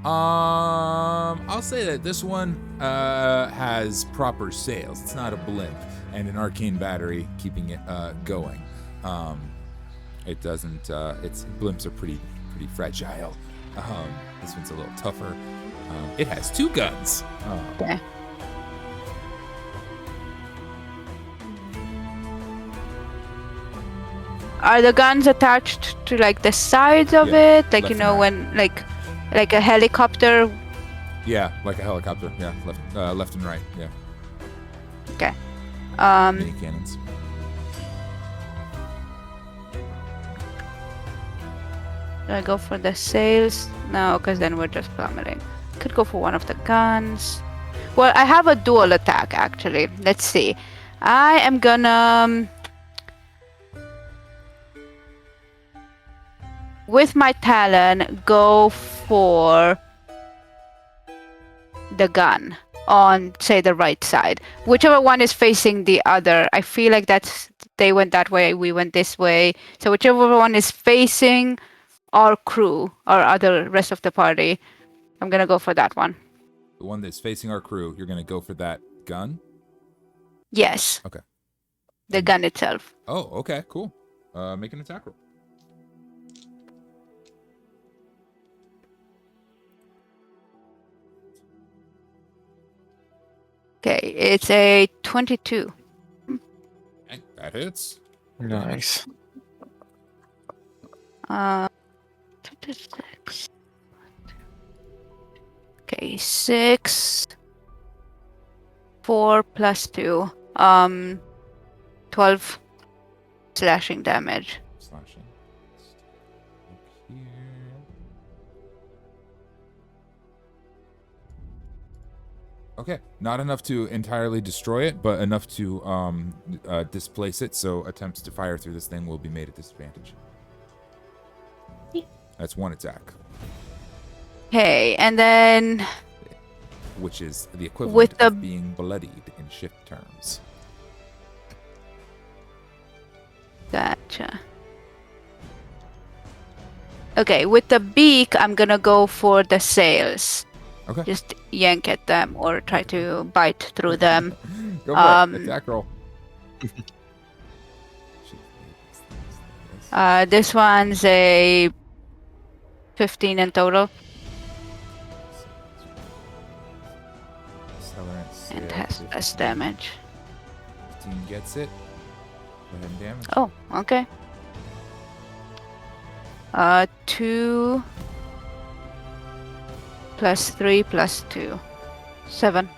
I'll say that this one has proper sails. It's not a blimp, and an arcane battery keeping it going. It doesn't. Its blimps are pretty fragile. This one's a little tougher. It has 2 guns. Okay. Are the guns attached to like the sides of it? Like, left you know, and right. when like a helicopter? Yeah, like a helicopter. Yeah, left and right. Yeah. Okay. Mini cannons. Do I go for the sails? No, because then we're just plummeting. Could go for one of the guns. Well, I have a dual attack actually. Let's see. I am gonna with my talon go for the gun on, say, the right side. Whichever one is facing the other. I feel like they went that way, we went this way. So whichever one is facing our crew, or rest of the party, I'm gonna go for that one. The one that's facing our crew, you're gonna go for that gun? Yes. Okay. The gun itself. Oh, okay, cool. Make an attack roll. Okay, it's a 22. Bang, that hits. Nice. 6. Okay, 6. 4 plus 2. 12 slashing damage. Slashing. Look here. Okay, not enough to entirely destroy it, but enough to displace it. So attempts to fire through this thing will be made at disadvantage. That's one attack, Okay, and then which is the equivalent With the- of being bloodied in shift terms. gotcha. Okay, with the beak, I'm gonna go for the sails. Okay, Just yank at them or try to bite through them. go for it. Attack roll. This one's a 15 in total Accelerant and save, has less damage. 15 gets it. Go ahead and damage. Oh, okay. 2 plus 3 plus 2. 7.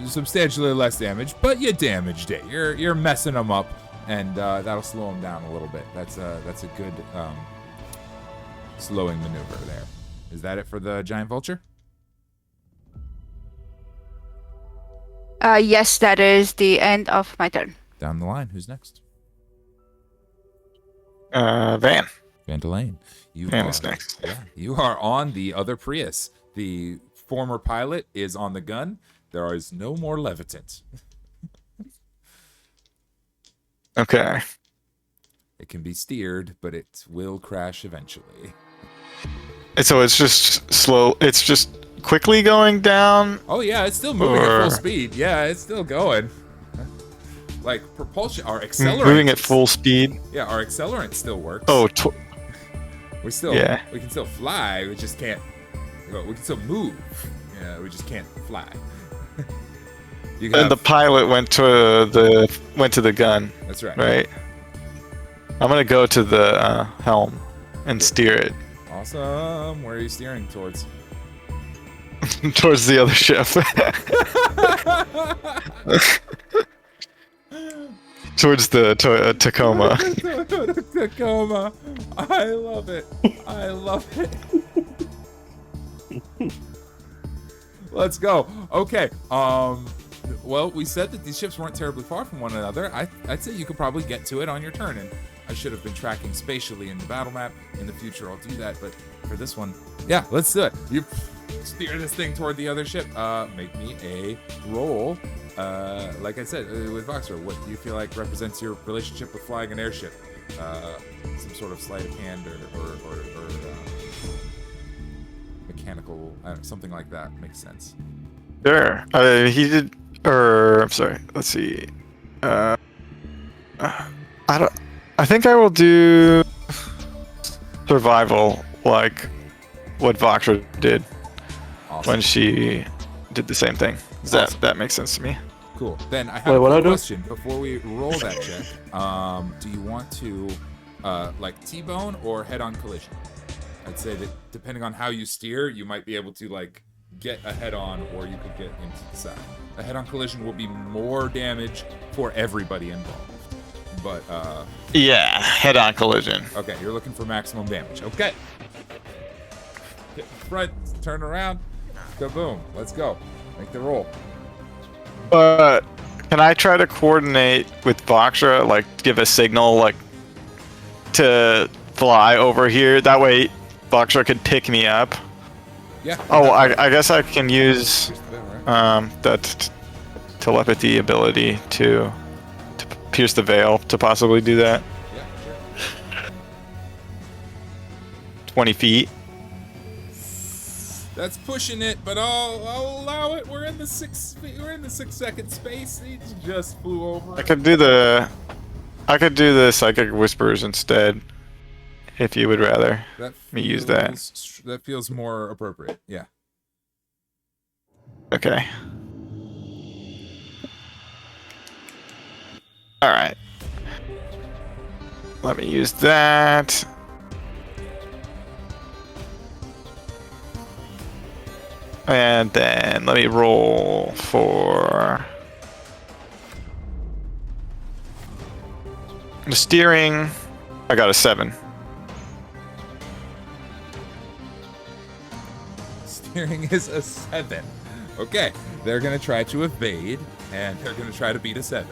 Substantially less damage, but you damaged it. You're messing them up, and that'll slow them down a little bit. That's a good slowing maneuver there. Is that it for the giant vulture? Yes, that is the end of my turn. Down the line, who's next? Van. Vandalane. Van is next. Yeah, you are on the other Prius. The former pilot is on the gun. There is no more levitant. Okay. It can be steered, but it will crash eventually. And so it's just slow. It's just quickly going down. Oh yeah, it's still moving at Or- full speed. Yeah, it's still going. Like propulsion, our accelerant. Moving at full speed. Yeah, our accelerant still works. Oh, we still. yeah. We can still fly. We just can't. We can still move. Yeah, we just can't fly. You and have, the pilot went to the gun, that's right. right? I'm gonna go to the helm and steer it Awesome. Where are you steering towards? towards the other ship. Towards the Tacoma. Tacoma. I love it. I love it. Let's go. Okay. Well, we said that these ships weren't terribly far from one another. I'd say you could probably get to it on your turn, and I should have been tracking spatially in the battle map. In the future, I'll do that, but for this one, yeah, let's do it. You steer this thing toward the other ship. Make me a roll. Like I said, with Voxer, what do you feel like represents your relationship with flying an airship? Some sort of sleight of hand or mechanical, something like that makes sense. Sure. He did. I'm sorry. Let's see. I think I will do survival, like what Voxer did Awesome. when she did the same thing. Awesome. That makes sense to me. Cool. Then I have Wait, what a I do? question before we roll that check. Do you want to like T-bone or head-on collision? I'd say that depending on how you steer, you might be able to like get a head-on, or you could get into the side. A head-on collision will be more damage for everybody involved. But Yeah, head-on collision. okay, you're looking for maximum damage. Okay. Get in front, turn around, kaboom. Let's go. Make the roll. But can I try to coordinate with Voxra, like give a signal, like to fly over here? That way, Voxra could pick me up. Yeah. Oh, I guess I can use Pierce the veil, right? that telepathy ability to pierce the veil to possibly do that. Yeah, sure. 20 feet. That's pushing it, but I'll allow it. We're in the 6 second space. He just flew over. I could do the psychic whispers instead, if you would rather. me use that. That feels more appropriate. Yeah. Okay. All right. Let me use that. And then let me roll for the steering. I got a 7. Steering is a 7. Okay, they're gonna try to evade, and they're gonna try to beat a 7.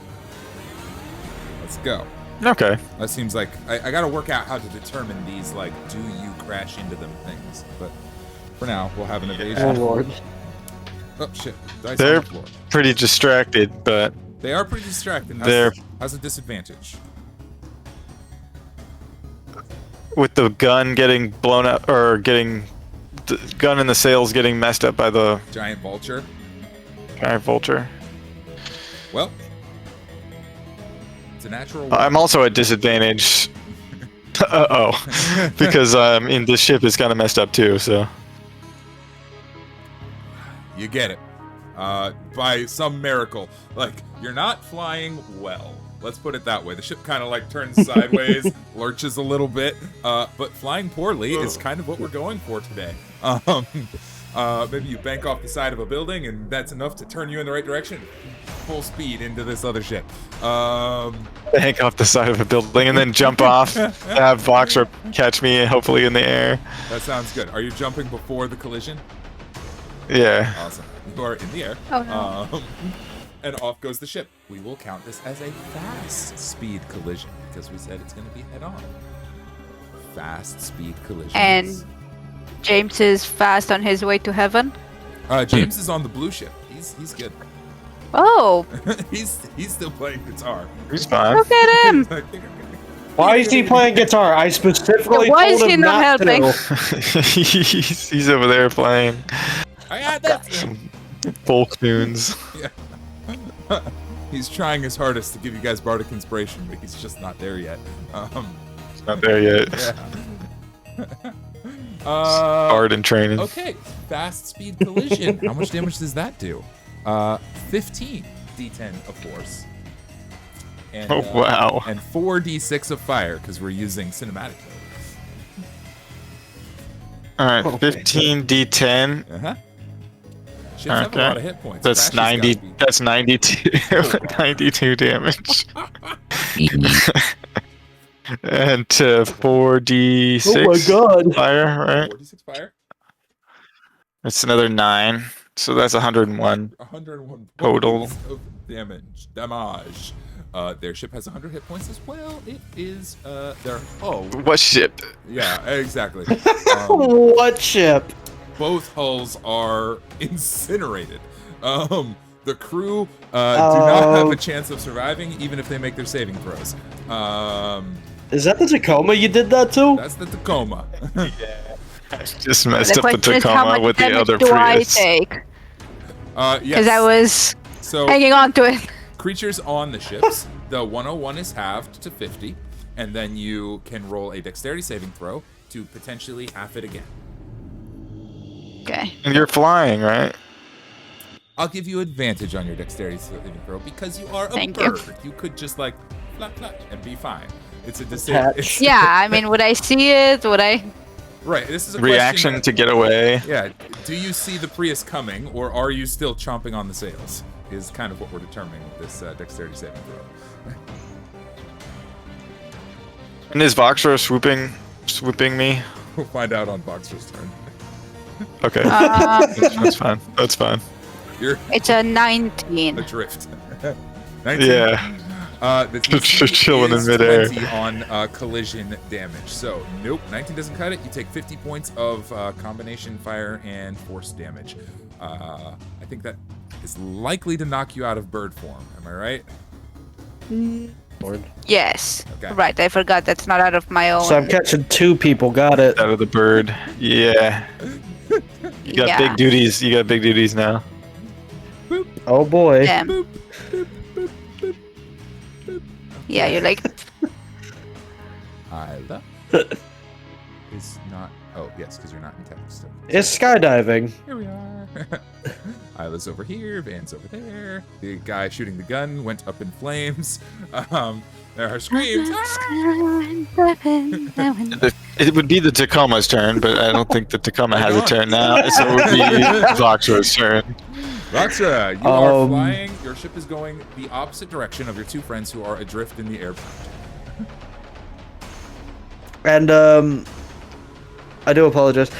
Let's go. Okay. That seems like I gotta work out how to determine these, like, do you crash into them things. But for now, we'll have an Oh evasion. lord. Oh shit! Dice on They're the floor. pretty distracted, but They are pretty distracted. They're- How's a disadvantage? with the gun getting blown up, or getting the gun and the sails getting messed up by the Giant vulture. giant vulture. Well, it's a natural. One. I'm also at disadvantage. Uh-oh. Because this ship is kind of messed up too, so. You get it. By some miracle. Like, you're not flying well. Let's put it that way. The ship kind of like turns sideways, lurches a little bit, but flying poorly is kind of what we're going for today. Maybe you bank off the side of a building, and that's enough to turn you in the right direction. Full speed into this other ship. Bank off the side of a building and then jump off. Have Voxer catch me, hopefully in the air. That sounds good. Are you jumping before the collision? Yeah. Awesome. You are in the air. Oh, no. And off goes the ship. We will count this as a fast speed collision because we said it's going to be head on. Fast speed collision. And James is fast on his way to heaven. James is on the blue ship. He's good. Oh, he's still playing guitar. He's fine. look at him. Why is he playing guitar? I specifically Yeah, why is told he him not helping? to. he's over there playing I got that. some folk tunes. He's trying his hardest to give you guys bardic inspiration, but he's just not there yet. It's not there yet. Yeah. Hard in training. Okay, fast speed collision. How much damage does that do? 15 d10 of force. And, Oh, wow. And 4d6 of fire because we're using cinematic mode. All right, Okay. 15 d10. Uh huh. Ships have a Okay. lot of hit points. That's Crashes 90. gotta be- That's 92. Oh, wow. 92 damage. And 4d6. Oh my god. Fire, right? 4d6 fire. That's another 9. So that's 101. 101 Total. points of damage. Their ship has 100 hit points as well. It is their hull. What ship? Yeah, exactly. What ship? Both hulls are incinerated. The crew do not have a chance of surviving, even if they make their saving throws. Is that the Tacoma you did that to? That's the Tacoma. Just messed The up the question is, how Tacoma much with the damage other do I Prius. take? Yes. Because I was So hanging on to it. creatures on the ships, the 101 is halved to 50, and then you can roll a dexterity saving throw to potentially half it again. Okay. And you're flying, right? I'll give you advantage on your dexterity saving throw because you are a Thank you. bird. You could just like flap flap and be fine. It's a Attach. decision. Yeah, I mean, would I see it? Would I? Right. This is a Reaction question to get away. Yeah. Do you see the Prius coming, or are you still chomping on the sails? Is kind of what we're determining with this dexterity saving throw. And is Voxer swooping me? We'll find out on Boxer's turn. Okay. That's fine. That's fine. You're It's a 19. adrift. 19. Yeah. The DC Chilling in is midair. 20 on collision damage. So, nope, 19 doesn't cut it. You take 50 points of combination fire and force damage. I think that is likely to knock you out of bird form. Am I right? Lord. Yes. Okay. Right, I forgot that's not out of my own. So I'm catching 2 people. Got it. Out of the bird. Yeah. You got yeah. big duties. You got big duties now. Oh boy. Damn. Yeah, you're like, Isla is not. Oh, yes, because you're not in text. So It's skydiving. here we are. Isla's over here, Van's over there. The guy shooting the gun went up in flames. There are screams. It would be the Tacoma's turn, but I don't think the Tacoma has a turn now, so it would be Voxra's turn. Voxra, you are flying. Your ship is going the opposite direction of your two friends who are adrift in the air. And I do apologize.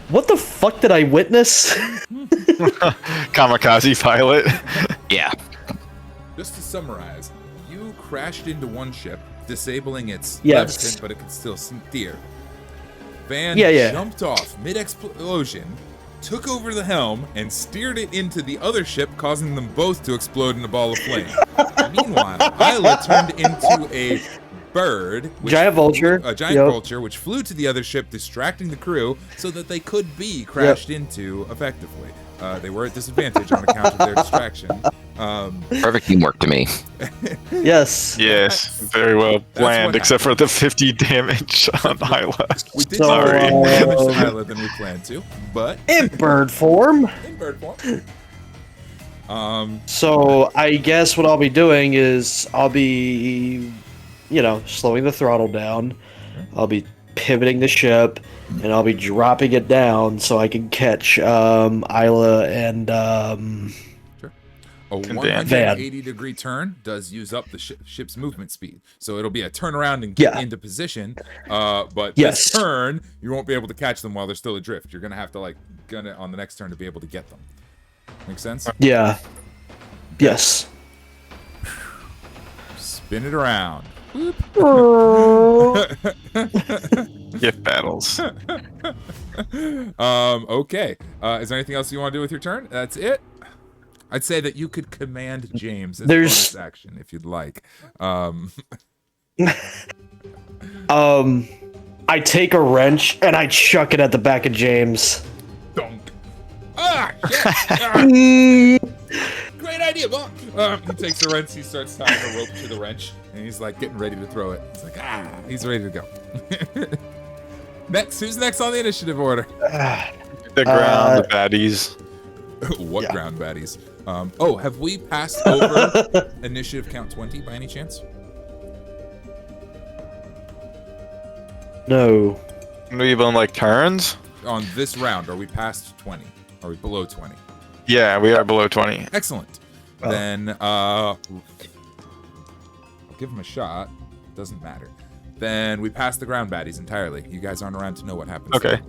What the fuck did I witness? Kamikaze pilot. Yeah. Just to summarize, you crashed into one ship, disabling its Yes. levitant, but it could still steer. Van Yeah. jumped off mid-explosion, took over the helm, and steered it into the other ship, causing them both to explode in a ball of flame. Meanwhile, Isla turned into a bird, Giant vulture. a giant vulture, which flew to the other ship, distracting the crew so that they could be crashed into effectively. They were at disadvantage on account of their distraction. Perfect teamwork to me. Yes. Yes, very well planned, what except for the 50 damage on Isla. We did Sorry. take more damage to Isla than we planned to, but In bird form. in bird form. So I guess what I'll be doing is I'll be, slowing the throttle down. I'll be pivoting the ship, and I'll be dropping it down so I can catch Isla and A Van. 180-degree turn does use up the ship's movement speed. So it'll be a turnaround and get into position. But Yes. this turn, you won't be able to catch them while they're still adrift. You're going to have to, gun it on the next turn to be able to get them. Make sense? yeah. Yes. Spin it around. Gift battles. Okay. Is there anything else you want to do with your turn? That's it? I'd say that you could command James as a bonus action if you'd like. I take a wrench and I chuck it at the back of James. Dunk. Ah, shit. Great idea, Bob. He takes the wrench, he starts tying a rope to the wrench, and he's getting ready to throw it. He's he's ready to go. Next, who's next on the initiative order? The ground, the baddies. What ground baddies? Have we passed over initiative count 20 by any chance? No. We've on turns? On this round, are we past 20? Are we below 20? Yeah, we are below 20. Excellent. Then I'll give him a shot. Doesn't matter. Then we pass the ground baddies entirely. You guys aren't around to know what happens. Okay.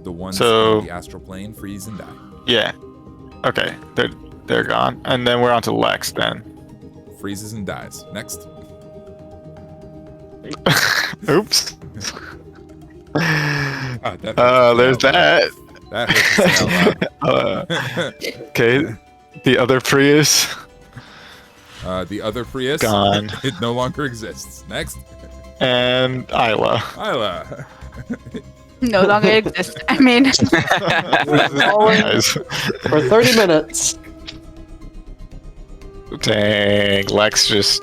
The ones So- in the astral plane freeze and die. Yeah. Okay, they're gone. And then we're on to Lex then. Freezes and dies. Next. Oops. There's There's that. That hurts to say out Okay, the other Prius loud. The other Prius. gone, It no longer exists. Next. and Isla. Isla. No longer exists. I mean, Guys. For 30 minutes. Dang, Lex it's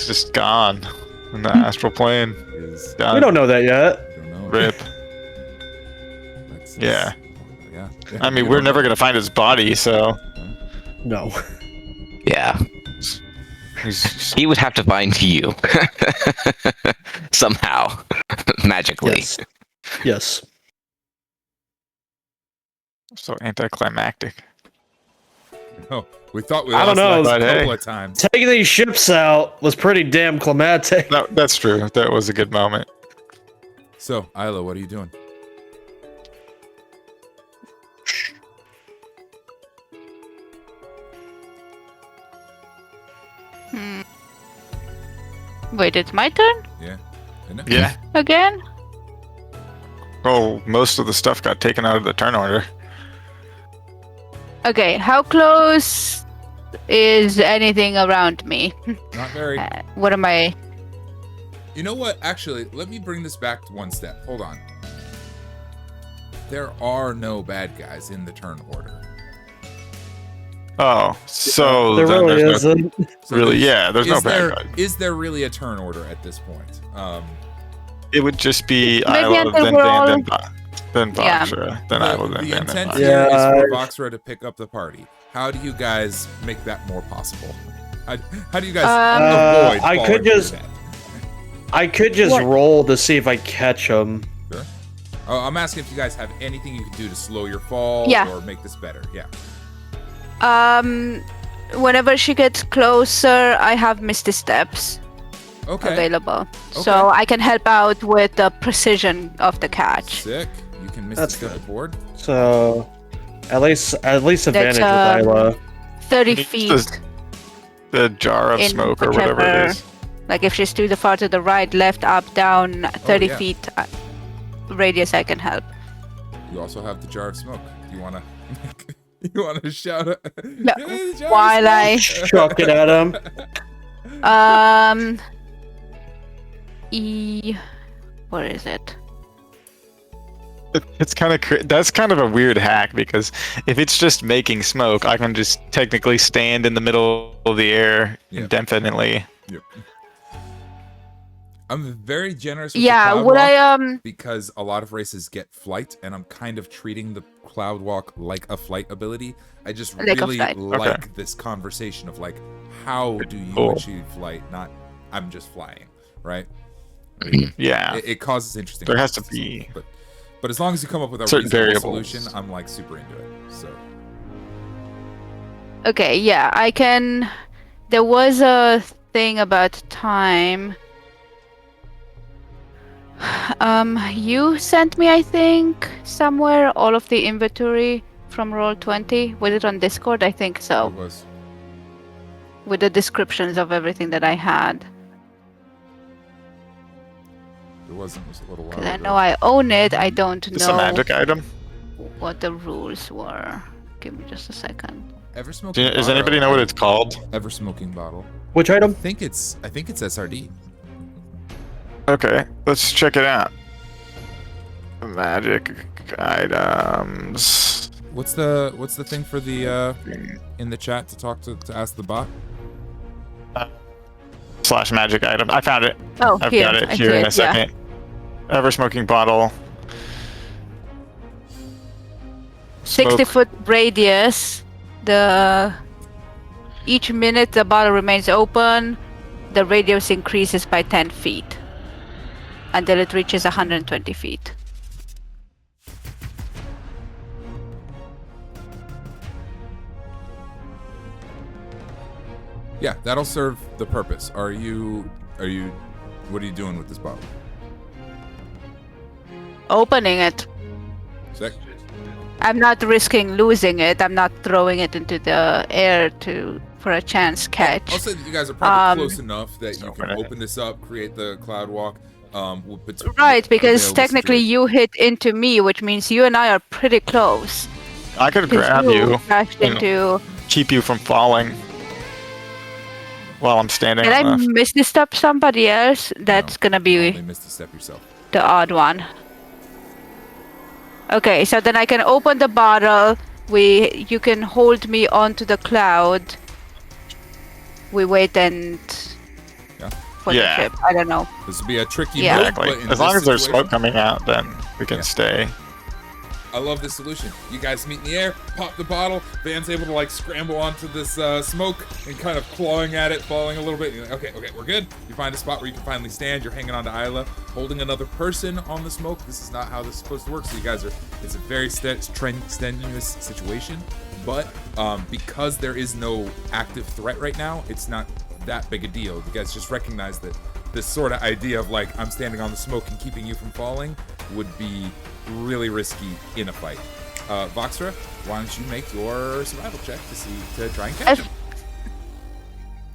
just gone in the astral plane. Is Done. We don't know that yet. I don't know. Rip. Lex is- Yeah. Yeah. I mean, You we're don't never know. gonna find his body, so No. Yeah. he's He would have to find you. Somehow. Magically. Yes. Yes. so anticlimactic. Oh, we thought we I lost don't know, Lex a but hey. couple of times. Taking these ships out was pretty damn climatic. No, that's true. That was a good moment. So, Isla, what are you doing? wait, it's my turn Yeah. Isn't it? Yeah. again? Oh, most of the stuff got taken out of the turn order. Okay, how close is anything around me? Not very. What am I? You know what? Actually, let me bring this back to one step. Hold on. There are no bad guys in the turn order. Oh, so There then really there's no, isn't. So really, yeah, there's no is there, bad guy. is there really a turn order at this point? It would just be Maybe Isla, until then we're Van, all- then Then Yeah. Voxra. Then I will then The ban intent Voxra. here is Yeah. for Voxra to pick up the party. How do you guys make that more possible? How do you guys avoid I falling could to your just- death? I could just What? roll to see if I catch him. Sure. Oh, I'm asking if you guys have anything you can do to slow your fall Yeah. or make this better. Yeah. Whenever she gets closer, I have Misty Steps Okay. available, Okay. so I can help out with the precision of the catch. Sick. You can miss That's the step good. board. So at least advantage with That's, Isla. 30 It's feet. just the jar of In smoke or whatever whichever- it is. Like if she's too the far to the right, left, up, down, 30 yeah. feet radius, I can help. You also have the jar of smoke. Do you want to? You want to shout? Yeah, "Hey, the jar of while I- smoke!" Chuck it at him. Where is it? It's kind of that's kind of a weird hack because if it's just making smoke, I can just technically stand in the middle of the air Yep. indefinitely. Yep. I'm very generous with Yeah, the cloud would walk I because a lot of races get flight, and I'm kind of treating the cloud walk like a flight ability. I just Like a really flight. like Okay. this conversation of like, how do you Cool. achieve flight? Not I'm just flying, right? Yeah. It causes interesting. There has to questions, be- but as long as you come up with a certain reasonable variables. solution, I'm like super into it. So Okay, yeah, I can. There was a thing about time. You sent me, I think, somewhere all of the inventory from Roll20. Was it on Discord? I think it so. was. With the descriptions of everything that I had. It was a little while Because I ago. know I own it, I don't It's a know magic item. what the rules were. Give me just a second. Ever smoking. Does anybody know what it's called? Ever smoking bottle. Which item? I think it's SRD. Okay, let's check it out. Magic items. What's the thing for the in the chat to talk to ask the bot? / magic item. I found it. Oh, I've here. got it I here see in a it, yeah. second. Ever smoking bottle. 60-foot radius. Each minute the bottle remains open, the radius increases by 10 feet until it reaches 120 feet. Yeah, that'll serve the purpose. What are you doing with this bottle? Opening it. Sick. I'm not risking losing it. I'm not throwing it into the air for a chance catch. I'll say that you guys are probably Um, close enough that you can open this up, create the cloud walk. Right, because available technically situation. you hit into me, which means you and I are pretty close. I could 'Cause grab you, crashed and into. keep you from falling while I'm standing Did I on the... misstep somebody else? That's gonna You be only missed a step yourself. the odd one. Okay, so then I can open the bottle. You can hold me onto the cloud. We wait and for Yeah. the ship. I don't know. This would be a tricky Yeah. move, Exactly. but in As long this as there's situation- smoke coming out, then we can Yeah. stay. I love this solution. You guys meet in the air, pop the bottle. Van's able to like scramble onto this smoke and kind of clawing at it, falling a little bit. You're like, okay, we're good. You find a spot where you can finally stand. You're hanging on to Isla, holding another person on the smoke. This is not how this is supposed to work. So you guys are. It's a very strenuous situation, but because there is no active threat right now, it's not that big a deal. You guys just recognize that this sort of idea of like I'm standing on the smoke and keeping you from falling would be really risky in a fight. Voxra, why don't you make your survival check to try and catch him?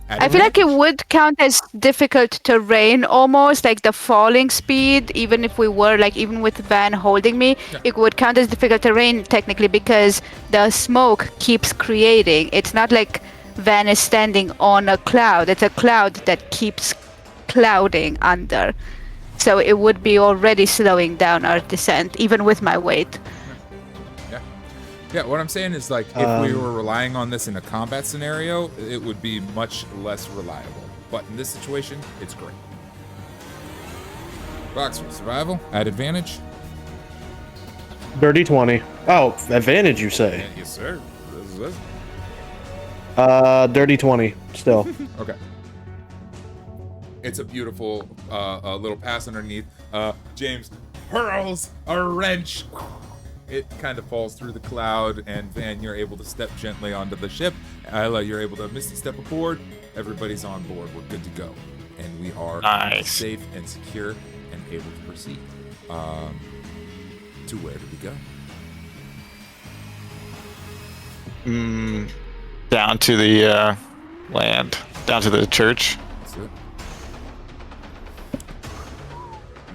I feel like it would count as difficult terrain almost, like the falling speed, even if we were like, even with Van holding me, it would count as difficult terrain technically because the smoke keeps creating. It's not like Van is standing on a cloud, it's a cloud that keeps clouding under. So it would be already slowing down our descent, even with my weight. Yeah, what I'm saying is like if we were relying on this in a combat scenario, it would be much less reliable. But in this situation, it's great. Voxra, survival at advantage. Dirty 20. Oh, advantage, you say? Yeah, yes, sir. This is it. Dirty 20, still. Okay. It's a beautiful little pass underneath. James hurls a wrench. It kind of falls through the cloud, and Van, you're able to step gently onto the ship. Isla, you're able to misty step aboard. Everybody's on board. We're good to go. And we are Nice. safe and secure and able to proceed. To where do we go? Down to the land. Down to the church. That's it.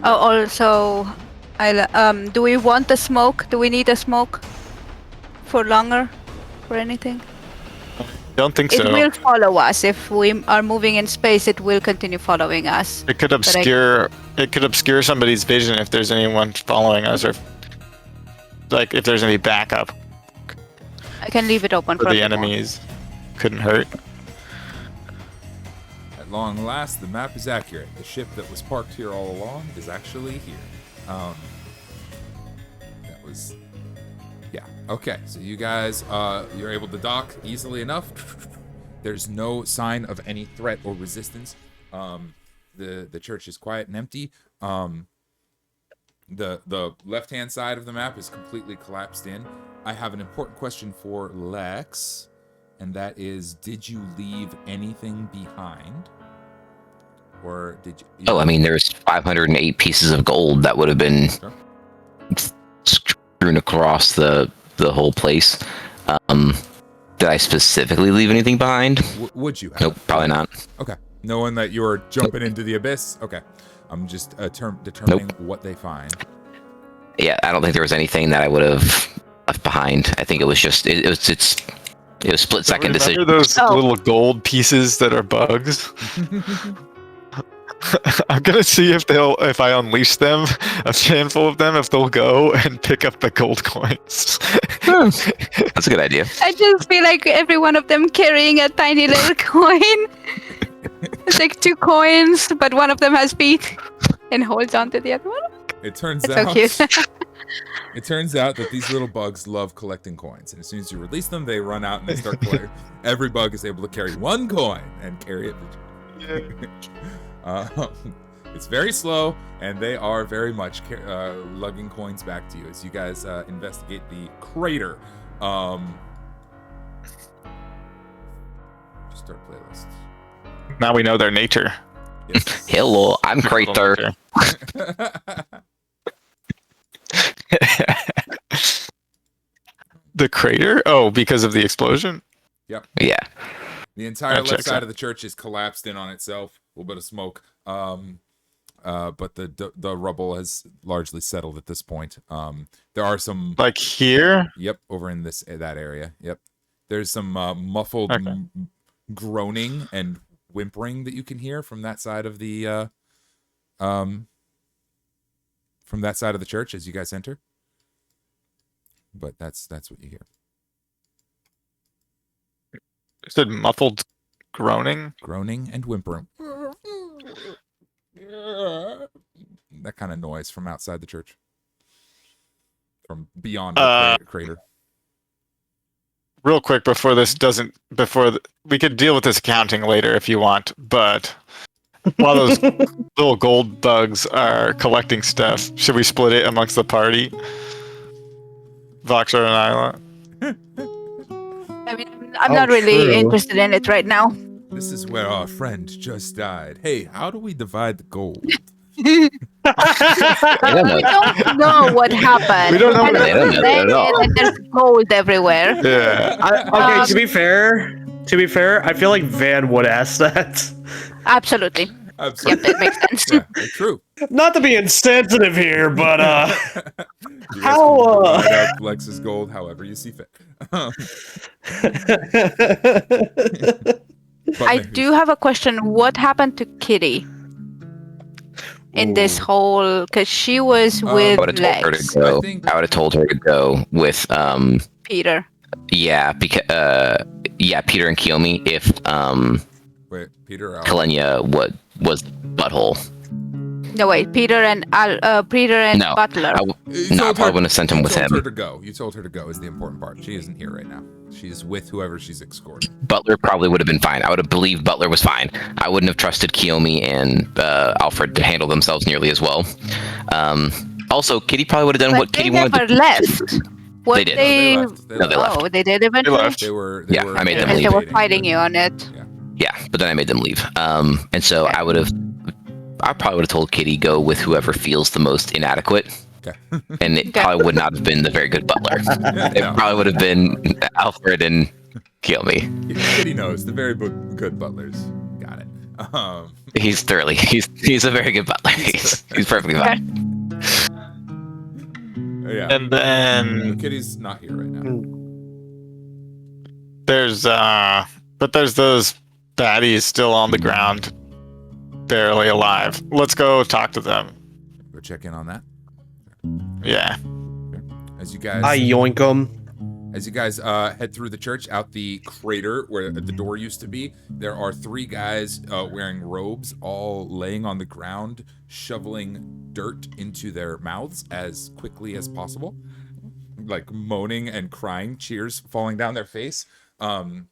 Oh, also, do we want the smoke? Do we need a smoke for longer, for anything? Don't think It so. will follow us if we are moving in space. It will continue following us. It could obscure somebody's vision if there's anyone following us, or if there's any backup I can leave it open for for the a bit more. enemies. Couldn't hurt. At long last, the map is accurate. The ship that was parked here all along is actually here. That was... Yeah. Okay, so you guys, you're able to dock easily enough. There's no sign of any threat or resistance. The church is quiet and empty. The left-hand side of the map is completely collapsed in. I have an important question for Lex, and that is, did you leave anything behind? Or did you... Oh, I mean, there's 508 pieces of gold that would have been Sure. strewn across the whole place. Did I specifically leave anything behind? Would you have? Nope, probably not. Okay. Knowing that you were jumping into the abyss? Okay. I'm just determining what they find. Yeah, I don't think there was anything that I would have left behind. I think it was just it was split second Remember decision. those Oh. little gold pieces that are bugs? I'm gonna see if I unleash them, a handful of them, if they'll go and pick up the gold coins. That's a good idea. I just feel like every one of them carrying a tiny little coin. It's like 2 coins, but one of them has feet and holds on to the other one. It turns It's out so cute. it turns out that these little bugs love collecting coins, and as soon as you release them, they run out and they start collecting. Every bug is able to carry 1 coin and carry it. It's very slow, and they are very much lugging coins back to you as you guys investigate the crater. Just start playlists. Now we know their nature. Yes. Hello, I'm Crater. The crater? Oh, because of the explosion? Yep. Yeah. The entire That left checks side out. of the church is collapsed in on itself. A little bit of smoke. But the rubble has largely settled at this point. There are some. Like here? Yep, over in that area. Yep. There's some muffled Okay. groaning and whimpering that you can hear from that side of the church as you guys enter. But that's what you hear. You said muffled groaning? Groaning and whimpering. That kind of noise from outside the church. From beyond the crater. Real quick before this doesn't we could deal with this accounting later if you want, but while those little gold bugs are collecting stuff, should we split it amongst the party? Voxer and Isla? I mean, I'm not really true. interested in it right now. This is where our friend just died. Hey, how do we divide the gold? I don't know. We don't know what happened. We don't know I what know happened. it's raining and there's gold everywhere. Yeah. Okay, to be fair, I feel like Van would ask that. Absolutely. Yep, Absolutely. that makes sense. Yeah, true. Not to be insensitive here, but You guys How, can divide up Lex's gold however you see fit. But I maybe- do have a question. What happened to Kitty in this Ooh. whole? Because she was I with I would have told her to Lex, go. I think- I would have told her to go with Peter. yeah, because Peter and Kiyomi if Wait, Peter out. Kalenia was butthole. No wait, Peter and No, Butler. No, I probably wouldn't have sent him with You told him. her to go. You told her to go is the important part. She isn't here right now. She's with whoever she's escorting. Butler probably would have been fine. I would have believed Butler was fine. I wouldn't have trusted Kiyomi and Alfred to handle themselves nearly as well. Also, Kitty probably would have done But what they Kitty wanted never to. left. What They did. They... No, they left. No, they left. Oh, they did eventually. left. They were. Yeah, I made them Because leave. they were fighting you on it. Yeah, but then I made them leave. And so I probably would have told Kitty go with whoever feels the most inadequate. Okay. And it probably would not have been the very good Butler. It No. probably would have been Alfred and Kiyomi. Kitty knows the very good butlers. Got it. He's thoroughly. He's a very good Butler. He's perfectly fine. Yeah. And then Kitty's not here right now. there's those baddies still on the ground, barely alive. Let's go talk to them. Go check in on that. Yeah. As you guys. I yoink them. As you guys head through the church, out the crater where the door used to be, there are 3 guys wearing robes, all laying on the ground, shoveling dirt into their mouths as quickly as possible, like moaning and crying, tears falling down their face. Weird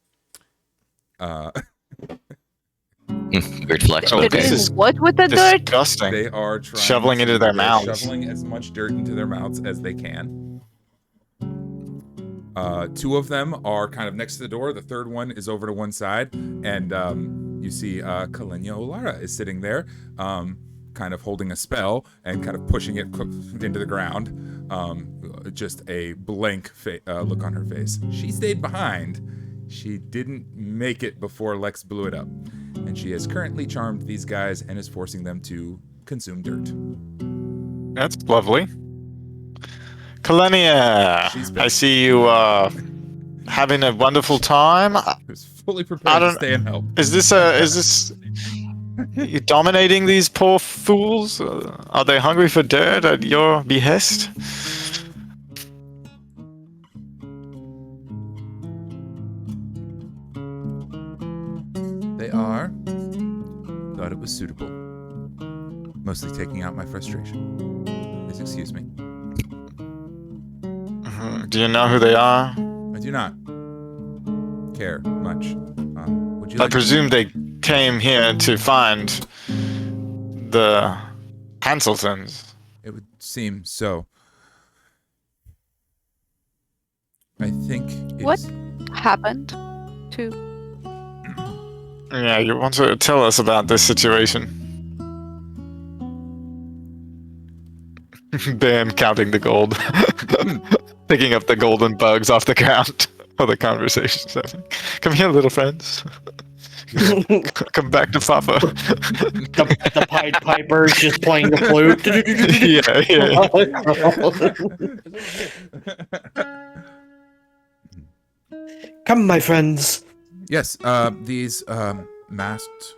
flex. Oh, but They're okay. this is doing what with the dirt? Disgusting. They are trying Shoveling into their they're mouths. shoveling as much dirt into their mouths as they can. 2 of them are kind of next to the door. The third one is over to one side, and you see Kalenia Olara is sitting there, kind of holding a spell and kind of pushing it into the ground. Just a blank look on her face. She stayed behind. She didn't make it before Lex blew it up, and she has currently charmed these guys and is forcing them to consume dirt. That's lovely. Kalenia, She's been- I see you having a wonderful time. Who's fully prepared to stay and help. Is this you dominating these poor fools? Are they hungry for dirt at your behest? They are. Thought it was suitable. Mostly taking out my frustration. Please excuse me. Do you know who they are? I do not care much. Would you I like presume they came here to find the Hanseltons. It would seem so. I think What? it's... Happened to Yeah, you want to tell us about this situation? Ben counting the gold. Picking up the golden bugs off the ground while the conversation's happening. Come here, little friends. Come back to Papa. The Pied Piper's just playing the flute. Yeah. Come, my friends. Yes, these masked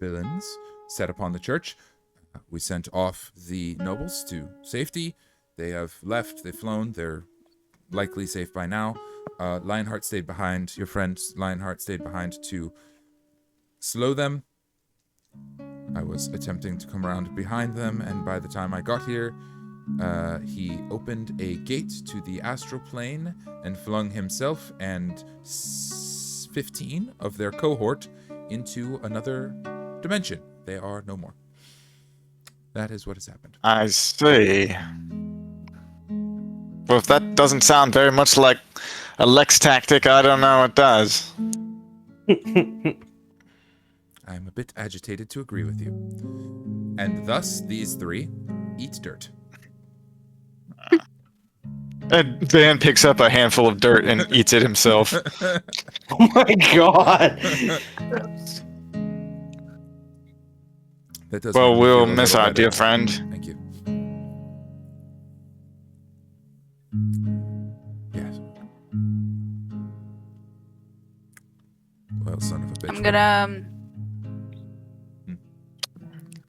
villains set upon the church. We sent off the nobles to safety. They have left, they've flown, they're likely safe by now. Lionheart stayed behind, your friend Lionheart stayed behind to slow them. I was attempting to come around behind them, and by the time I got here, he opened a gate to the astral plane and flung himself and 15 of their cohort into another dimension. They are no more. That is what has happened. I see. Well, if that doesn't sound very much like a Lex tactic, I don't know what does. I am a bit agitated to agree with you. And thus, these 3 eat dirt. And Dan picks up a handful of dirt and eats it himself. Oh my god. That does Well, make me we'll feel a miss little our better. dear friend. Thank you. Yes. Well, son of a bitch. I'm gonna.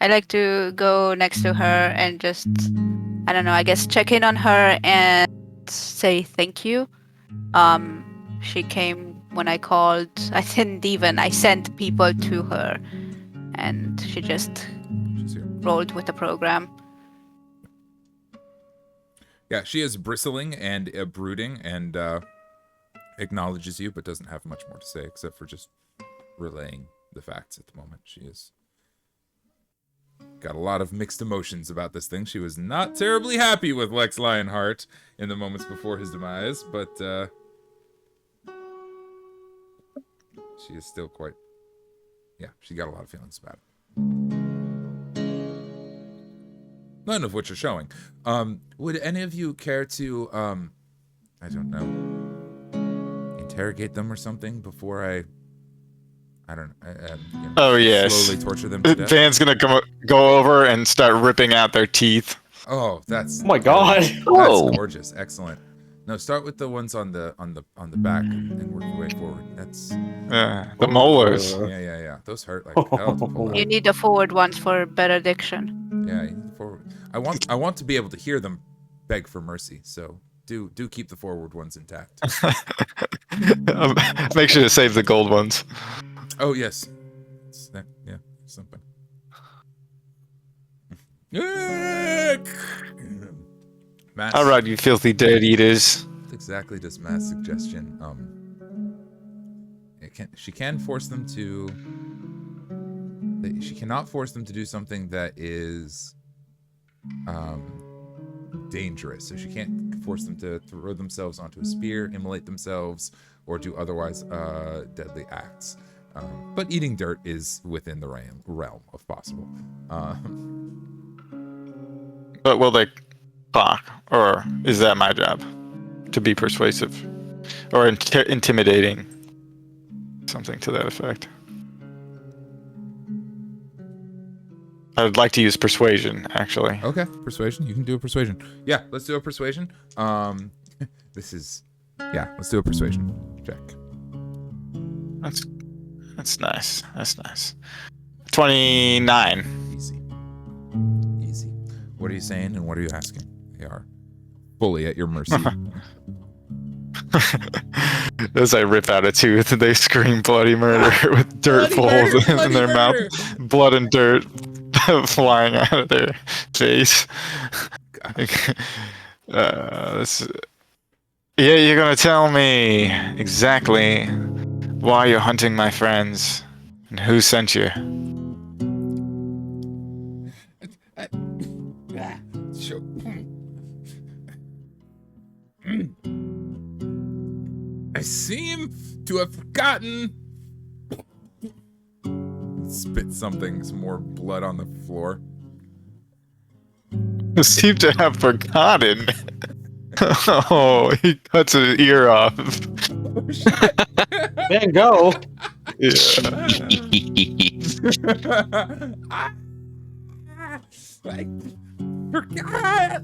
I like to go next to her and just, I don't know, I guess check in on her and say thank you. She came when I called. I sent people to her, and she just She's here. rolled with the program. Yeah, she is bristling and brooding and acknowledges you, but doesn't have much more to say except for just relaying the facts at the moment. She is got a lot of mixed emotions about this thing. She was not terribly happy with Lex Lionheart in the moments before his demise, but she is still quite... Yeah, she got a lot of feelings about it. None of which are showing. Would any of you care to, I don't know, interrogate them or something before I don't know, Oh, yes. slowly torture them to death? Van's gonna go over and start ripping out their teeth. Oh, that's... Oh my god. That's Whoa. gorgeous. Excellent. No, start with the ones on the back and work your way forward. That's... The molars. Yeah. Those hurt like hell to pull You out. need the forward ones for better diction. Yeah, you need the forward. I want to be able to hear them beg for mercy, so do keep the forward ones intact. Make sure to save the gold ones. Oh yes. Yeah, something. Matt's, All right, you filthy dirt eaters. what exactly does Matt's suggestion she can force them to... She cannot force them to do something that is dangerous. So she can't force them to throw themselves onto a spear, immolate themselves, or do otherwise deadly acts. But eating dirt is within the realm of possible. But will they talk, or is that my job to be persuasive or intimidating? Something to that effect. I'd like to use persuasion, actually. Okay, persuasion. You can do a persuasion. Yeah, let's do a persuasion. Let's do a persuasion check. That's nice. That's nice. 29. Easy. What are you saying and what are you asking? They are fully at your mercy. As I rip out a tooth, they scream bloody murder with dirt holes in their mouth. Blood and dirt flying out of their face. Yeah, you're gonna tell me exactly why you're hunting my friends and who sent you. Sure. I seem to have forgotten. Spit something, some more blood on the floor. You seem to have forgotten. Oh, he cuts his ear off. Man, go. Yeah. I forgot.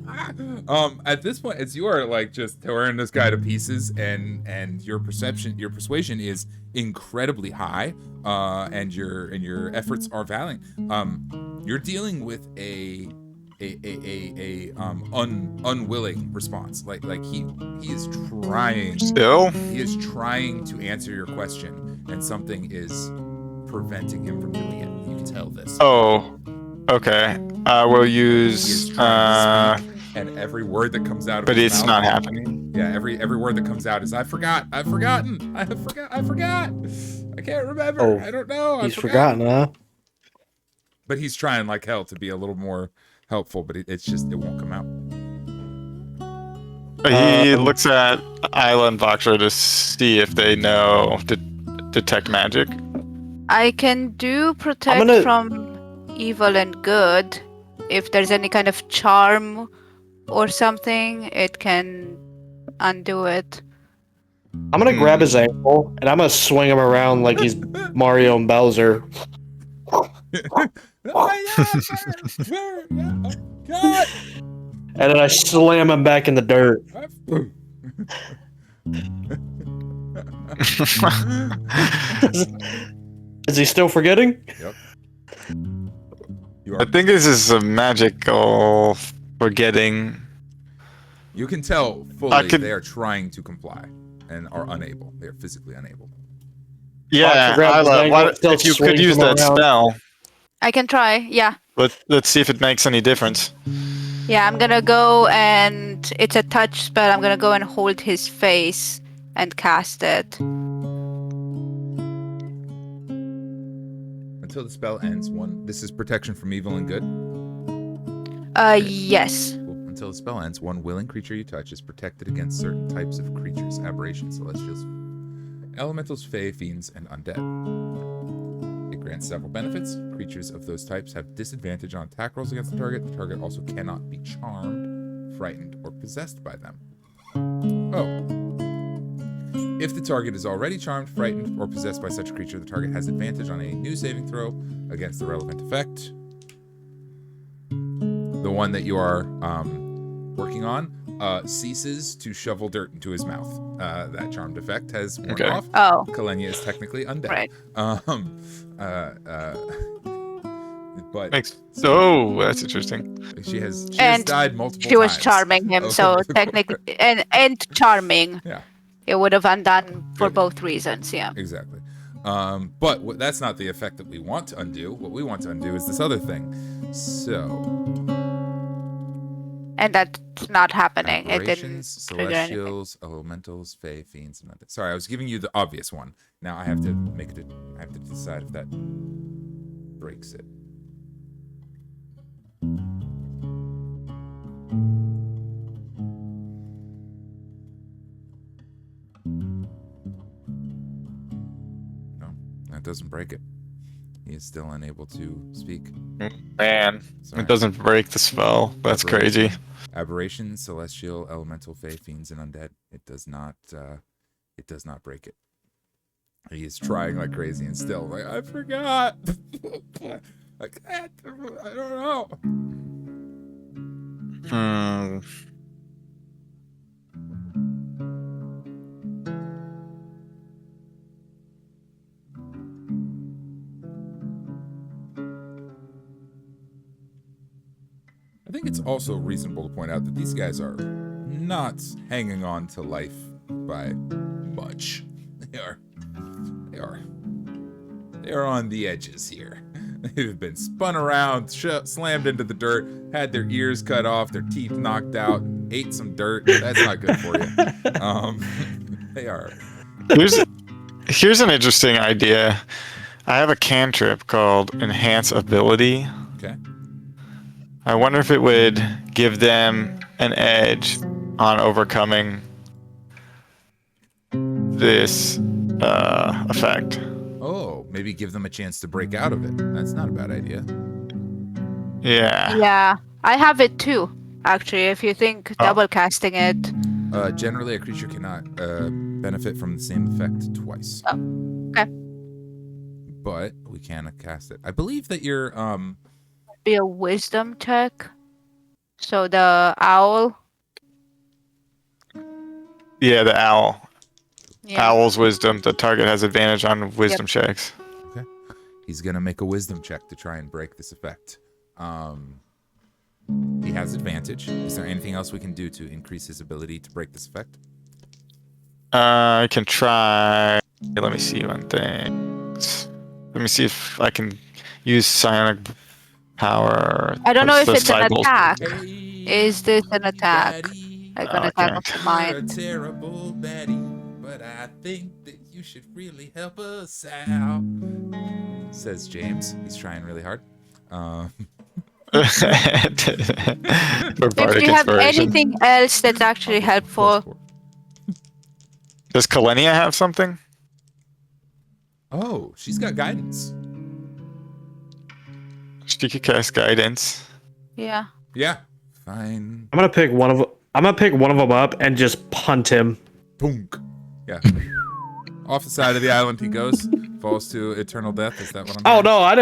At this point, as you are like just tearing this guy to pieces, and your persuasion is incredibly high, and your efforts are valiant. You're dealing with a unwilling response. Like he is trying. Still? He is trying to answer your question, and something is preventing him from doing it. You can tell this. Oh, okay. I will use. And every word that comes out of But his it's mouth, not happening. Yeah, every word that comes out is I forgot. I forgot. I can't remember. Oh, I don't know. He's forgotten, huh? But he's trying like hell to be a little more helpful, but it's just, it won't come out. He looks at Isla and Voxer to see if they know detect magic. I can do protect from evil and good. If there's any kind of charm or something, it can undo it. I'm gonna grab his ankle and I'm gonna swing him around like he's Mario and Bowser. And then I slam him back in the dirt. Is he still forgetting? Yep. I think this is a magical forgetting. You can tell fully they are trying to comply and are unable. They are physically unable. Yeah, grab his Isla, ankle, still if you could swings use him that around. spell. I can try. Yeah. Let's see if it makes any difference. Yeah, I'm gonna go and it's a touch spell. I'm gonna go and hold his face and cast it. Until the spell ends, this is protection from evil and good. Yes. Until the spell ends, one willing creature you touch is protected against certain types of creatures, aberrations, celestials, elementals, fae, fiends, and undead. It grants several benefits. Creatures of those types have disadvantage on attack rolls against the target. The target also cannot be charmed, frightened, or possessed by them. Oh. If the target is already charmed, frightened, or possessed by such a creature, the target has advantage on a new saving throw against the relevant effect. The one that you are working on ceases to shovel dirt into his mouth. That charmed effect has worn off. Oh. Kalenia is technically undead. Right. But that's interesting. she has And died multiple times. She was charming him, so over the technically, course. and charming. Yeah, It would have undone for Good. both reasons. Yeah. exactly. But that's not the effect that we want to undo. What we want to undo is this other thing. So, And that's not happening. It aberrations, didn't trigger anything. celestials, elementals, fae, fiends, and undead. Sorry, I was giving you the obvious one. Now I have to I have to decide if that breaks it. No, that doesn't break it. He is still unable to speak. Man, Sorry. it doesn't break the spell. That's crazy. Aberration, celestial, elemental, fae, fiends, and undead. It does not break it. He is trying like crazy and still like, I forgot. Like, I don't know. I think it's also reasonable to point out that these guys are not hanging on to life by much. They are on the edges here. They've been spun around, slammed into the dirt, had their ears cut off, their teeth knocked out, ate some dirt. That's not good for you. They are. Here's an interesting idea. I have a cantrip called Enhance Ability. Okay. I wonder if it would give them an edge on overcoming this effect. Oh, maybe give them a chance to break out of it. That's not a bad idea. Yeah. Yeah, I have it too. Actually, if you think double casting it. Generally, a creature cannot benefit from the same effect twice. Oh, okay. But we can cast it. I believe that you're Be a wisdom check. So the owl. Yeah, the owl. Yeah. Owl's wisdom. The target has advantage on wisdom checks. okay. He's gonna make a wisdom check to try and break this effect. He has advantage. Is there anything else we can do to increase his ability to break this effect? I can try. Let me see one thing. Let me see if I can use psionic power. I don't know if What's it's the an cycle? attack. Is this an attack? Like an attack of the You're a mind? terrible baddie, but I think that you should really help us out. Says James. He's trying really hard. For If bardic you have inspiration. anything else that's actually helpful, Does Kalenia have something? Oh, she's got guidance. She could cast guidance. yeah. Yeah. Fine. I'm gonna pick one of them up and just punt him. Boonk. Yeah. Off the side of the island he goes. Falls to eternal death. Is that what I'm Oh hearing? no, I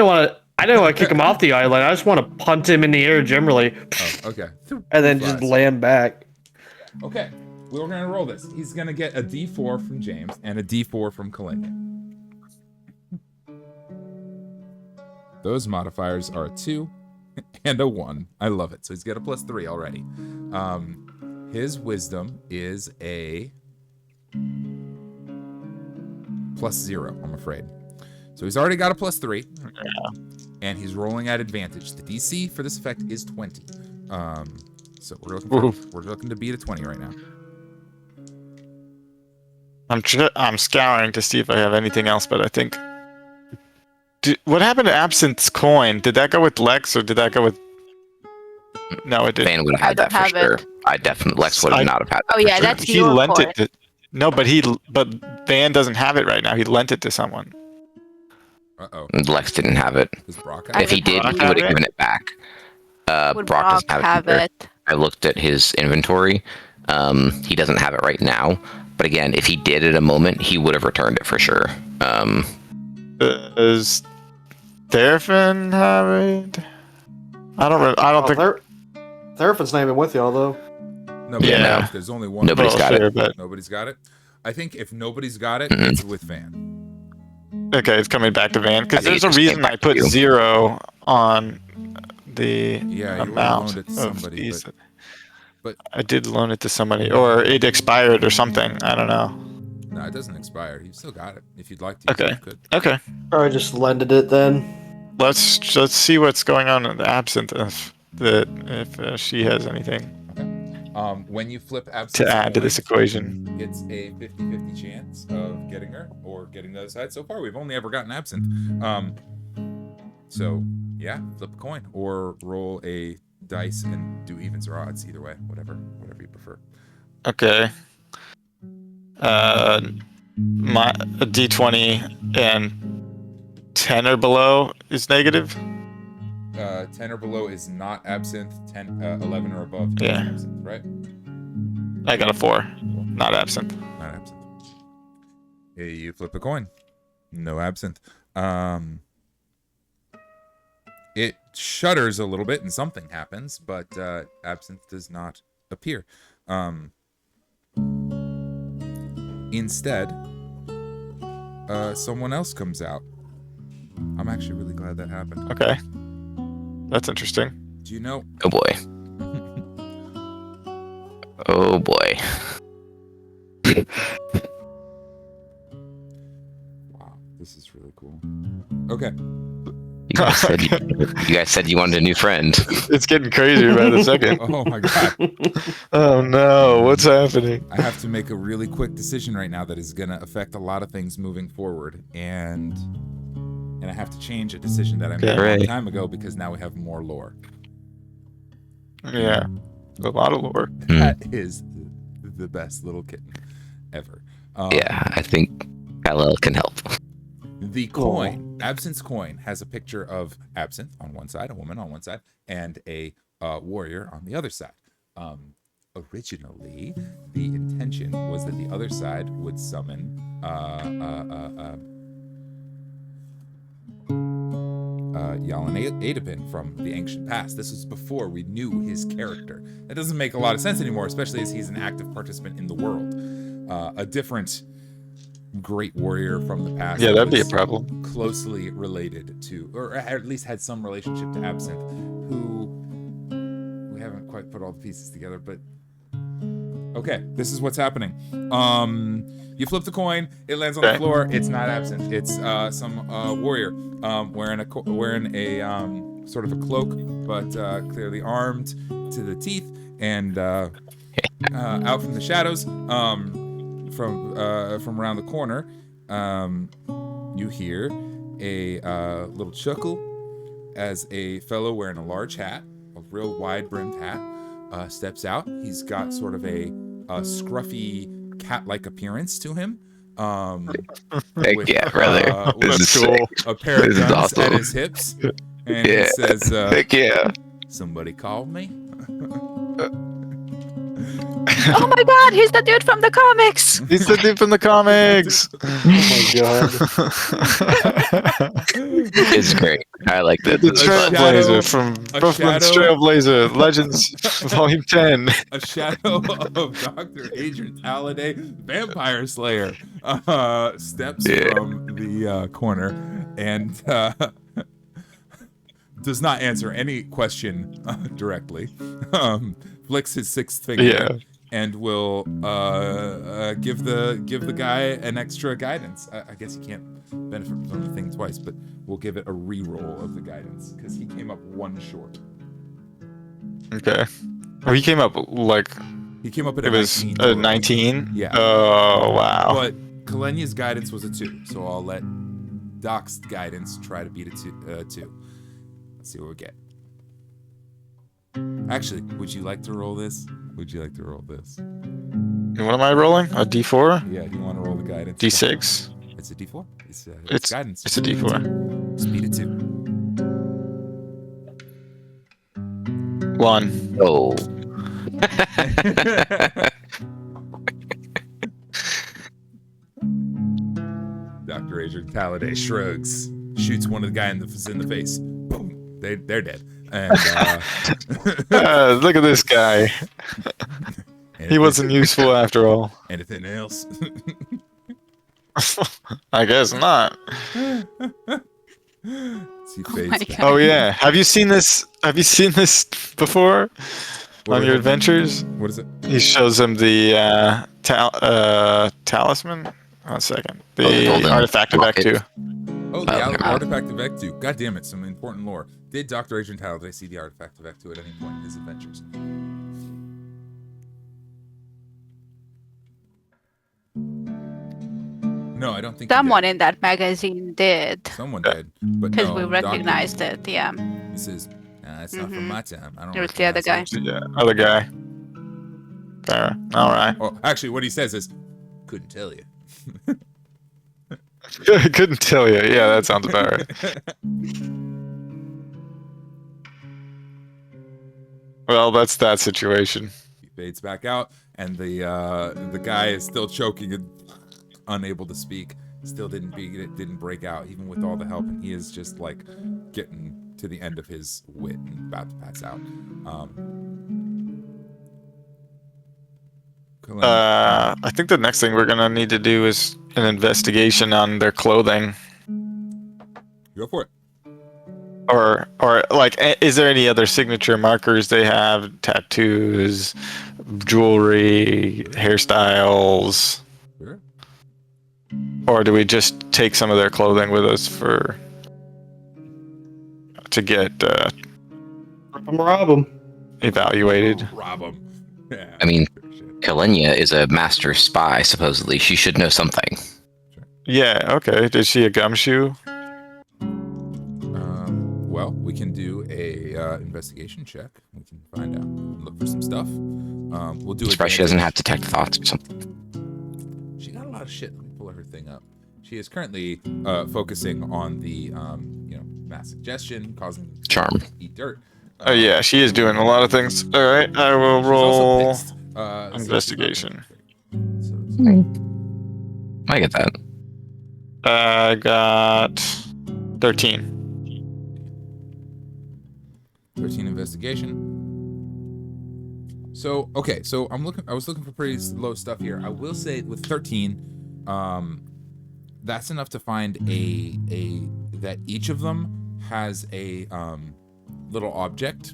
didn't want to kick him off the island. I just want to punt him in the air generally, Oh, okay. and then just Flies. land back. Okay. We're going to roll this. He's going to get a D4 from James and a D4 from Kalenia. Those modifiers are a 2 and a 1. I love it. So he's got a +3 already. His wisdom is a +0, I'm afraid. So he's already got a +3. and he's rolling at advantage. The DC for this effect is 20. So we're looking to beat a 20 right now. I'm scouring to see if I have anything else, but I think. What happened to Absinthe's coin? Did that go with Lex or did that go with? No, it didn't. Van would have I had that don't for have sure. it. I definitely Lex would have not have had. Oh yeah, that's He your lent coin. it to. No, but Van doesn't have it right now. He lent it to someone. Uh-oh. Lex didn't have it. Does Brock I If he did, Brock he have would have it? given it back. Would Brock doesn't Brock have have either. it? I looked at his inventory. He doesn't have it right now. But again, if he did at a moment, he would have returned it for sure. Does Therafin have it? I don't think. Therafen's not even with y'all though. Nobody Yeah. knows. There's only one. Nobody's got it. But Nobody's got it. I think if nobody's got it, Mhm. it's with Van. okay, it's coming back to Van I because think there's it a just came reason I back put to you. 0 on the Yeah, you amount loaned it to of somebody, these. but I did loan it to somebody, or it expired or something. I don't know. no, it doesn't expire. You've still got it. If you'd like to, Okay. you could. Okay, Or I just lended it then. let's see what's going on in the Absinthe if she has anything When you flip to Absinthe's add to coin, this equation. it's a 50-50 chance of getting her or getting the other side. So far, we've only ever gotten Absinthe. So yeah, flip a coin or roll a dice and do evens or odds. Either way, whatever you prefer. Okay. My a D20 and 10 or below is negative. 10 or below is not Absinthe. 11 or above is Yeah. Absinthe, right? I got a 4, not Absinthe. Not Absinthe. Hey, you flip a coin. No Absinthe. It shudders a little bit and something happens, but Absinthe does not appear. Instead, someone else comes out. I'm actually really glad that happened. Okay. That's interesting. Do you know? Oh boy. Oh boy. Wow, this is really cool. Okay. You guys said you wanted a new friend. It's getting crazier by the second. Oh my god. Oh no, what's happening? I have to make a really quick decision right now that is going to affect a lot of things moving forward, and I have to change a decision that I made a long Right. time ago because now we have more lore. Yeah. A lot of lore. That is the best little kitten ever. Yeah, I think Kal-El can help. The coin, Absinthe's coin, has a picture of Absinthe on one side, a woman on one side, and a warrior on the other side. Originally, the intention was that the other side would summon Aethrend from the ancient past. This was before we knew his character. That doesn't make a lot of sense anymore, especially as he's an active participant in the world. A different great warrior from the past. Yeah, that that'd be a was problem. closely related to, or at least had some relationship to Absinthe, who we haven't quite put all the pieces together, but okay, this is what's happening. You flip the coin, it lands on the floor. It's not Absinthe. It's some warrior wearing a sort of a cloak, but clearly armed to the teeth, and out from the shadows, from around the corner, you hear a little chuckle as a fellow wearing a large hat, a real wide-brimmed hat, steps out. He's got sort of a scruffy cat-like appearance to him. Heck yeah, brother. This is cool. sick. A pair of This is guns awesome. at his hips, and Yeah. he says, Heck yeah. "Somebody called me." Oh my god, he's the dude from the comics! He's the dude from the comics. Oh my god. It's great. I like that. The This is fun. Trailblazer from a Brooklyn's shadow- Trailblazer Legends Volume 10. A shadow of Dr. Adrian Halliday, Vampire Slayer, steps Yeah. from the corner and does not answer any question directly. Flicks his sixth finger. Yeah. and will give the guy an extra guidance. I guess he can't benefit from the thing twice, but we'll give it a re-roll of the guidance because he came up one short. Okay. Well, he came up like He came up at it a was 19. a 19. Yeah. Oh wow. But Kalenya's guidance was a 2, so I'll let Doc's guidance try to beat a 2. Let's see what we get. Actually, would you like to roll this? Would you like to roll this? And what am I rolling? A D4? Yeah, do you want to roll the guidance? D6. It's a D4. It's It's guidance. It's a D4. Speed it 2. 1. Oh. Dr. Adrian Talladay shrugs, shoots one of the guy in the face. Boom! They're dead. And Look at this guy. He wasn't useful after all. Anything else? I guess not. See my fades back. God. Oh yeah. Have you seen this? Have you seen this before What on is your it? adventures? What is it? He shows him the talisman. 1 second. the The golden artifact of Act locket. 2. Oh, the Oh, wow. artifact of Act 2. God damn it, some important lore. Did Dr. Adrian Talladay see the artifact of Act 2 at any point in his adventures? No, I don't think Someone he in that magazine did, did. Someone did, but because no, we Doc recognized didn't. it. Yeah, He says, "Nah, it's not from Mhm. my time. I don't." It was the other recognize it." Yeah, other guy. Fair. All right. Oh, actually, what he says is, "Couldn't tell you." I couldn't tell you. Yeah, that sounds about right. Well, that's that situation. He fades back out, and the guy is still choking and unable to speak. Still didn't break out, even with all the help, and he is just like getting to the end of his wit and about to pass out. I think the next thing we're gonna need to do is an investigation on their clothing, Go for it. or like, is there any other signature markers they have? Tattoos, jewelry, hairstyles, Sure. or do we just take some of their clothing with us to get Rob him. evaluated? Rob him. Yeah. I mean, Sure, shit. Kalenia is a master spy, supposedly. She should know something. Yeah. Okay. Is she a gumshoe? Well, we can do a investigation check. We can find out, look for some stuff. We'll do. Surprised she doesn't have advantage. detect thoughts or something. She got a lot of shit. Let me pull her thing up. She is currently focusing on the mass suggestion, causing Charm. to eat dirt. Oh yeah, she is doing a lot of things. All right, I will She's roll also pissed. So investigation. I get that. I got 13. 13 investigation. So okay, so I was looking for pretty low stuff here. I will say with 13, that's enough to find that each of them has a little object.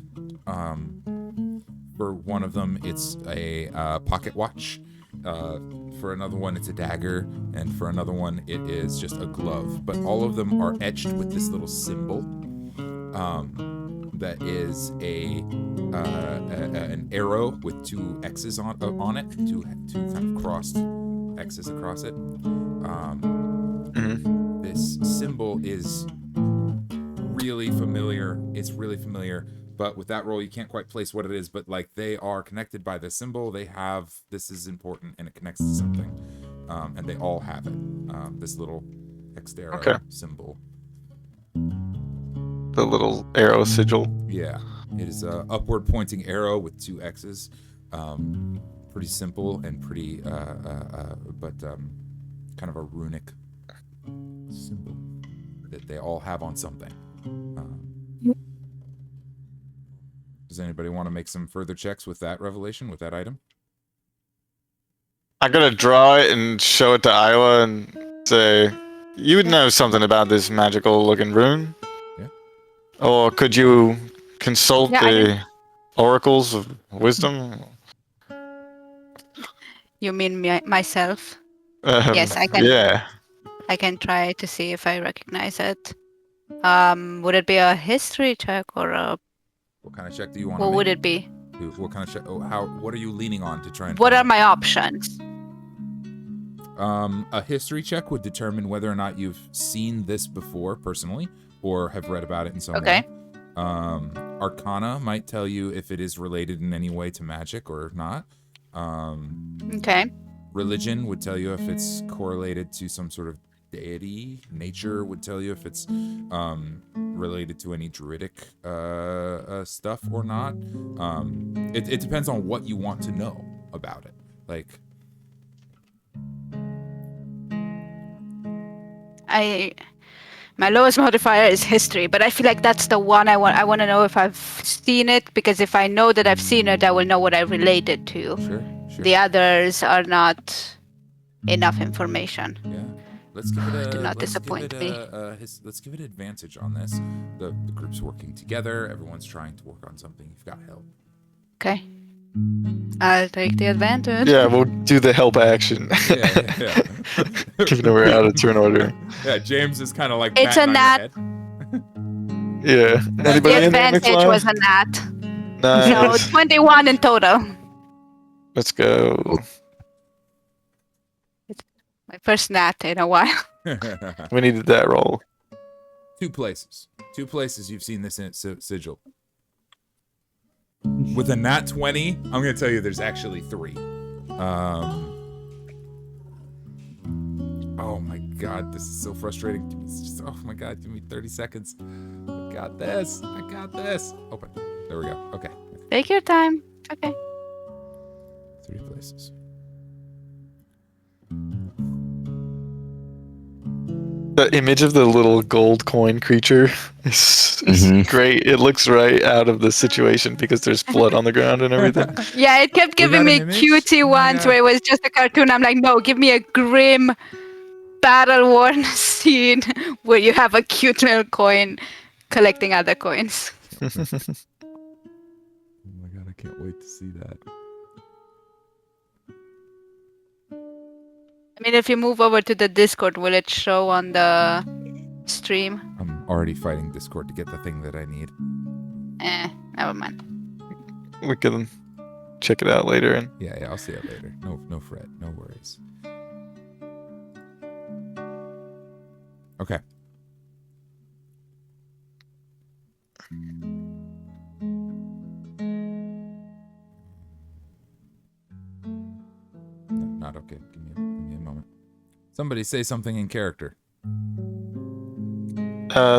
For one of them, it's a pocket watch. For another one, it's a dagger, and for another one, it is just a glove. But all of them are etched with this little symbol. That is an arrow with 2 X's on it, two kind of crossed X's across it. This symbol is really familiar. It's really familiar, but with that roll, you can't quite place what it is. But like they are connected by the symbol. They have this is important, and it connects to something, and they all have it. This little Xterra symbol. The little arrow sigil. Yeah, it is a upward pointing arrow with 2 X's. Pretty simple and pretty, but kind of a runic symbol that they all have on something. Does anybody want to make some further checks with that revelation, with that item? I'm gonna draw it and show it to Isla and say, "You would know something about this magical-looking rune." Yeah. Or could you consult Yeah, I the oracles of wisdom? You mean myself? Yes, I can. Yeah. I can try to see if I recognize it. Would it be a history check or a? What kind of check do you want to What make? would it be? What kind of check? Oh, what are you leaning on to try and What find are my options? A history check would determine whether or not you've seen this before personally or have read about it in some way. Arcana might tell you if it is related in any way to magic or not. Okay. Religion would tell you if it's correlated to some sort of deity. Nature would tell you if it's related to any druidic stuff or not. It depends on what you want to know about it. Like, my lowest modifier is history, but I feel like that's the one I want. I want to know if I've seen it, because if I know that I've seen it, I will know what I related to. sure. The others are not enough information. Yeah. Let's give it a. Do not let's disappoint give me. it let's give it advantage on this. The group's working together. Everyone's trying to work on something. You've got help. Okay. I'll take the advantage. Yeah, we'll do the help action. Yeah. Even though we're out of turn order. Yeah, James is kind of like It's patting a on nat. your head. Yeah. Anybody The in there, advantage McFly? was a nat. Nice. No, 21 in total. Let's go. My first nat in a while. We needed that roll. Two places you've seen this sigil. With a nat 20, I'm going to tell you there's actually 3. Oh my god, this is so frustrating. Oh my god, give me 30 seconds. I got this. Open. There we go. Okay. Take your time. Okay. 3 places. The image of the little gold coin creature is great. It looks right out of the situation because there's blood on the ground and everything. Yeah, it kept We giving got me an image? cutie Oh my ones God. where it was just a cartoon. I'm like, no, give me a grim, battle-worn scene where you have a cute little coin collecting other coins. Oh my god, I can't wait to see that. I mean, if you move over to the Discord, will it show on the stream? I'm already fighting Discord to get the thing that I need. Never mind. We can check it out later. And Yeah, I'll see it later. No fret, no worries. Okay. No, not okay. Give me a moment. Somebody say something in character.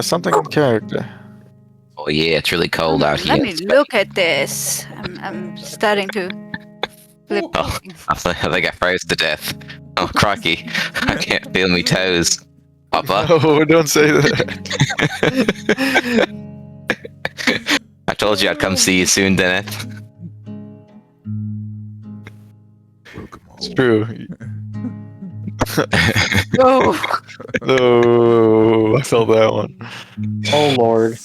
something in character. Oh yeah, it's really cold out here. Let me look at this. I'm starting to flip. Oh, I think I froze to death. Oh crikey, I can't feel my toes. Papa, Oh, don't say that. I told you I'd come see you soon, Dennis. It's true. Oh, Oh, I felt that one. Oh lord.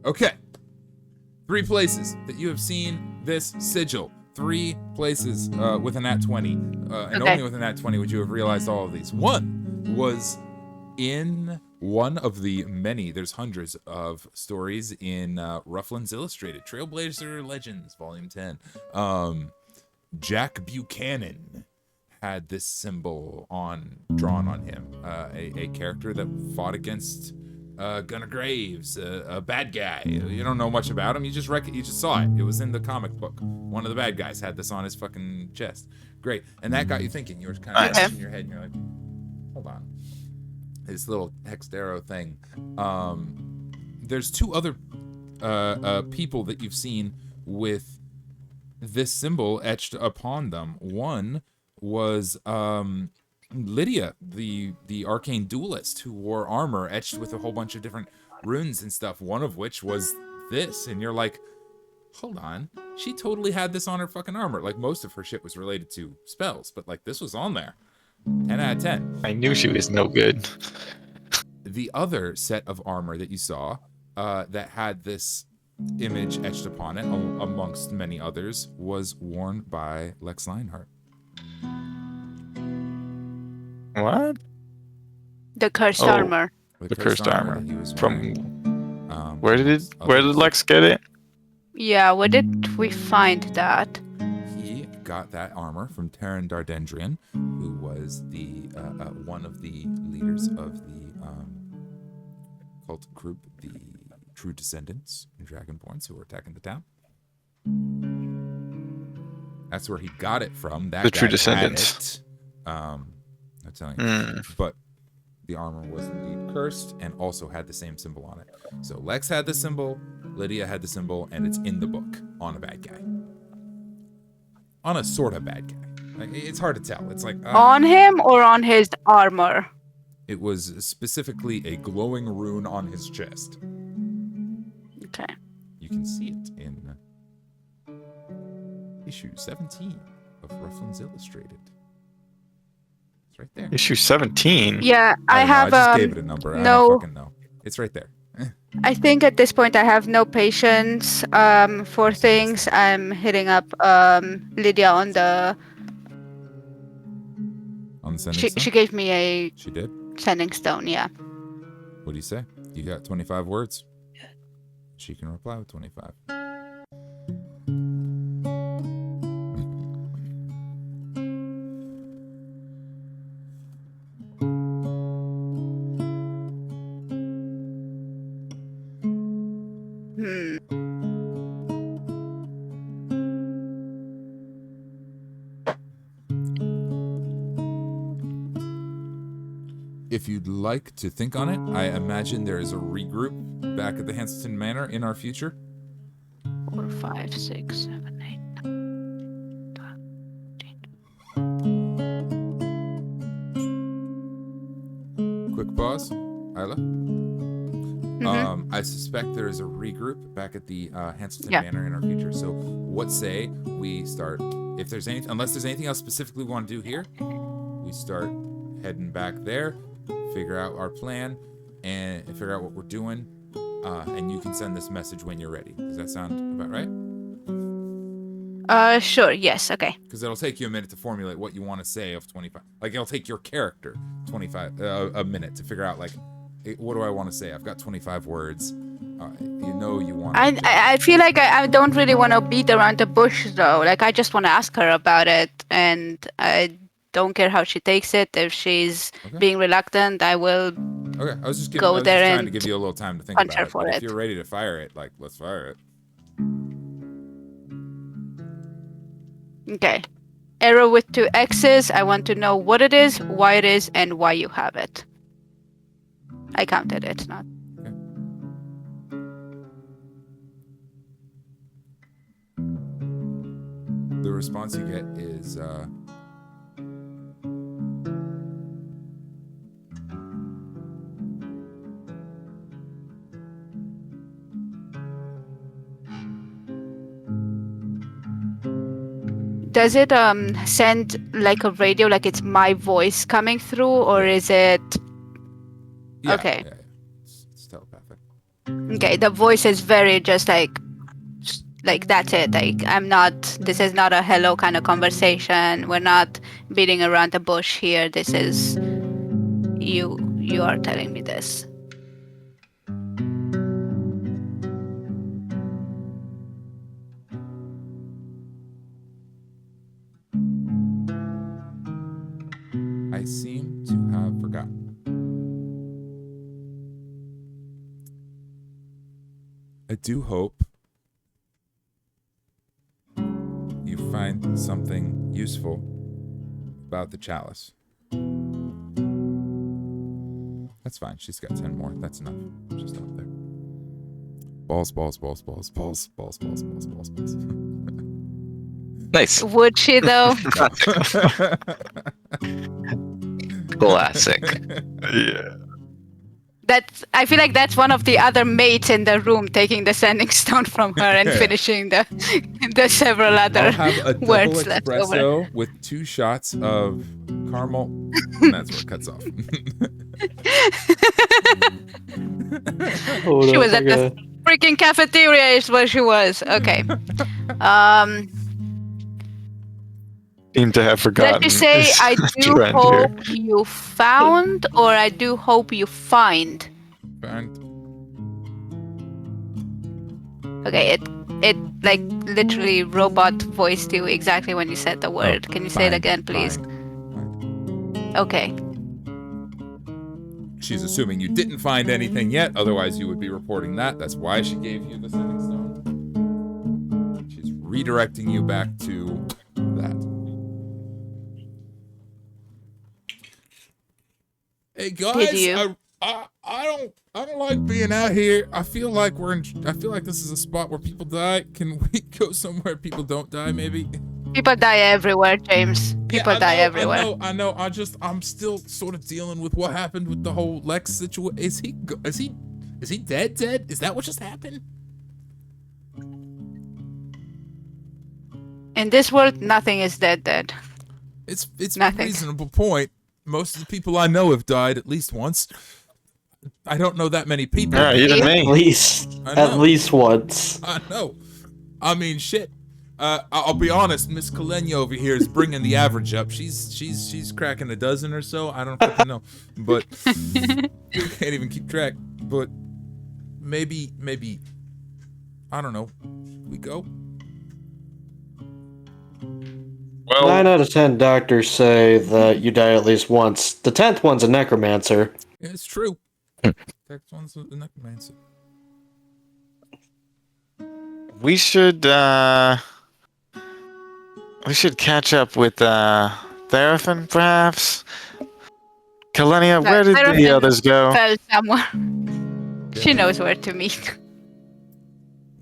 Okay. 3 places that you have seen this sigil. 3 places with a nat 20. And Okay. only with a nat 20 would you have realized all of these. One was in one of the many, there's hundreds of stories in Rufflin's Illustrated, Trailblazer Legends, Volume 10. Jack Buchanan had this symbol drawn on him. A character that fought against Gunnar Graves, a bad guy. You don't know much about him. You just saw it. It was in the comic book. One of the bad guys had this on his fucking chest. Great. And that got you thinking. You were kind of Okay. in your head, and you're like, hold on. This little hexed arrow thing. There's 2 other people that you've seen with this symbol etched upon them. One was Lydia, the arcane duelist who wore armor etched with a whole bunch of different runes and stuff, one of which was this. And you're like, hold on, she totally had this on her fucking armor. Like, most of her shit was related to spells, but like this was on there. 10 out of 10. I knew she was no good. The other set of armor that you saw that had this image etched upon it, amongst many others, was worn by Lex Lionheart. What? The cursed Oh. armor. The cursed armor. that he was From wearing. where did Others. Lex get it? Yeah, where did we find that? He got that armor from Terran Dardendrian, who was the one of the leaders of the cult group, the True Descendants and Dragonborns, who were attacking the town. That's where he got it from. That The guy True had Descendants. it. I'm telling you. But the armor was indeed cursed and also had the same symbol on it. So Lex had the symbol, Lydia had the symbol, and it's in the book on a bad guy. On a sort of bad guy. Like, it's hard to tell. It's like On him or on his armor? it was specifically a glowing rune on his chest. Okay. You can see it in issue 17 of Rufflin's Illustrated. It's right there. Issue 17. Yeah, I don't know, have I just gave it a number. I no. don't fucking know. It's right there. I think at this point I have no patience for things. I'm hitting up Lydia on the. On the sending She stone? she gave me a She did? sending stone. Yeah. What do you say? You got 25 words? She can reply with 25. Hmm. If you'd like to think on it, I imagine there is a regroup back at the Hanselton Manor in our future. 4, 5, 6, 7, 8. 12, 13. Quick pause. Isla? I suspect there is a regroup back at the Hanselton Manor in our future. So what say we start, if there's any, unless there's anything else specifically we want to do here, we start heading back there, figure out our plan, and figure out what we're doing, and you can send this message when you're ready. Does that sound about right? Sure. Yes. Okay. Because it'll take you a minute to formulate what you want to say of 25. Like, it'll take your character 25 a minute to figure out, like, what do I want to say? I've got 25 words. You want. I feel like I don't really want to beat around the bush though. Like I just want to ask her about it, and I don't care how she takes it. If she's being reluctant, I will. Okay, I was just go there trying and to give you a little time to think punch about her it. for But it. if you're ready to fire it, like, let's fire it. Okay. Arrow with 2 X's. I want to know what it is, why it is, and why you have it. I counted it, not. Okay. The response you get is, Does it send like a radio, like it's my voice coming through, or is it? yeah, Okay. yeah. It's telepathic. Okay, the voice is very just like that's it. Like I'm not. This is not a hello kind of conversation. We're not beating around the bush here. This is you. You are telling me this. I seem to have forgotten. I do hope you find something useful about the chalice. That's fine. She's got 10 more. That's enough. She's not there. Balls, balls, balls, balls, balls, balls, balls, balls, balls, balls. Nice. Would she though? Classic. Yeah. I feel like that's one of the other mates in the room taking the sending stone from her and finishing the several other I'll have a double words left over. espresso with 2 shots of caramel, and that's where it cuts off. She was at the freaking cafeteria is where she was. Okay. Seem to have forgotten. Let's just say this I do trend hope here. you found, or I do hope you find. Find. Okay, it like literally robot voiced you exactly when you said the word. Can you say it Find, again, please? find. Okay. She's assuming you didn't find anything yet, otherwise you would be reporting that. That's why she gave you the sending stone. She's redirecting you back to that. Hey guys, Did you? I don't like being out here. I feel like this is a spot where people die. Can we go somewhere people don't die, maybe? People die everywhere, James. People die everywhere. I know. I'm still sort of dealing with what happened with the whole Lex situation. Is he dead? Dead? Is that what just happened? In this world, nothing is dead. It's a Nothing. reasonable point. Most of the people I know have died at least once. I don't know that many people. Yeah, even At me. least once. I know. I mean, shit. I'll be honest. Miss Kalenia over here is bringing the average up. She's cracking a dozen or so. I don't fucking know, but can't even keep track. But maybe I don't know. We go. Well, 9 out of 10 doctors say that you die at least once. The 10th one's a necromancer. Yeah, it's true. Next one's the necromancer. we should catch up with Theraphin, perhaps. Kalenia, where did the Theraphin others go? Fell somewhere. She knows where to meet.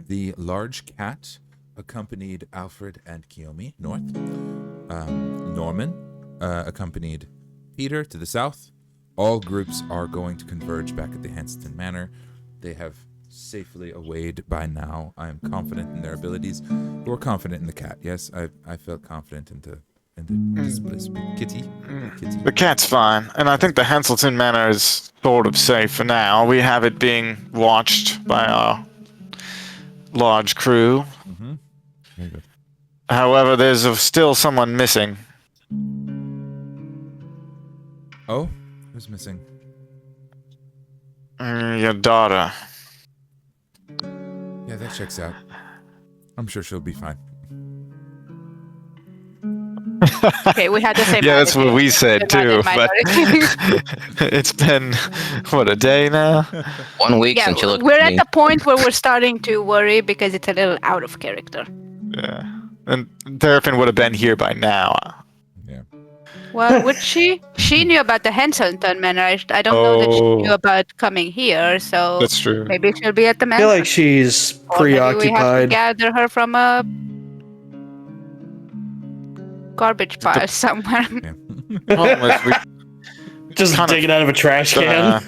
The large cat accompanied Alfred and Kiyomi north. Norman accompanied Peter to the south. All groups are going to converge back at the Hanston Manor. They have safely awayed by now. I am confident in their abilities. You're confident in the cat, yes? I felt confident in this kitty. The cat's fine, and I think the Hanselton Manor is sort of safe for now. We have it being watched by our large crew. Mm-hmm. Very good. However, there's still someone missing. Oh, who's missing? Your daughter. Yeah, that checks out. I'm sure she'll be fine. Okay, we had the same. Yeah, that's what attitude. we said too. But it's been what, a day now? 1 week Yeah, since you looked we're at at me. the point where we're starting to worry because it's a little out of character. Yeah, and Theraphin would have been here by now. Yeah. Well, would she? She knew about the Henselton Manor. I don't know that she knew Oh. about coming here, so That's true. maybe she'll be at the I manor. feel like she's Or maybe we have to preoccupied. gather her from a garbage pile somewhere. Problem is we Just kind of- digging out of a trash can.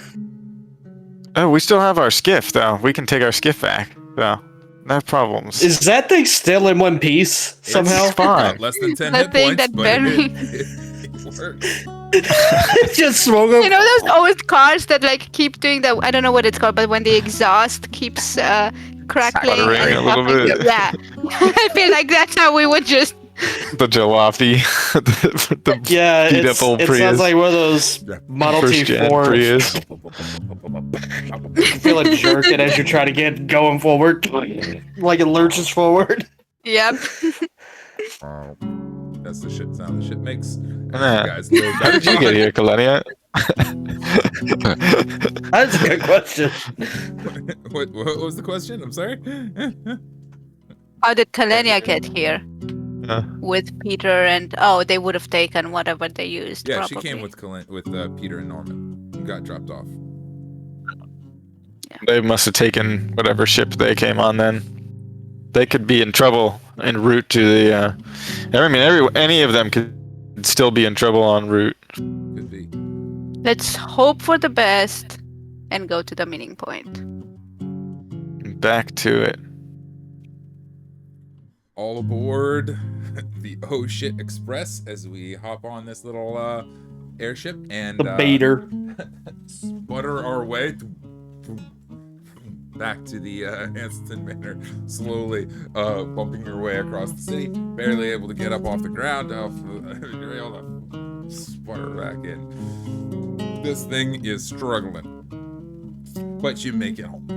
Oh, we still have our skiff though. We can take our skiff back. So no problems. Is that thing still in one piece somehow? It's fine. About less than 10 The hit thing points, that but barely- it works. Just smoke You know those old cars that like keep doing that? I don't know what it's called, but when the exhaust keeps crackling. Sputtering or a little popping- bit. Yeah, I feel like that's how we would just. The jalopy. the Yeah, beat it's, up old it Prius. sounds like one of those Model T First gen Fords. Prius. You feel it jerking as you're trying to get going forward, like it lurches forward. Yep. That's the shit sound the shit makes. Yeah. You guys load How did you get here, Kalenia? That's a good question. what was the question? I'm sorry. How did Kalenia get here? Yeah. With Peter and they would have taken whatever they used. Yeah, probably. she came with Peter and Norman. You got dropped off. They must have taken whatever ship they came on then. They could be in trouble en route to the. I mean, any of them could still be in trouble en route. Could be. Let's hope for the best and go to the meeting point. Back to it. All aboard the Oh Shit Express as we hop on this little airship and The baiter. sputter our way back to the Hanselton Manor, slowly bumping your way across the city, barely able to get up off the ground. You're able to sputter back in. This thing is struggling, but you make it home.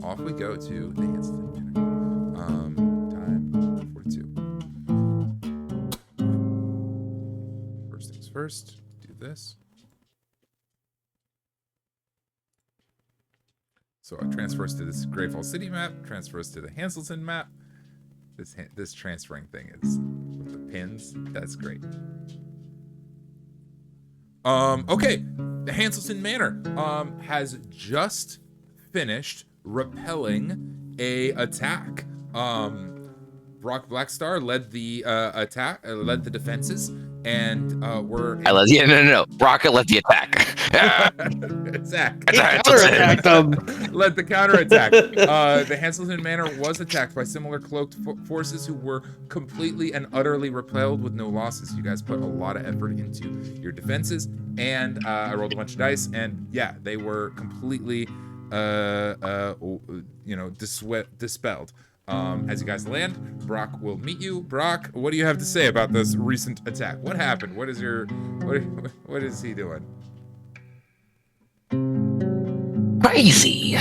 Off we go to the Hanselton Manor. Time 42. First things first, do this. So it transfers to this Greyfall City map, transfers to the Hanselton map. This transferring thing is with the pins. That's great. Okay, the Hanselton Manor has just finished repelling a attack. Brock Blackstar led the led the defenses, and No. Rocket led the attack. Counterattacked them. Led the counterattack. The Hanselton Manor was attacked by similar cloaked forces who were completely and utterly repelled with no losses. You guys put a lot of effort into your defenses, and I rolled a bunch of dice, and yeah, they were completely, dispelled. As you guys land, Brock will meet you. Brock, what do you have to say about this recent attack? What happened? What is he doing? Crazy.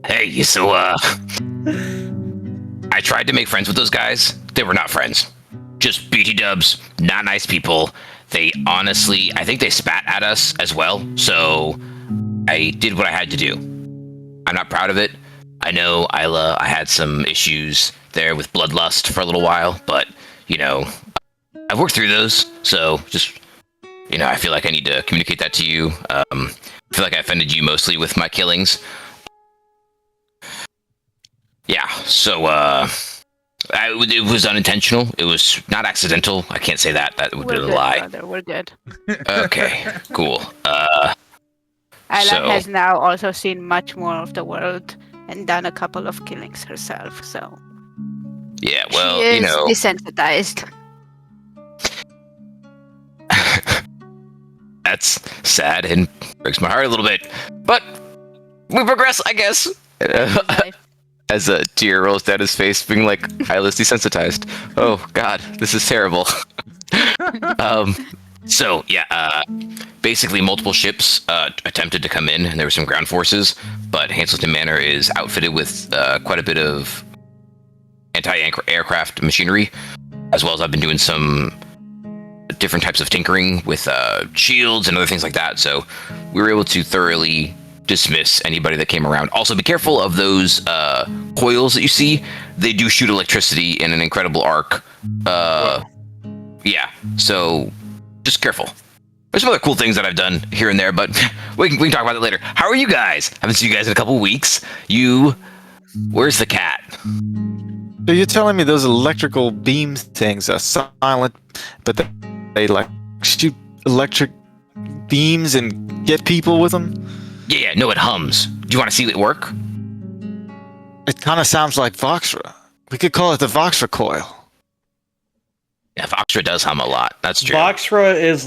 Hey, so I tried to make friends with those guys. They were not friends. Just BT dubs, not nice people. They honestly, I think they spat at us as well. So I did what I had to do. I'm not proud of it. I know Isla, I had some issues there with bloodlust for a little while, but, I've worked through those, so just, I feel like I need to communicate that to you. I feel like I offended you mostly with my killings. Yeah, so, it was unintentional. It was not accidental. I can't say that. That would be a lie. Brother, we're good. Okay, cool. Isla has now also seen much more of the world and done a couple of killings herself, so yeah, well, she is desensitized. That's sad and breaks my heart a little bit, but we progress, I guess. As a tear rolls down his face, being like, Isla's desensitized. Oh God, this is terrible. So yeah, basically multiple ships attempted to come in, and there were some ground forces, but Hanselton Manor is outfitted with quite a bit of anti-aircraft machinery, as well as I've been doing some different types of tinkering with shields and other things like that, so we were able to thoroughly dismiss anybody that came around. Also, be careful of those coils that you see. They do shoot electricity in an incredible arc. Yeah, so just careful. There's some other cool things that I've done here and there, but we can talk about it later. How are you guys? Haven't seen you guys in a couple of weeks. Where's the cat? So you're telling me those electrical beam things are silent, but they like shoot electric beams and get people with them? Yeah, no, it hums. Do you want to see it work? It kind of sounds like Voxra. We could call it the Voxra coil. Yeah, Voxra does hum a lot. That's true. Voxra is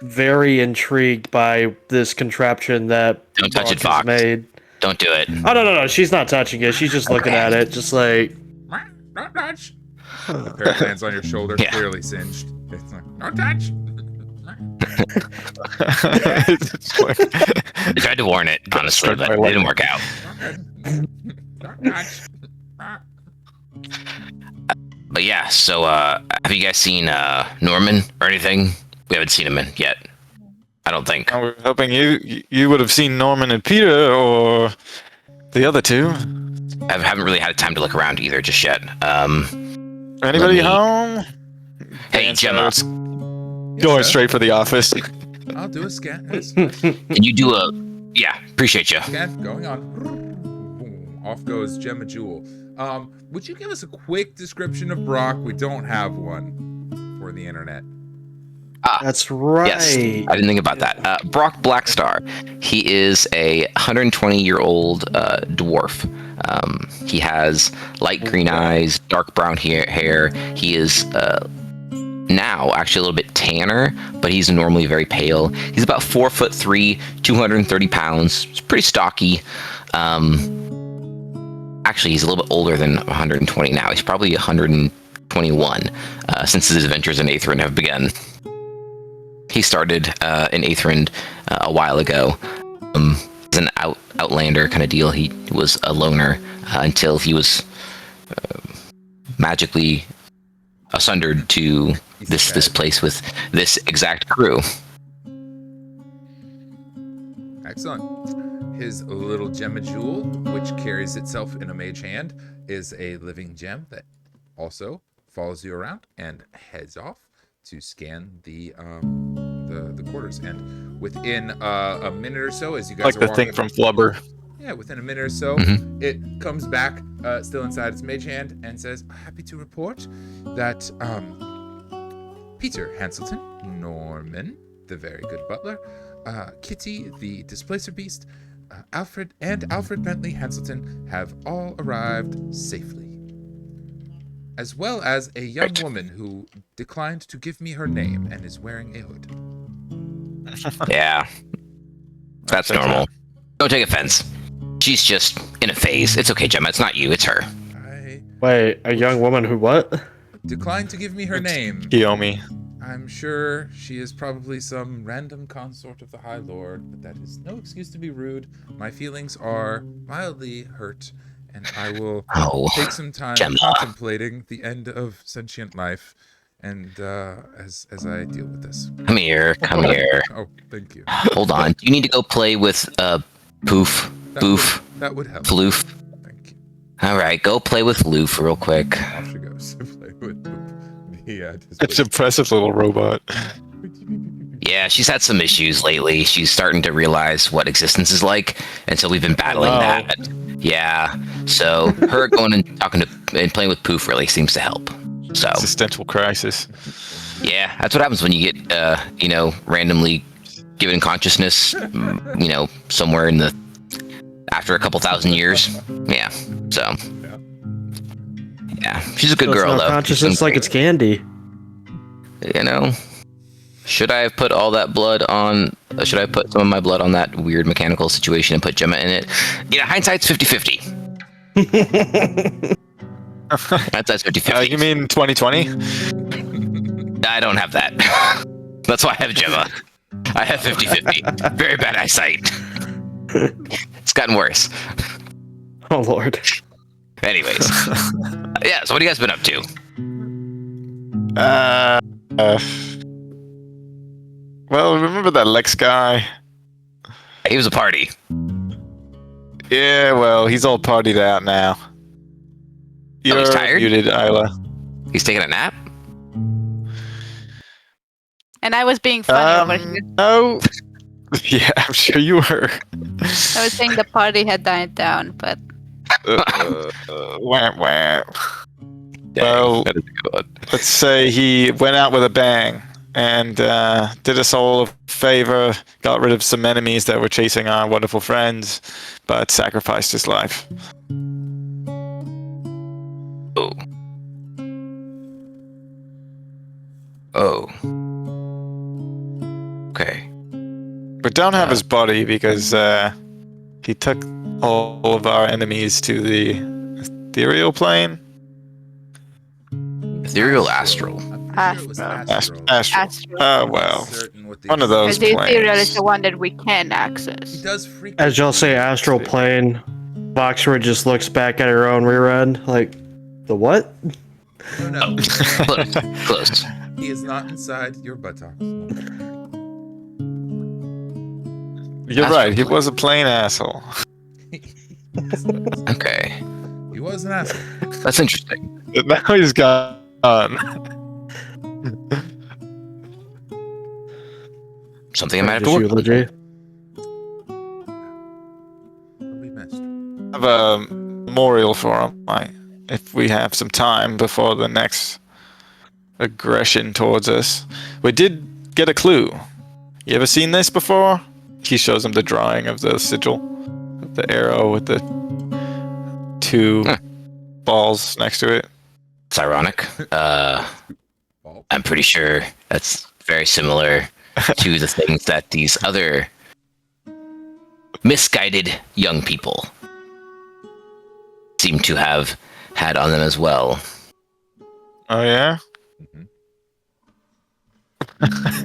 very intrigued by this contraption that Don't touch it, Vox Vox. made. Don't do it. Oh no, she's not touching it. She's just looking at it, just like. Don't touch. The pair of hands on your shoulder, Yeah. clearly singed. It's like, don't touch. I tried to warn it, honestly, but it didn't work out. Don't touch. But yeah, so have you guys seen Norman or anything? We haven't seen him yet. I don't think. I was hoping you would have seen Norman and Peter or the other two. I haven't really had time to look around either just yet. Anybody home? Hey, Gemma, Going straight for the office. I'll do a scan. can you do a... Yeah, appreciate you. Scan going on. Boom. Off goes Gemma Jewel. Would you give us a quick description of Brock? We don't have one for the internet. That's right. Yes, I didn't think about that. Brock Blackstar. He is a 120-year-old dwarf. He has light green eyes, dark brown hair. He is now actually a little bit tanner, but he's normally very pale. He's about 4'3", 230 pounds. He's pretty stocky. Actually, he's a little bit older than 120 now. He's probably 121 since his adventures in Aethrend have begun. He started in Aethrend a while ago. As an outlander kind of deal. He was a loner until he was magically sundered to this place with this exact crew. Excellent. His little gem jewel, which carries itself in a mage hand, is a living gem that also follows you around and heads off to scan the quarters. And within a minute or so, as you guys Like are the walking, thing from Flubber. yeah, within a minute or so, it comes back still inside its mage hand and says, "Happy to report that Peter Hanselton, Norman, the very good butler, Kitty, the displacer beast, Alfred, and Alfred Bentley Hanselton have all arrived safely, as well as a young woman who declined to give me her name and is wearing a hood." Yeah, that's normal. Don't take offense. She's just in a phase. It's okay, Gemma. It's not you. It's her. I Wait, a young woman who what? declined to give me her name. Kiyomi. I'm sure she is probably some random consort of the High Lord, but that is no excuse to be rude. My feelings are mildly hurt, and I will take some time Gemma. contemplating the end of sentient life, and as I deal with this. Come here. Oh, thank you. Hold on. You need to go play with Poof. Boof. That would help. Floof. Thank you. All right, go play with Loof real quick. Off she goes to play with the It's an impressive little robot. Yeah, she's had some issues lately. She's starting to realize what existence is like, and so we've been battling that. Yeah, so her going and talking to and playing with Poof really seems to help. So Existential crisis. yeah, that's what happens when you get randomly given consciousness, somewhere in the after a couple thousand years. Yeah, so yeah, she's a good girl though. Consciousness like it's candy. Should I have put all that blood on? Should I put some of my blood on that weird mechanical situation and put Gemma in it? Hindsight's 50-50. That's 50-50. You mean 2020? I don't have that. That's why I have Gemma. I have 50-50. Very bad eyesight. It's gotten worse. Oh Lord. Anyways. Yeah, so what have you guys been up to? Well, remember that Lex guy? He was a party. Yeah, well, he's all partied out now. You're he's tired? muted, Isla. He's taking a nap? And I was being funny over here. No. Yeah, I'm sure you were. I was saying the party had died down, but Wham, wham. Dang, Well, that is a good one. Let's say he went out with a bang and did us all a favor, got rid of some enemies that were chasing our wonderful friends, but sacrificed his life. Oh. Okay. We don't have his body because he took all of our enemies to the ethereal plane. Ethereal Astral. Astral. Astral. Oh, well. One of those Because the ethereal is planes. the one that we can He access. does freak. As y'all say, astral plane. Voxra just looks back at her own rear end, like, the what? No. Close. He is not inside your buttocks. You're right, he was a plain asshole. Okay. He was an asshole. That's interesting. Now he's gone. Something I might have to Just work eulogy. He'll be missed. Have a memorial for him, if we have some time before the next aggression towards us. We did get a clue. You ever seen this before? He shows him the drawing of the sigil, the arrow with the two balls next to it. It's ironic. All I'm pretty sure that's very similar to the things that these other misguided young people seem to have had on them as well. Oh yeah.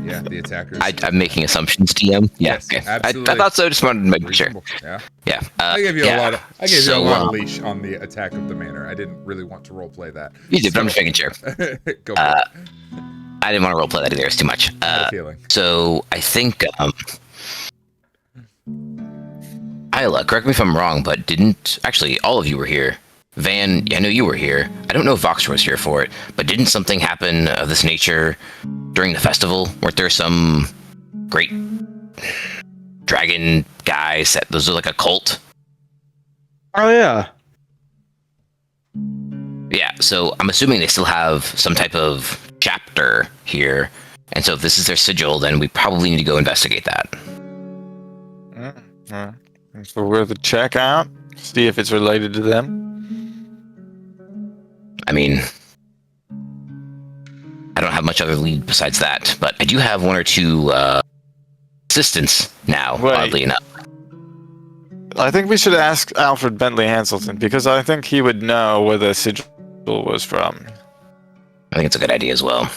Yeah, the attackers. I'm making assumptions, DM. Yeah, Yes, okay. absolutely. I thought so. Just wanted to make sure. Reasonable. Yeah. Yeah. I gave you a yeah. lot of I gave you a So, lot of leash on the attack of the manor. I didn't really want to roleplay that. You did, but I'm just making sure. Go for it. I didn't want to roleplay that either. It's too much. I had a feeling. So I think, Isla, correct me if I'm wrong, but didn't actually all of you were here. Van, I know you were here. I don't know if Voxer was here for it, but didn't something happen of this nature during the festival? Weren't there some great dragon guys that those are like a cult? Oh yeah. Yeah, so I'm assuming they still have some type of chapter here. And so if this is their sigil, then we probably need to go investigate that. So we're the check out. See if it's related to them. I mean, I don't have much other lead besides that, but I do have one or two assistants now, Wait. oddly enough. I think we should ask Alfred Bentley Hanselton because I think he would know where the sigil was from. I think it's a good idea as well.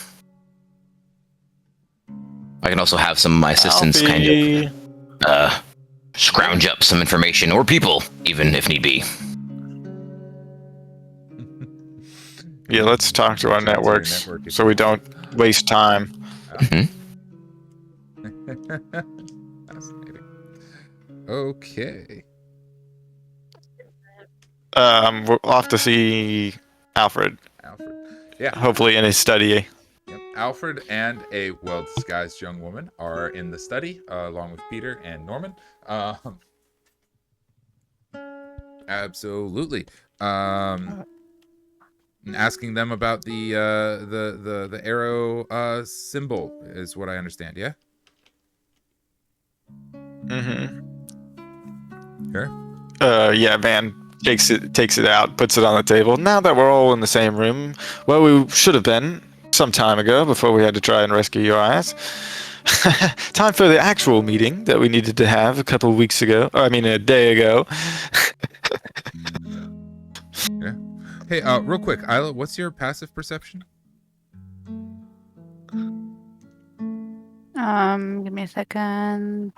I can also have some of my assistants kind of scrounge up some information, or people, even if need be. Yeah, let's talk to our networks network. so we don't waste time. Fascinating. Okay. We're off to see Alfred, Alfred. Yeah. hopefully in his study. Yep. Alfred and a well-disguised young woman are in the study, along with Peter and Norman. Absolutely. Asking them about the arrow symbol is what I understand. Yeah. Mm-hmm. Sure. Yeah, Van takes it out, puts it on the table. Now that we're all in the same room, well, we should have been some time ago before we had to try and rescue your ass. Time for the actual meeting that we needed to have a couple of weeks ago. Or, I mean, a day ago. Yeah. Hey, real quick, Isla, what's your passive perception? Give me a second.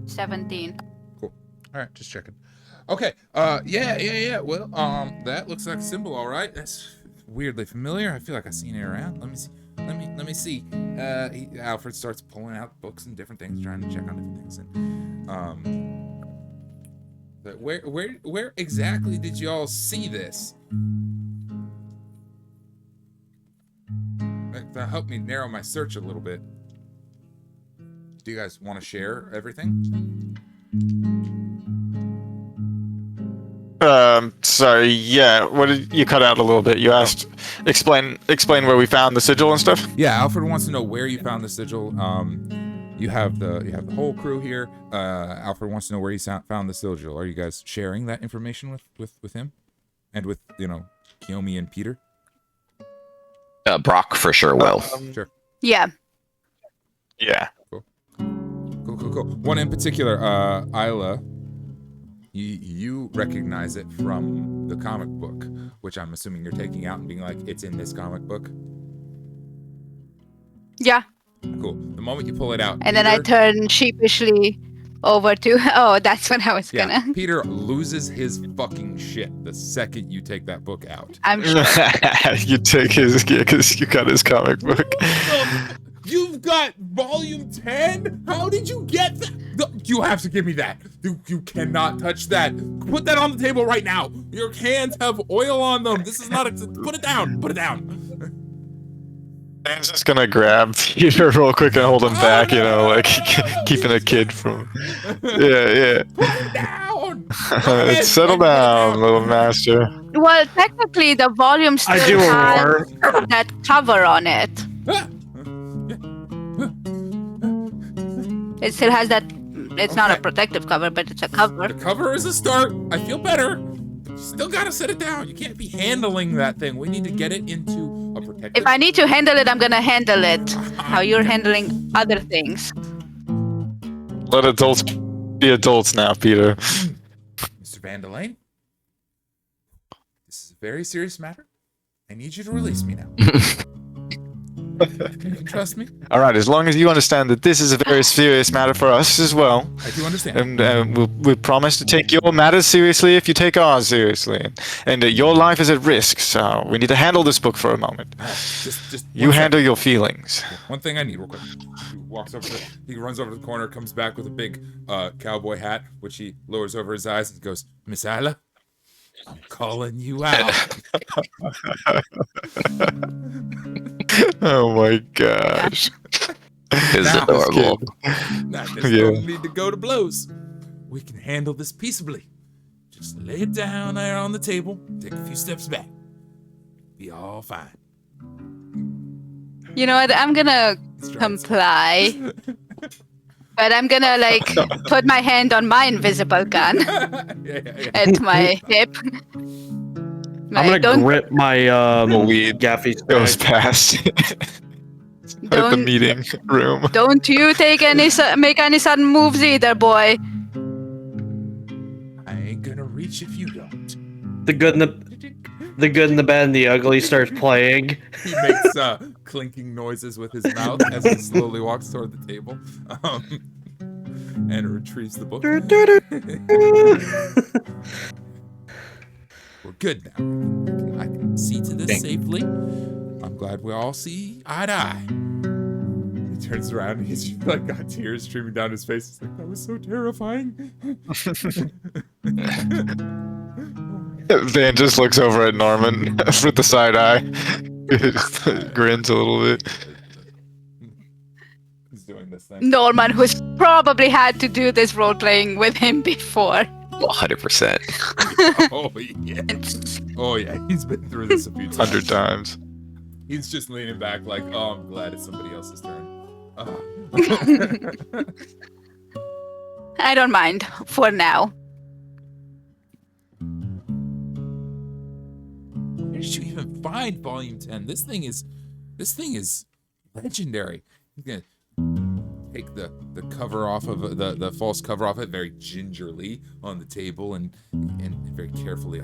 17. Cool. All right, just checking. Okay. Yeah. Well, that looks like a symbol, all right. That's weirdly familiar. I feel like I've seen it around. Let me see. Let me see. Alfred starts pulling out books and different things, trying to check on different things. And but where exactly did y'all see this? That helped me narrow my search a little bit. Do you guys want to share everything? Sorry, yeah, what did you cut out a little bit? You asked, explain where we found the sigil and stuff? Yeah, Alfred wants to know where you found the sigil. You have the whole crew here. Alfred wants to know where you found the sigil. Are you guys sharing that information with him? And with, Kiyomi and Peter? Brock for sure will. Sure. Yeah. Yeah. Cool. One in particular, Isla, you recognize it from the comic book, which I'm assuming you're taking out and being like, it's in this comic book. Yeah. Cool. The moment you pull it out, And then I turn sheepishly over to, oh, that's what I was gonna. Peter loses his fucking shit the second you take that book out. I'm sure. You take his, because you got his comic book. You've got volume 10? How did you get that? You have to give me that. You cannot touch that. Put that on the table right now. Your hands have oil on them. This is not a... Put it down. Put it down. Dan's just gonna grab Peter real quick and hold him back, like keeping a kid from... Yeah. Put it down. Settle down, little master. Well, technically, the volume still I do has that cover on it. It still has that. It's not a protective cover, but it's a cover. The cover is a start. I feel better. The You still gotta set it down. You can't be handling that thing. We need to get it into a protected... If I need to handle it, I'm gonna handle it. How you're handling other things. Let adults be adults now, Peter. Mr. Vandalane, this is a very serious matter. I need you to release me now. You can trust me. All right, as long as you understand that this is a very serious matter for us as well. I do understand. And we promise to take your matters seriously if you take ours seriously. And your life is at risk, so we need to handle this book for a moment. Just You handle your feelings. one thing I need real quick. He runs over to the corner, comes back with a big cowboy hat, which he lowers over his eyes and goes, Miss Isla, I'm calling you out. Oh my gosh. It's adorable. Now, there's no need to go to blows. We can handle this peaceably. Just lay it down there on the table, take a few steps back. Be all fine. You know what? I'm gonna comply. But I'm gonna put my hand on my invisible gun at my hip. I'm gonna grip my gaffy Goes stick. past at the meeting room. Don't you make any sudden moves either, boy. I ain't gonna reach if you don't. The good and the bad and the ugly starts playing. He makes clinking noises with his mouth as he slowly walks toward the table, and retrieves the book. We're good now. I can see to this safely. I'm glad we all see eye to eye. He turns around and he's like got tears streaming down his face. He's like, that was so terrifying. Van just looks over at Norman with the side eye. Grins a little bit. He's doing this thing. Norman, who's probably had to do this role playing with him before. 100%. Oh yeah. Oh yeah. He's been through this a few times. 100 times. He's just leaning back like, oh, I'm glad it's somebody else's turn. I don't mind for now. Where did you even find Volume 10? This thing is legendary. He's gonna take the cover off of the false cover off it very gingerly on the table and very carefully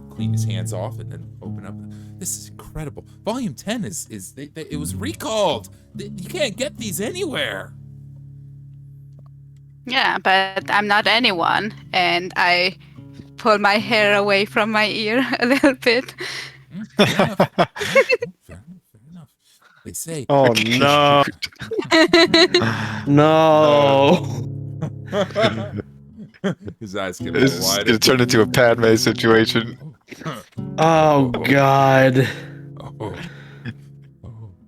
clean his hands off and then open up. This is incredible. Volume 10 it was recalled. You can't get these anywhere. Yeah, but I'm not anyone, and I pull my hair away from my ear a little bit. Fair enough. They say. Oh no! No! His eyes get a This little is wider. gonna turn into a Padme situation. Oh god! Oh.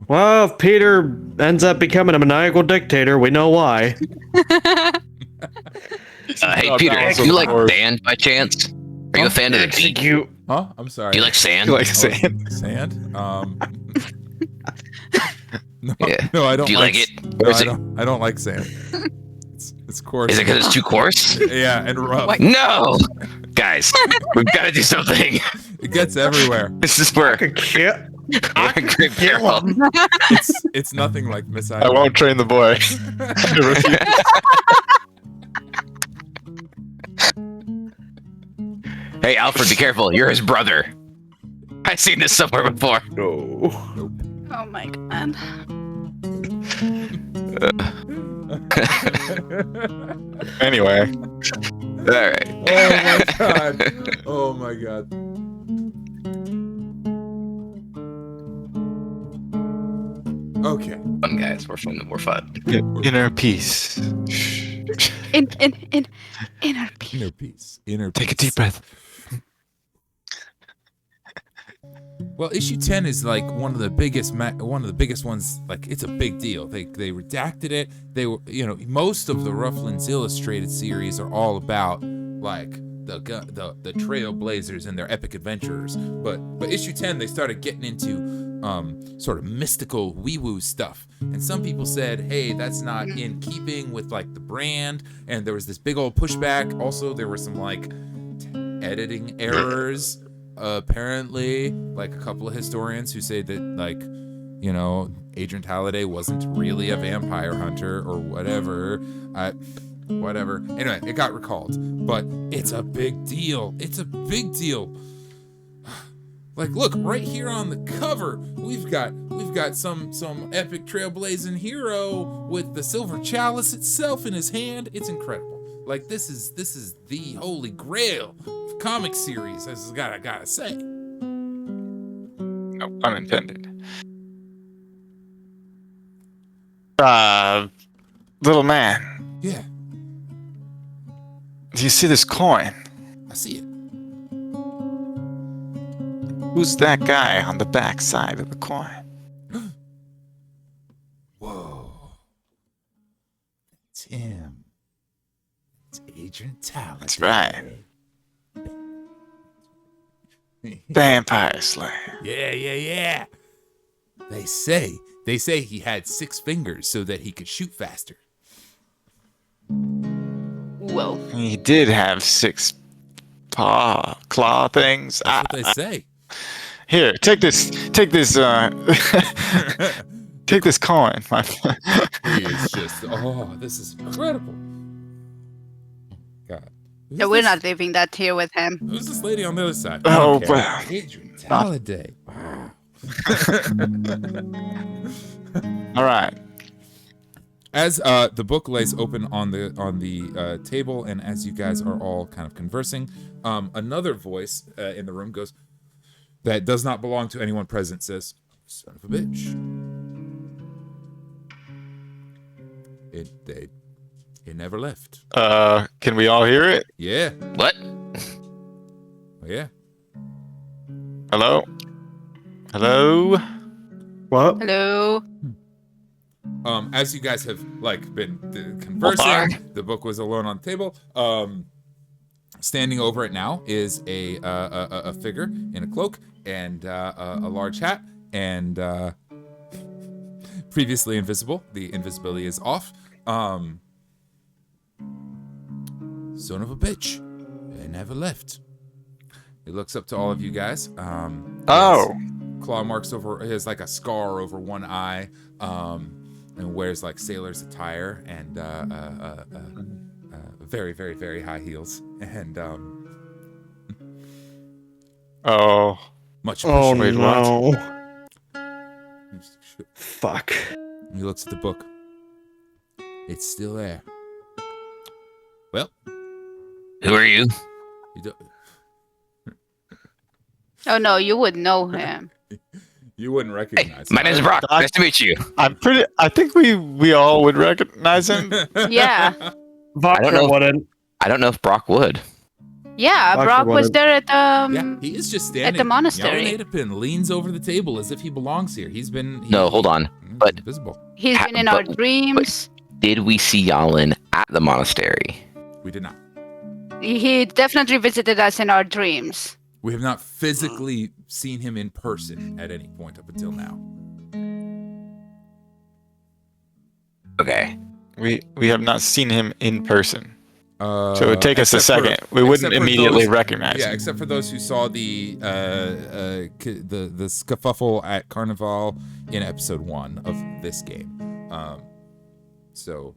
Well, if Peter ends up becoming a maniacal dictator, we know why. Hey, Peter, do you like sand by chance? Are you a fan of the beach? Execute. Huh? I'm sorry. Do you like sand? You like sand? Sand? No, Yeah. no, I don't. Do you like it? No, Or is I don't like sand. It's coarse. Is it because it's too coarse? Yeah, and rough. No! Guys, we've got to do something. It gets everywhere. This is where Shit. we're in great peril. It's nothing like Miss I won't train the boy. Hey, Alfred, be careful. You're his brother. I've seen this somewhere before. No. Oh my god. Anyway, All right. Oh my god. Okay. Fun, guys. We're fun. We're fun. inner peace. Inner peace. Inner peace. Inner Take a peace. deep breath. Well, issue 10 is like one of the biggest ones. Like, it's a big deal. They redacted it. They were, most of the Rufflin's Illustrated series are all about like the trailblazers and their epic adventurers. But issue 10, they started getting into sort of mystical wee-woo stuff. And some people said, hey, that's not in keeping with like the brand. And there was this big old pushback. Also, there were some like editing errors. Apparently, like a couple of historians who say that, like, you know, Adrian Halliday wasn't really a vampire hunter or whatever. Whatever. Anyway, it got recalled, but it's a big deal. It's a big deal. Like, look right here on the cover, we've got some epic trailblazing hero with the silver chalice itself in his hand. It's incredible. Like, this is the holy grail of comic series. I gotta say. No pun intended. Little man, Yeah, do you see this coin? I see it. Who's that guy on the back side of the coin? Whoa. It's him. It's Adrian Halliday. That's right. Vampire Slayer. Yeah. They say he had 6 fingers so that he could shoot faster. Whoa. He did have 6 claw things. That's what they say. Here, take this, take this coin, my friend. He is just, this is incredible. God. No, we're not leaving that here with him. Who's this lady on the other side? Oh, Okay. well. Adrian Halliday. Wow. All right. As the book lays open on the table, and as you guys are all kind of conversing, another voice in the room goes, that does not belong to anyone present, says, "Son of a bitch." It never left. Can we all hear it? Yeah. What? Oh, yeah. Hello? Hello? What? Hello. As you guys have been conversing, the book was alone on the table. Standing over it now is a figure in a cloak and a large hat, and previously invisible. The invisibility is off. Son of a bitch. It never left. He looks up to all of you guys. Oh. Claw marks over, he has like a scar over one eye, and wears like sailor's attire and very, very, very high heels. And Oh. much Oh appreciated. no! Fuck. He looks at the book. It's still there. Well, Who are you? you don't. Oh no, you would know him. You wouldn't Hey, recognize my him. name's Brock. Nice to meet you. I think we all would recognize him. Yeah. Vodka wouldn't. I don't know if Brock would. Yeah, Dr. Brock was Wouldn't. there at Yeah, he is just standing. at the monastery. Yelling leans over the table as if he belongs here. No, hold on. But- invisible. He's been in our dreams. Did we see Yalin at the monastery? We did not. He definitely visited us in our dreams. We have not physically seen him in person at any point up until now. Okay. We have not seen him in person. So So it would take us a second. We wouldn't immediately recognize Yeah, him. except for those who saw the scuffle at Carnival in episode 1 of this game. So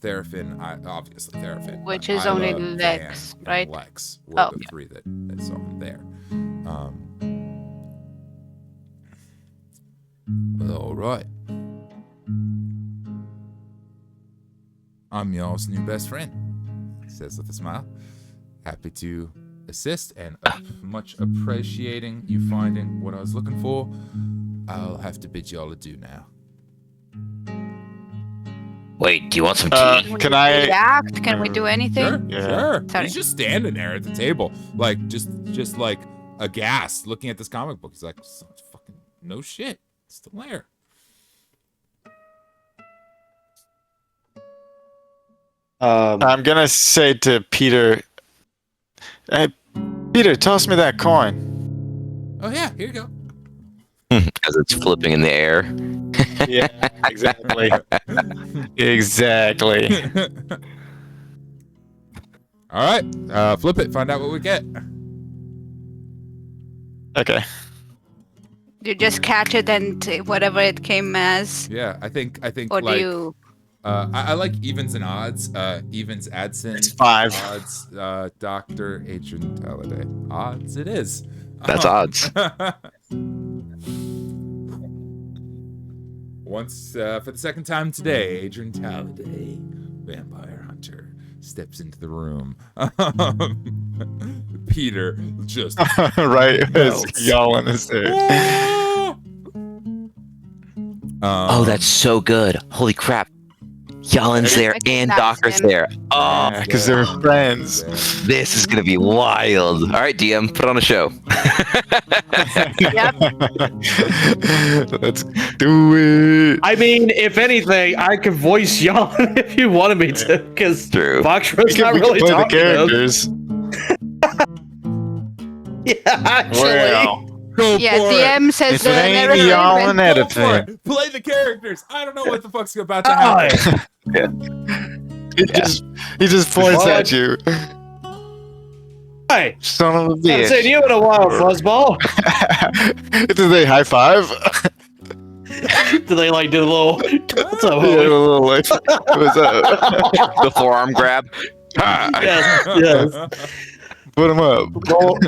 Therafin, obviously Therafin, Which but is only Isla, Lex, Van, right? And Lex were Oh. the 3 that saw him there. Well, all right. I'm y'all's new best friend, he says with a smile. Happy to assist and much appreciating you finding what I was looking for. I'll have to bid y'all adieu now. Wait, do you want some tea? Can I? React? Can we do anything? Sure, Yeah. sure. Sorry. He's just standing there at the table, like just like aghast, looking at this comic book. He's like, fucking no shit, it's still there. I'm gonna say to Peter, "Hey, Peter, toss me that coin." Oh yeah, here you go. As it's flipping in the air. Yeah, exactly. Exactly. All right, flip it. Find out what we get. Okay. You just catch it and whatever it came as. Yeah, I think Or do like you? I like evens and odds. Evens Adson. It's 5. Odds Dr. Adrian Halliday. Odds it is. That's odds. Once for the second time today, Adrian Halliday, vampire hunter, steps into the room. Peter just Right. melts. It's yelling his there. Oh, that's so good. Holy crap. Yalen's there and Docker's there. Oh, Because they're friends. this is going to be wild. All right, DM, put on a show. Yep. Let's do it. I mean, if anything, I could voice y'all if you wanted me to, because True. Foxro's not we really can play the talking to them. characters. Yeah, actually. Well, Go Yeah, for DM says if the it ain't narrative y'all and- and Go for Aethrend. it. Play the characters. I don't know what the fuck's about to happen. He just points What? at you. Hey, Son of a I haven't seen bitch. you in a while, Fuzzball. Did they high five? Do they like do a little? What's up, Yeah, a homie? little like, what's up? The forearm grab. Yes, yes. Put him up. Well,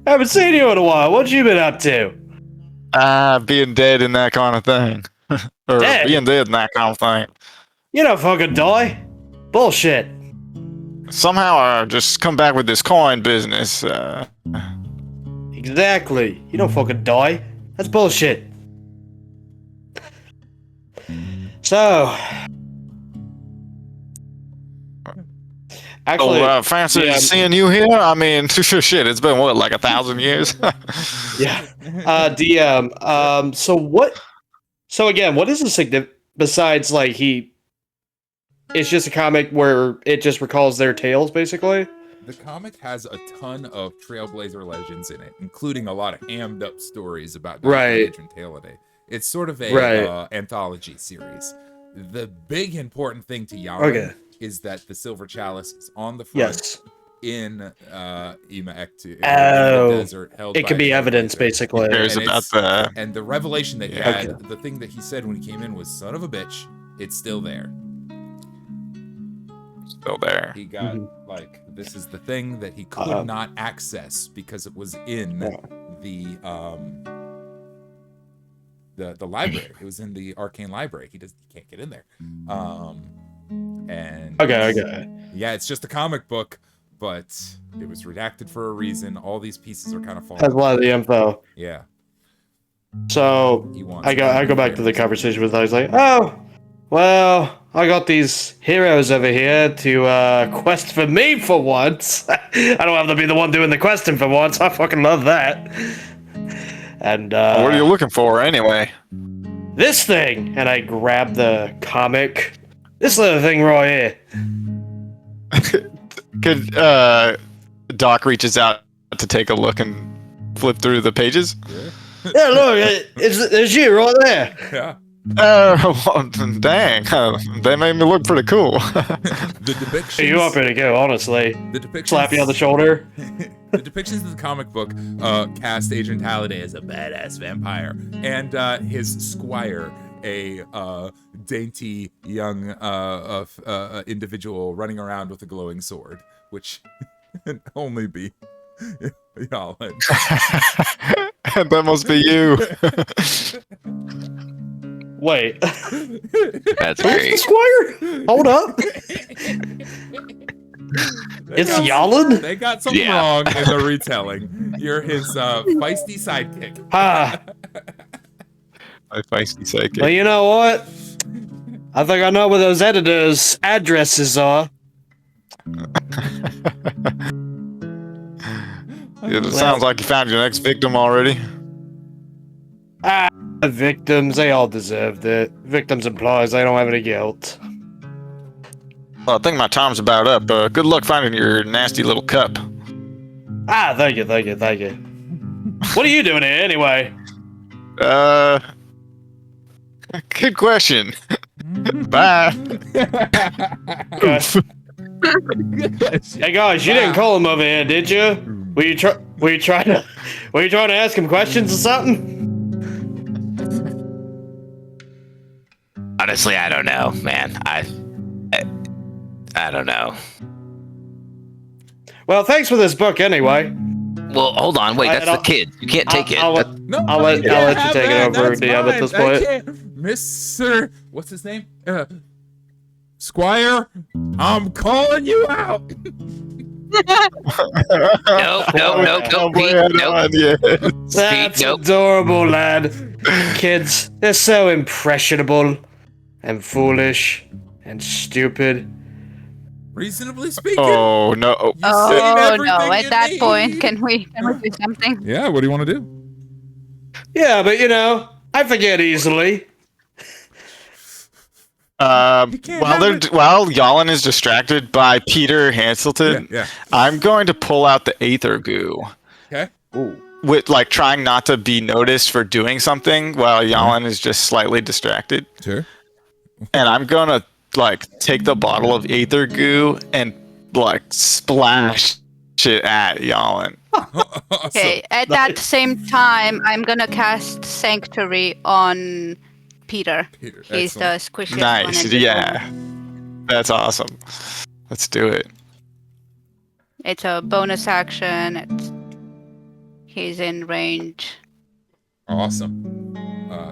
I haven't seen you in a while. What you been up to? Being dead and that kind of thing. Or Dead? being dead and that kind of thing. You don't fucking die. Bullshit. Somehow I just come back with this coin business. Exactly. You don't fucking die. That's bullshit. So, actually, fancy yeah. seeing you here. I mean, shit, it's been what, like 1,000 years? yeah. DM. So what? So again, what is the significance? Besides, like it's just a comic where it just recalls their tales, basically. The comic has a ton of Trailblazer legends in it, including a lot of hammed up stories about Right. Adrian Halliday. It's sort of a Right. anthology series. The big important thing to Yara Okay. is that the Silver Chalice is on the front Yes. in Ema Ektu, in Oh. the desert, held It by could be evidence, Trailblazer. basically. Cares And about it's- the. And the revelation that he Okay. had, the thing that he said when he came in was, son of a bitch, it's still there. Still there. He got Mhm. like, this is the thing that he could Uh-huh. not access because it was in Yeah. the library. It was in the arcane library. He can't get in there. And Okay. yeah, it's just a comic book, but it was redacted for a reason. All these pieces are kind of Has falling. a lot of the info. Yeah, So he wants. I go back to the conversation with. I was like, oh, well, I got these heroes over here to quest for me for once. I don't have to be the one doing the questing for once. I fucking love that. And What are you looking for anyway? this thing, and I grab the comic. This little thing right here. Could Doc reaches out to take a look and flip through the pages? Yeah, look, it's you right there. Yeah. Oh, dang! They made me look pretty cool. The depictions. You are pretty good, honestly. The depictions. Slap you on the shoulder. The depictions of the comic book cast Adrian Halliday as a badass vampire, and his squire, a dainty young individual running around with a glowing sword, which can only be Yalen. That must be you. Wait. That's Who's the great. squire? Hold up. It's Yalen? They got something Yeah. wrong in the retelling. You're his feisty sidekick. Ah, My feisty psychic. well, you know what? I think I know where those editors' addresses are. It sounds like you found your next victim already. The victims, they all deserved it. Victims implies they don't have any guilt. Well, I think my time's about up. Good luck finding your nasty little cup. Ah, thank you. What are you doing here, anyway? Good question. Bye. Okay. Hey guys, you didn't call him over here, did you? Were you trying to ask him questions or something? Honestly, I don't know, man. I don't know. Well, thanks for this book anyway. Well, hold on. Wait, that's the kid. You can't take it. I'll let you take it over, DM, at this point. Mr. What's his name? Squire, I'm calling you out. Nope. Pete, nope. That's Nope. adorable, lad. Kids, they're so impressionable and foolish and stupid. Reasonably speaking. Oh no! Oh no! At that need. point, can we do something? Yeah, what do you want to do? Yeah, but I forget easily. While Yalin is distracted by Peter Hanselton, Yeah. I'm going to pull out the Aether goo. Okay. With trying not to be noticed for doing something while Yalin is just slightly distracted. Sure. And I'm gonna take the bottle of Aether goo and splash it at Yalin. Okay. At that same time, I'm gonna cast Sanctuary on Peter. He's the squishiest Nice. one. Yeah. That's awesome. Let's do it. It's a bonus action. He's in range. Awesome.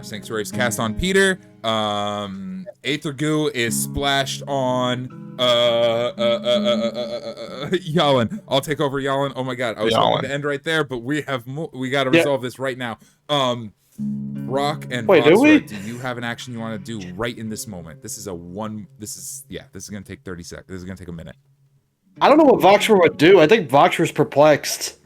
Sanctuary's cast on Peter. Aether goo is splashed on Yalin. I'll take over Yalin. Oh my god, I was hoping to end right there, but we got to resolve this right now. Rock and Voxra, do you have an action you want to do right in this moment? This is gonna take 30 seconds. This is gonna take a minute. I don't know what Voxra would do. I think Voxra's perplexed.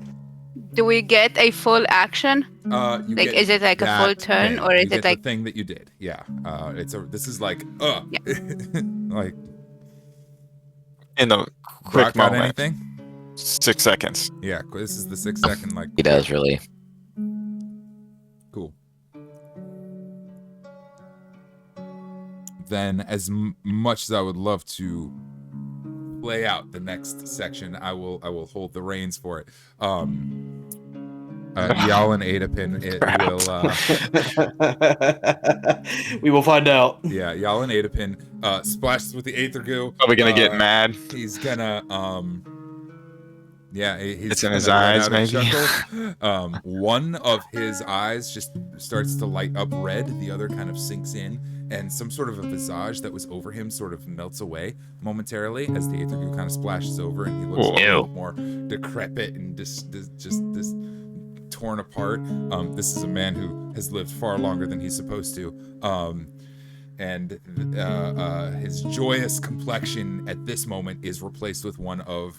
Do we get a full action? Is it like a full turn, or is it like the thing that you did? Yeah. This is like Yeah. like In the quick Rock got moment. anything? 6 seconds. Yeah. This is the 6 second like. He does really. Cool. Then, as much as I would love to play out the next section, I will hold the reins for it. Yalin Adapin, We will find out. Yeah, Yalin Adapin splashes with the Aether goo. Are we gonna get mad? He's gonna It's in his eyes, maybe. One of his eyes just starts to light up red. The other kind of sinks in, and some sort of a visage that was over him sort of melts away momentarily as the Aether goo kind of splashes over, and he looks a little more decrepit and just this torn apart. This is a man who has lived far longer than he's supposed to. And his joyous complexion at this moment is replaced with one of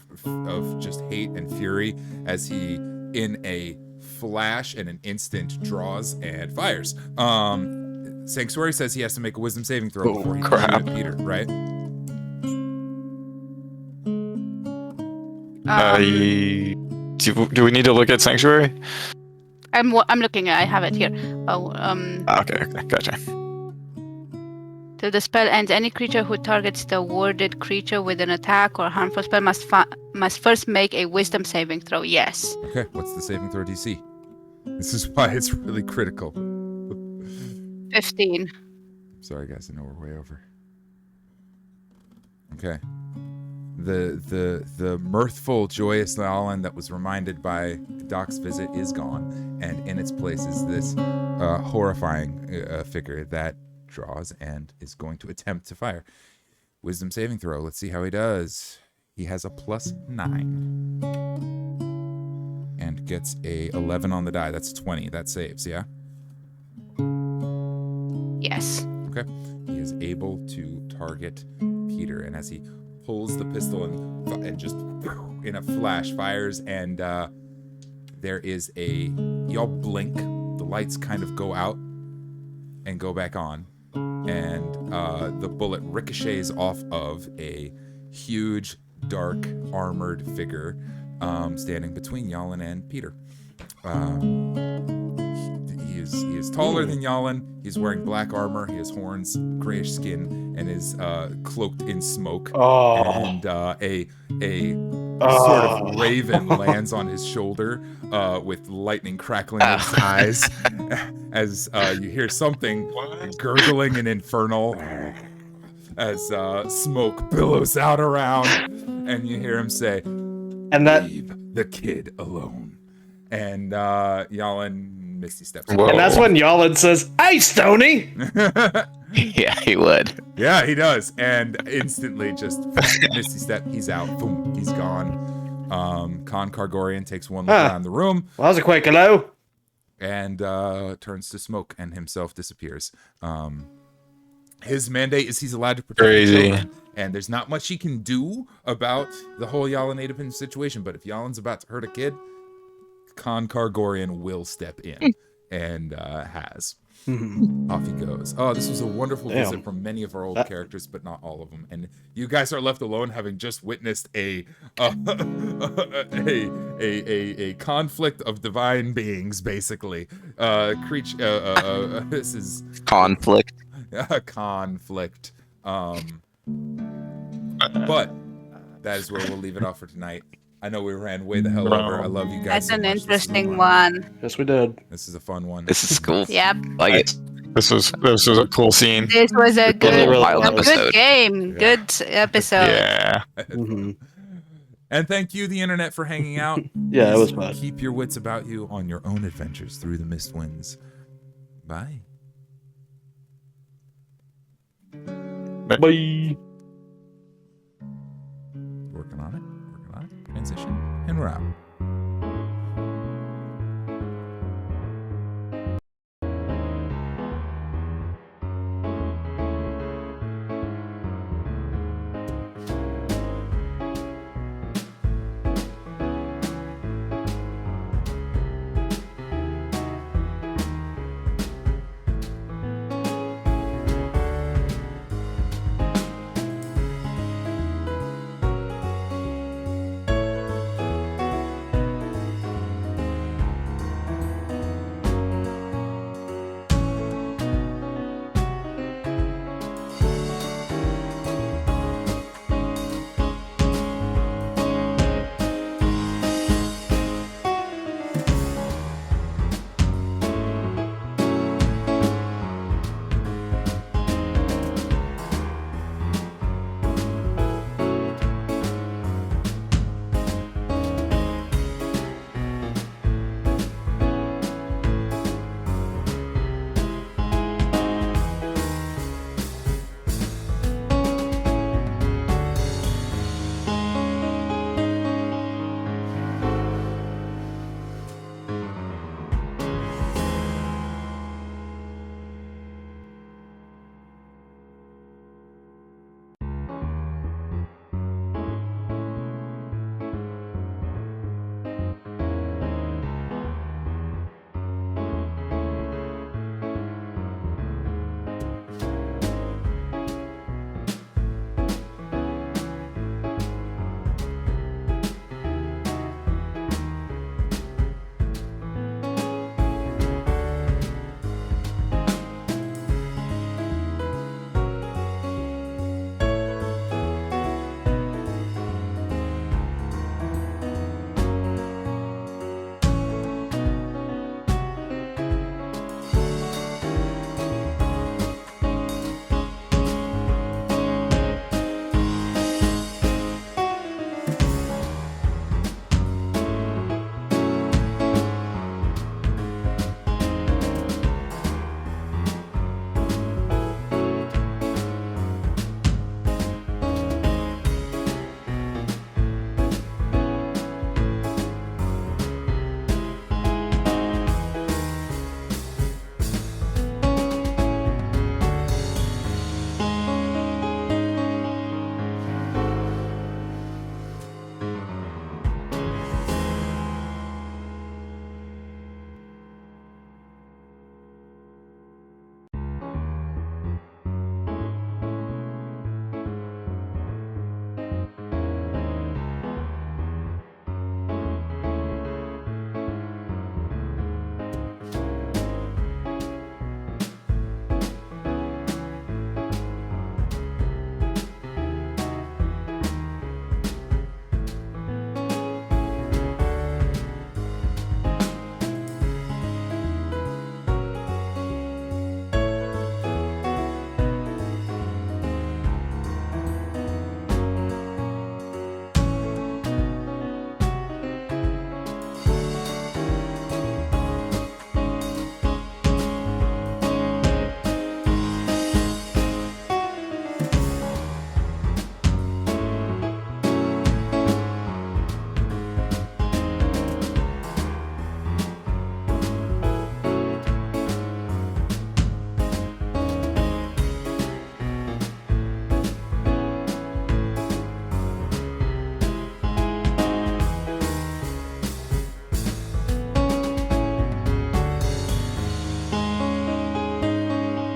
just hate and fury as he, in a flash and an instant, draws and fires. Sanctuary says he has to make a wisdom saving throw before he can shoot at Peter, right? Do we need to look at Sanctuary? I'm looking at. I have it here. Okay, gotcha. Till the spell ends, any creature who targets the warded creature with an attack or harmful spell must first make a wisdom saving throw. Yes. Okay, what's the saving throw DC? This is why it's really critical. 15. Sorry, guys, I know we're way over. Okay. The mirthful, joyous Yalin that was reminded by Doc's visit is gone, and in its place is this horrifying figure that draws and is going to attempt to fire. Wisdom saving throw. Let's see how he does. He has a +9 and gets a 11 on the die. That's 20. That saves, yeah? Yes. Okay. He is able to target Peter, and as he pulls the pistol and just in a flash fires, and there is y'all blink, the lights kind of go out and go back on, and the bullet ricochets off of a huge, dark, armored figure standing between Yalin and Peter. He He is taller than Yalin. He's wearing black armor. He has horns, grayish skin, and is cloaked in smoke. And a sort of raven lands on his shoulder with lightning crackling in his eyes as you hear something gurgling and infernal as smoke billows out around, and you hear him say, And that "Leave the kid alone." And Yalin misty steps. Whoa. and that's when Yalin says, "Hey, Stony!" Yeah, he would. Yeah, he does. And instantly just misty step, he's out. Boom, he's gone. Khan Kargorian takes one look around the room. Well, that was a quick hello. And turns to smoke and himself disappears. His mandate is he's allowed to protect the children, and there's not much he can do about the whole Yalin Adipin situation. But if Yalin's about to hurt a kid, Khan Kargorian will step in, and has. Off he goes. Oh, this was a wonderful visit from many of our old characters, but not all of them. And you guys are left alone, having just witnessed a conflict of divine beings, basically. This is Conflict. a conflict. But that is where we'll leave it off for tonight. I know we ran way the hell over. I love you guys. That's an so much. interesting one. Yes, we did. This is a fun one. This is cool. Yep. Like it. This was a cool scene. This was a good, wild good episode. game. Yeah. Good episode. Yeah. And thank you, the internet, for hanging out. Yeah, it was Please fun. Keep your wits about you on your own adventures through the mist winds. Bye. Bye. Working on it. Transition. And we're out.